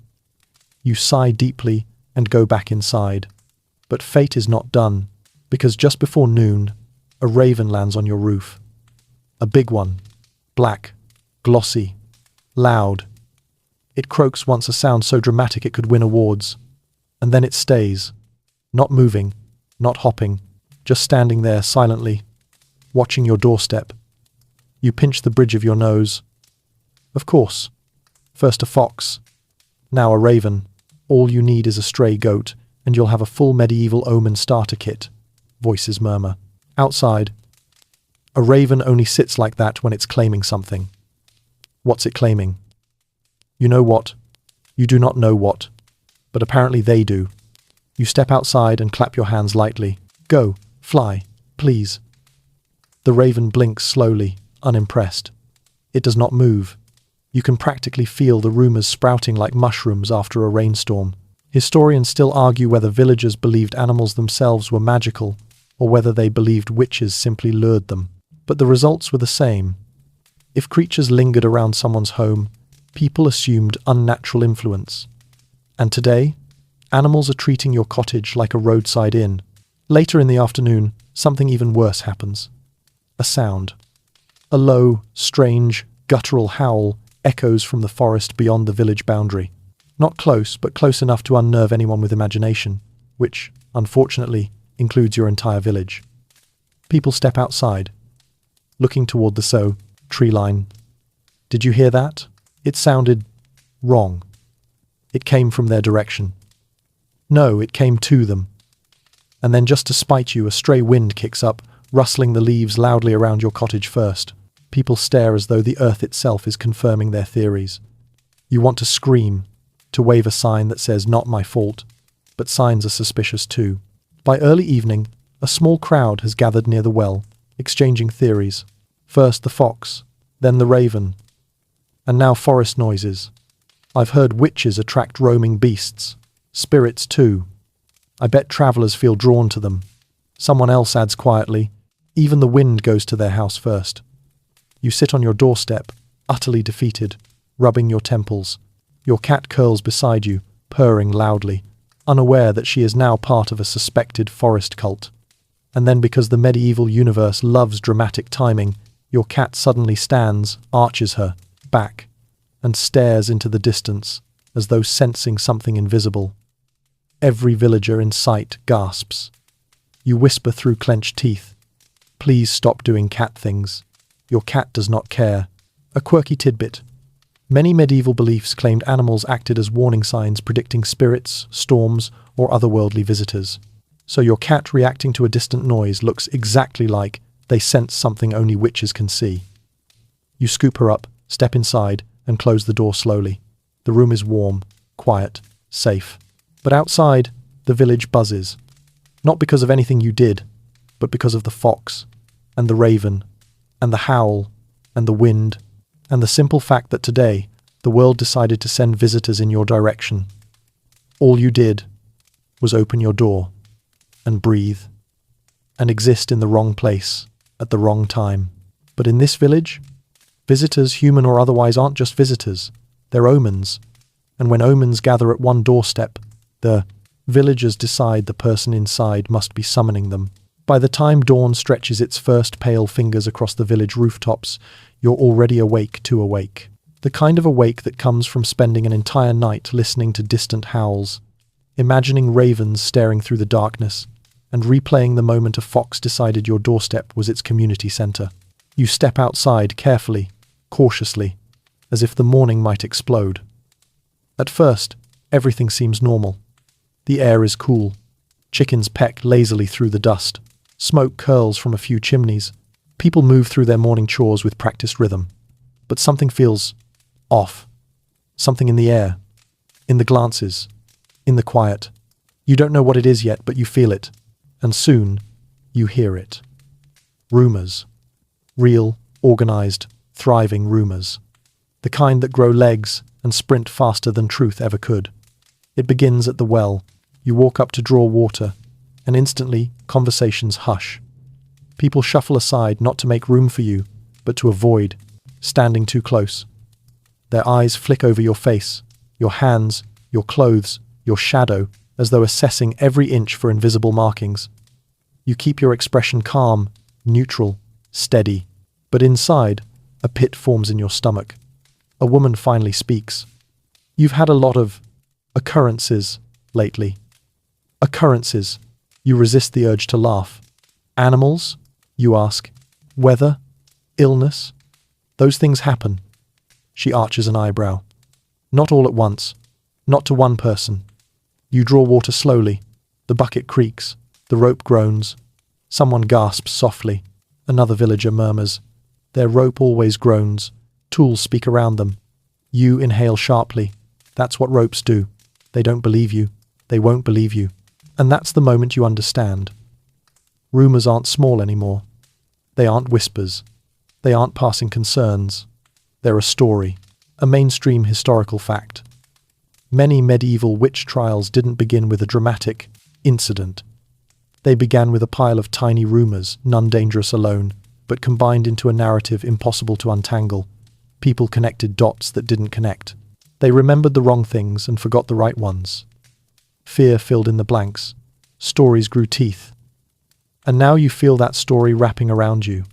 A: You sigh deeply and go back inside. But fate is not done, because just before noon, a raven lands on your roof. A big one, black, glossy, loud. It croaks once, a sound so dramatic it could win awards. And then it stays, not moving, not hopping, just standing there silently, watching your doorstep. You pinch the bridge of your nose. Of course, first a fox, now a raven. All you need is a stray goat, and you'll have a full medieval omen starter kit, voices murmur. Outside, a raven only sits like that when it's claiming something. What's it claiming? You know what? You do not know what, but apparently they do. You step outside and clap your hands lightly. Go, fly, please. The raven blinks slowly, unimpressed. It does not move. You can practically feel the rumors sprouting like mushrooms after a rainstorm. Historians still argue whether villagers believed animals themselves were magical or whether they believed witches simply lured them. But the results were the same. If creatures lingered around someone's home, people assumed unnatural influence. And today, animals are treating your cottage like a roadside inn. Later in the afternoon, something even worse happens. A sound. A low, strange, guttural howl echoes from the forest beyond the village boundary. Not close, but close enough to unnerve anyone with imagination, which, unfortunately, includes your entire village. People step outside, looking toward the tree line. Did you hear that? It sounded wrong. It came from their direction. No, it came to them. And then just to spite you, a stray wind kicks up, rustling the leaves loudly around your cottage first. People stare as though the earth itself is confirming their theories. You want to scream, to wave a sign that says, "Not my fault," but signs are suspicious too. By early evening, a small crowd has gathered near the well, exchanging theories. First the fox, then the raven, and now forest noises. I've heard witches attract roaming beasts, spirits too. I bet travelers feel drawn to them. Someone else adds quietly, even the wind goes to their house first. You sit on your doorstep, utterly defeated, rubbing your temples. Your cat curls beside you, purring loudly, unaware that she is now part of a suspected forest cult. And then, because the medieval universe loves dramatic timing, your cat suddenly stands, arches her back, and stares into the distance, as though sensing something invisible. Every villager in sight gasps. You whisper through clenched teeth, "Please stop doing cat things." Your cat does not care. A quirky tidbit. Many medieval beliefs claimed animals acted as warning signs predicting spirits, storms, or otherworldly visitors. So your cat reacting to a distant noise looks exactly like they sense something only witches can see. You scoop her up, step inside, and close the door slowly. The room is warm, quiet, safe. But outside, the village buzzes. Not because of anything you did, but because of the fox, and the raven, and the howl, and the wind, and the simple fact that today, the world decided to send visitors in your direction. All you did was open your door, and breathe, and exist in the wrong place, at the wrong time. But in this village, visitors, human or otherwise, aren't just visitors. They're omens. And when omens gather at one doorstep, the villagers decide the person inside must be summoning them. By the time dawn stretches its first pale fingers across the village rooftops, you're already awake too awake. The kind of awake that comes from spending an entire night listening to distant howls, imagining ravens staring through the darkness, and replaying the moment a fox decided your doorstep was its community center. You step outside carefully, cautiously, as if the morning might explode. At first, everything seems normal. The air is cool. Chickens peck lazily through the dust. Smoke curls from a few chimneys. People move through their morning chores with practiced rhythm. But something feels off. Something in the air, in the glances, in the quiet. You don't know what it is yet, but you feel it. And soon, you hear it. Rumors. Real, organized, thriving rumors. The kind that grow legs and sprint faster than truth ever could. It begins at the well. You walk up to draw water, and instantly, conversations hush. People shuffle aside not to make room for you, but to avoid standing too close. Their eyes flick over your face, your hands, your clothes, your shadow, as though assessing every inch for invisible markings. You keep your expression calm, neutral, steady, but inside, a pit forms in your stomach. A woman finally speaks. "You've had a lot of occurrences lately." Occurrences. You resist the urge to laugh. Animals? You ask. Weather? Illness? Those things happen. She arches an eyebrow. Not all at once. Not to one person. You draw water slowly. The bucket creaks. The rope groans. Someone gasps softly. Another villager murmurs. Their rope always groans. Tools speak around them. You inhale sharply. That's what ropes do. They don't believe you. They won't believe you. And that's the moment you understand. Rumors aren't small anymore. They aren't whispers. They aren't passing concerns. They're a story, a mainstream historical fact. Many medieval witch trials didn't begin with a dramatic incident. They began with a pile of tiny rumors, none dangerous alone, but combined into a narrative impossible to untangle. People connected dots that didn't connect. They remembered the wrong things and forgot the right ones. Fear filled in the blanks. Stories grew teeth. And now you feel that story wrapping around you.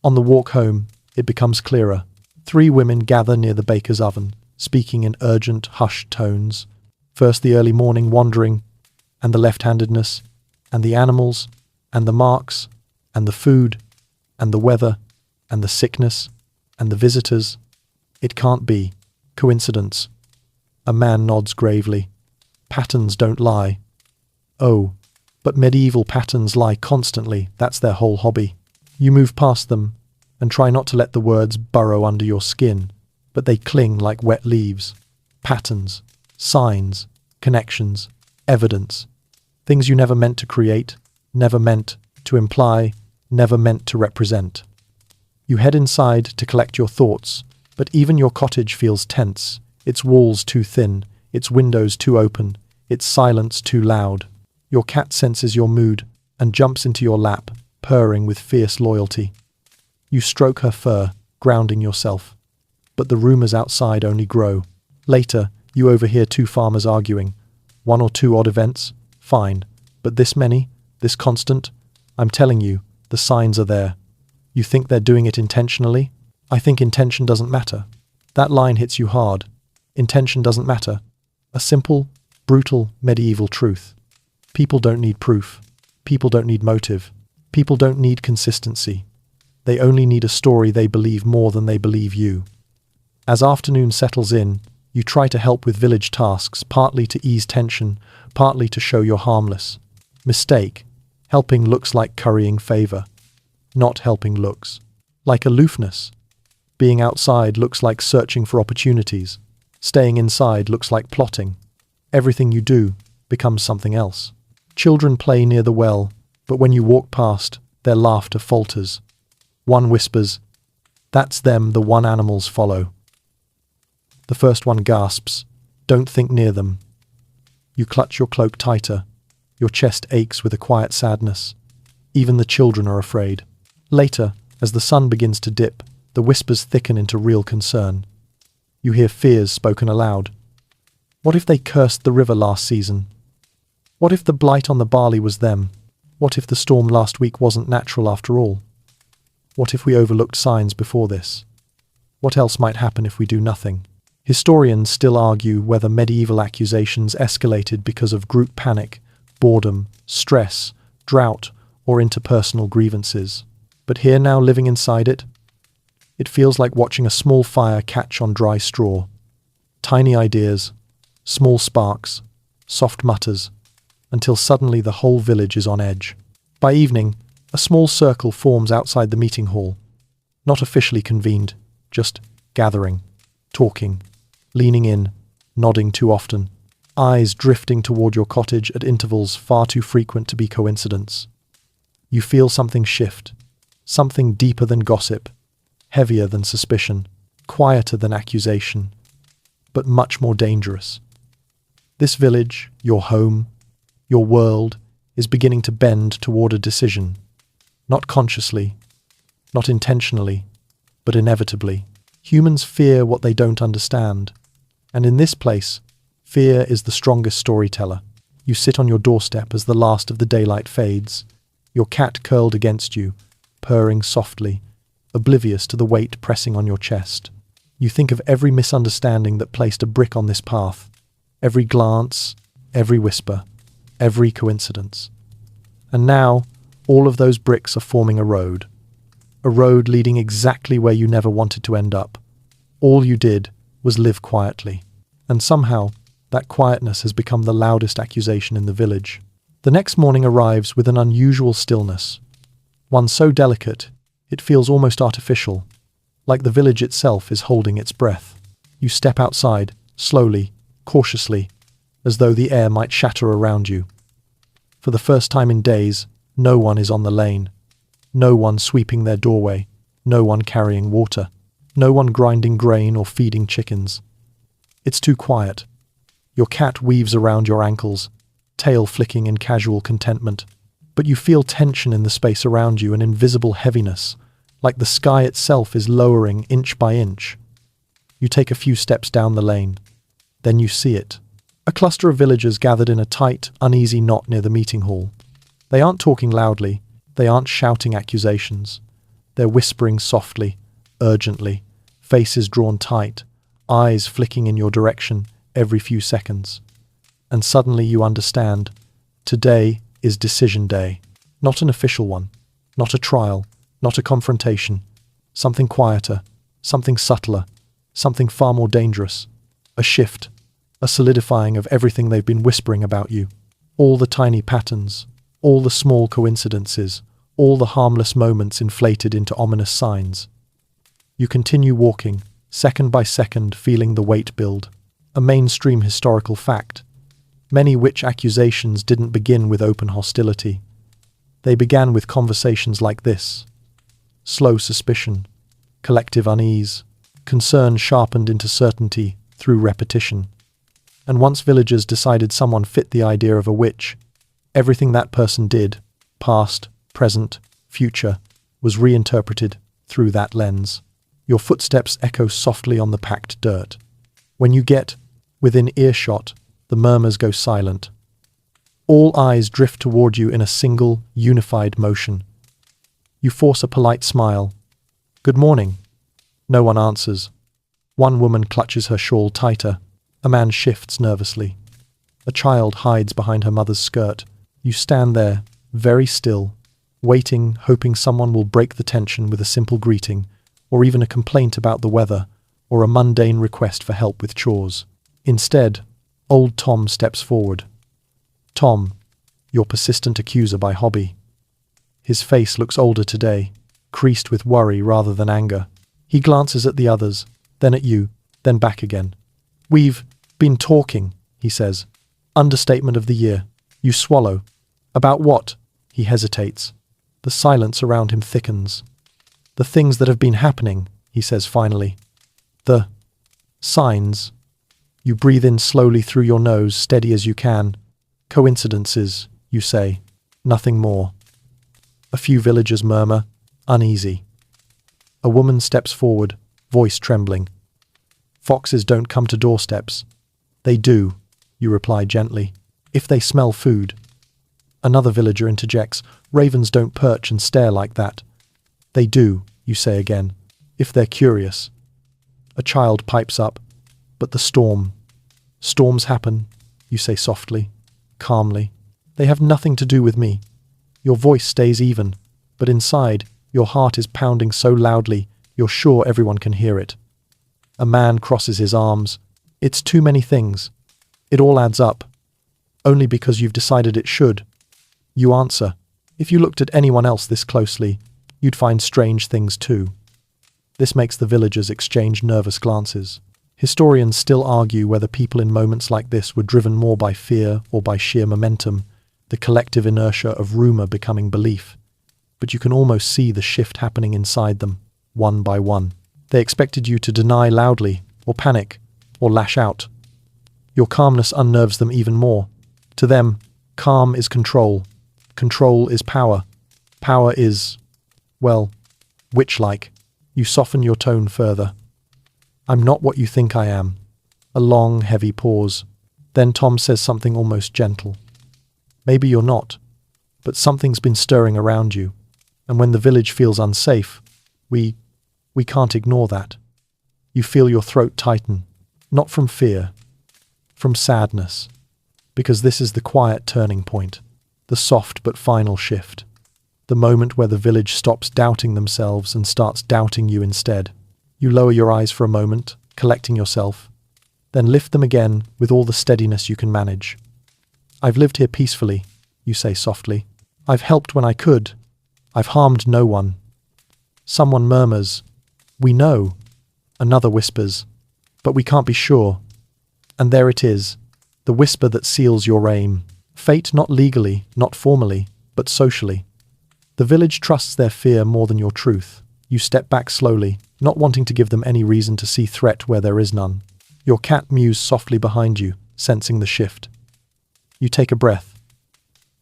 A: On the walk home, it becomes clearer. 3 women gather near the baker's oven, speaking in urgent, hushed tones. First the early morning wandering, and the left-handedness, and the animals, and the marks, and the food, and the weather, and the sickness, and the visitors. It can't be. Coincidence. A man nods gravely. Patterns don't lie. Oh, but medieval patterns lie constantly. That's their whole hobby. You move past them and try not to let the words burrow under your skin, but they cling like wet leaves. Patterns, signs, connections, evidence. Things you never meant to create, never meant to imply, never meant to represent. You head inside to collect your thoughts, but even your cottage feels tense, its walls too thin, its windows too open, its silence too loud. Your cat senses your mood and jumps into your lap, purring with fierce loyalty. You stroke her fur, grounding yourself. But the rumors outside only grow. Later, you overhear 2 farmers arguing. 1 or 2 odd events? Fine. But this many? This constant? I'm telling you, the signs are there. You think they're doing it intentionally? I think intention doesn't matter. That line hits you hard. Intention doesn't matter. A simple, brutal, medieval truth. People don't need proof. People don't need motive. People don't need consistency. They only need a story they believe more than they believe you. As afternoon settles in, you try to help with village tasks, partly to ease tension, partly to show you're harmless. Mistake. Helping looks like currying favor. Not helping looks like aloofness. Being outside looks like searching for opportunities. Staying inside looks like plotting. Everything you do becomes something else. Children play near the well, but when you walk past, their laughter falters. One whispers, "That's them," the one animals follow. The first one gasps, "Don't think near them." You clutch your cloak tighter. Your chest aches with a quiet sadness. Even the children are afraid. Later, as the sun begins to dip, the whispers thicken into real concern. You hear fears spoken aloud. What if they cursed the river last season? What if the blight on the barley was them? What if the storm last week wasn't natural after all? What if we overlooked signs before this? What else might happen if we do nothing? Historians still argue whether medieval accusations escalated because of group panic, boredom, stress, drought, or interpersonal grievances. But here now, living inside it, it feels like watching a small fire catch on dry straw. Tiny ideas, small sparks, soft mutters, until suddenly the whole village is on edge. By evening, a small circle forms outside the meeting hall. Not officially convened, just gathering, talking, leaning in, nodding too often, eyes drifting toward your cottage at intervals far too frequent to be coincidence. You feel something shift, something deeper than gossip, heavier than suspicion, quieter than accusation, but much more dangerous. This village, your home, your world, is beginning to bend toward a decision. Not consciously, not intentionally, but inevitably. Humans fear what they don't understand. And in this place, fear is the strongest storyteller. You sit on your doorstep as the last of the daylight fades, your cat curled against you, purring softly, oblivious to the weight pressing on your chest. You think of every misunderstanding that placed a brick on this path, every glance, every whisper, every coincidence. And now, all of those bricks are forming a road leading exactly where you never wanted to end up. All you did was live quietly, and somehow that quietness has become the loudest accusation in the village. The next morning arrives with an unusual stillness, one so delicate it feels almost artificial, like the village itself is holding its breath. You step outside, slowly, cautiously, as though the air might shatter around you. For the first time in days, no one is on the lane. No one sweeping their doorway. No one carrying water. No one grinding grain or feeding chickens. It's too quiet. Your cat weaves around your ankles, tail flicking in casual contentment. But you feel tension in the space around you, an invisible heaviness, like the sky itself is lowering inch by inch. You take a few steps down the lane. Then you see it. A cluster of villagers gathered in a tight, uneasy knot near the meeting hall. They aren't talking loudly. They aren't shouting accusations. They're whispering softly, urgently, faces drawn tight, eyes flicking in your direction every few seconds. And suddenly you understand. Today is decision day. Not an official one. Not a trial. Not a confrontation. Something quieter. Something subtler. Something far more dangerous. A shift. A solidifying of everything they've been whispering about you. All the tiny patterns. All the small coincidences. All the harmless moments inflated into ominous signs. You continue walking, second by second, feeling the weight build. A mainstream historical fact. Many witch accusations didn't begin with open hostility. They began with conversations like this. Slow suspicion, collective unease, concern sharpened into certainty through repetition. And once villagers decided someone fit the idea of a witch, everything that person did, past, present, future, was reinterpreted through that lens. Your footsteps echo softly on the packed dirt. When you get within earshot, the murmurs go silent. All eyes drift toward you in a single, unified motion. You force a polite smile. Good morning. No one answers. One woman clutches her shawl tighter. A man shifts nervously. A child hides behind her mother's skirt. You stand there, very still, waiting, hoping someone will break the tension with a simple greeting, or even a complaint about the weather, or a mundane request for help with chores. Instead, old Tom steps forward. Tom, your persistent accuser by hobby. His face looks older today, creased with worry rather than anger. He glances at the others, then at you, then back again. We've been talking, he says. Understatement of the year. You swallow. About what? He hesitates. The silence around him thickens. The things that have been happening, he says finally. The signs. You breathe in slowly through your nose, steady as you can. Coincidences, you say. Nothing more. A few villagers murmur, uneasy. A woman steps forward, voice trembling. Foxes don't come to doorsteps. They do, you reply gently, if they smell food. Another villager interjects, ravens don't perch and stare like that. They do, you say again, if they're curious. A child pipes up, but the storm. Storms happen, you say softly, calmly. They have nothing to do with me. Your voice stays even, but inside, your heart is pounding so loudly, you're sure everyone can hear it. A man crosses his arms. It's too many things. It all adds up. Only because you've decided it should. You answer. If you looked at anyone else this closely, you'd find strange things too. This makes the villagers exchange nervous glances. Historians still argue whether people in moments like this were driven more by fear or by sheer momentum, the collective inertia of rumor becoming belief. But you can almost see the shift happening inside them, one by one. They expected you to deny loudly, or panic, or lash out. Your calmness unnerves them even more. To them, calm is control. Control is power. Power is, well, witch-like. You soften your tone further. I'm not what you think I am. A long, heavy pause. Then Tom says something almost gentle. Maybe you're not, but something's been stirring around you. And when the village feels unsafe, we can't ignore that. You feel your throat tighten, not from fear, from sadness, because this is the quiet turning point, the soft but final shift, the moment where the village stops doubting themselves and starts doubting you instead. You lower your eyes for a moment, collecting yourself, then lift them again with all the steadiness you can manage. I've lived here peacefully, you say softly. I've helped when I could. I've harmed no one. Someone murmurs, we know. Another whispers, but we can't be sure. And there it is, the whisper that seals your aim. Fate not legally, not formally, but socially. The village trusts their fear more than your truth. You step back slowly, not wanting to give them any reason to see threat where there is none. Your cat mews softly behind you, sensing the shift. You take a breath.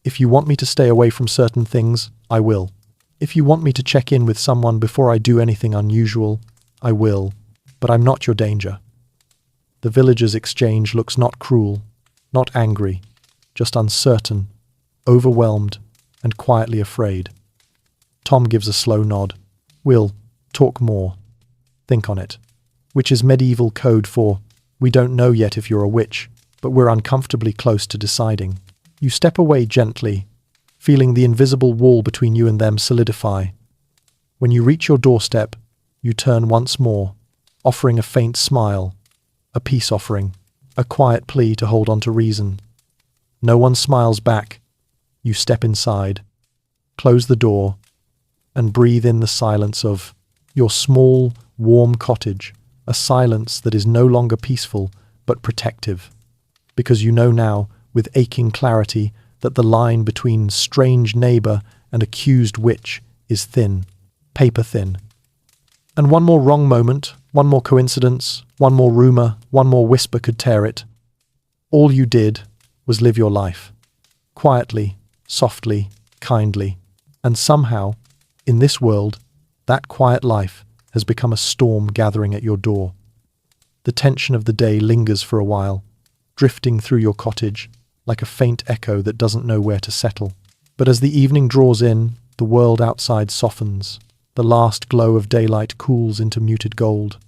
A: If you want me to stay away from certain things, I will. If you want me to check in with someone before I do anything unusual, I will. But I'm not your danger. The villagers' exchange looks not cruel, not angry, just uncertain, overwhelmed, and quietly afraid. Tom gives a slow nod. We'll talk more. Think on it. Which is medieval code for, we don't know yet if you're a witch, but we're uncomfortably close to deciding. You step away gently, feeling the invisible wall between you and them solidify. When you reach your doorstep, you turn once more, offering a faint smile, a peace offering, a quiet plea to hold on to reason. No one smiles back. You step inside, close the door, and breathe in the silence of your small, warm cottage, a silence that is no longer peaceful but protective, because you know now, with aching clarity, that the line between strange neighbor and accused witch is thin, paper thin. And one more wrong moment, one more coincidence, one more rumor, one more whisper could tear it. All you did was live your life, quietly, softly, kindly, and somehow, in this world, that quiet life has become a storm gathering at your door. The tension of the day lingers for a while, drifting through your cottage, like a faint echo that doesn't know where to settle. But as the evening draws in, the world outside softens. The last glow of daylight cools into muted gold.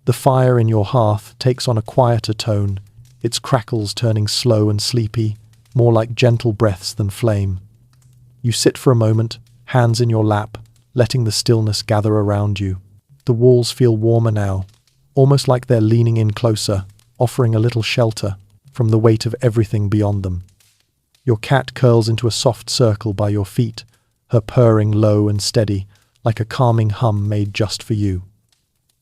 A: The fire in your hearth takes on a quieter tone, its crackles turning slow and sleepy, more like gentle breaths than flame. You sit for a moment, hands in your lap, letting the stillness gather around you. The walls feel warmer now, almost like they're leaning in closer, offering a little shelter from the weight of everything beyond them. Your cat curls into a soft circle by your feet, her purring low and steady, like a calming hum made just for you.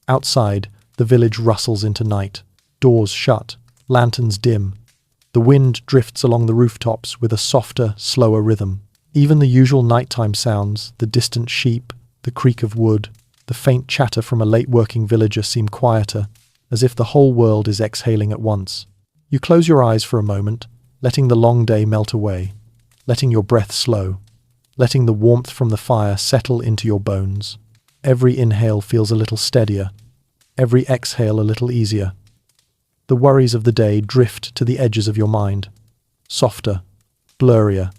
A: Outside, the village rustles into night, doors shut, lanterns dim. The wind drifts along the rooftops with a softer, slower rhythm. Even the usual nighttime sounds, the distant sheep, the creak of wood, the faint chatter from a late-working villager seem quieter, as if the whole world is exhaling at once. You close your eyes for a moment, letting the long day melt away, letting your breath slow, letting the warmth from the fire settle into your bones. Every inhale feels a little steadier, every exhale a little easier. The worries of the day drift to the edges of your mind, softer, blurrier,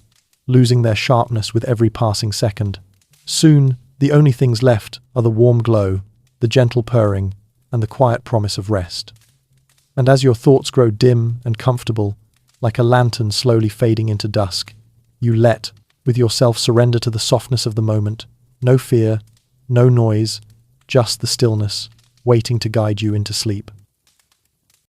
A: losing their sharpness with every passing second. Soon, the only things left are the warm glow, the gentle purring, and the quiet promise of rest. And as your thoughts grow dim and comfortable, like a lantern slowly fading into dusk, you let, with yourself, surrender to the softness of the moment. No fear, no noise, just the stillness, waiting to guide you into sleep.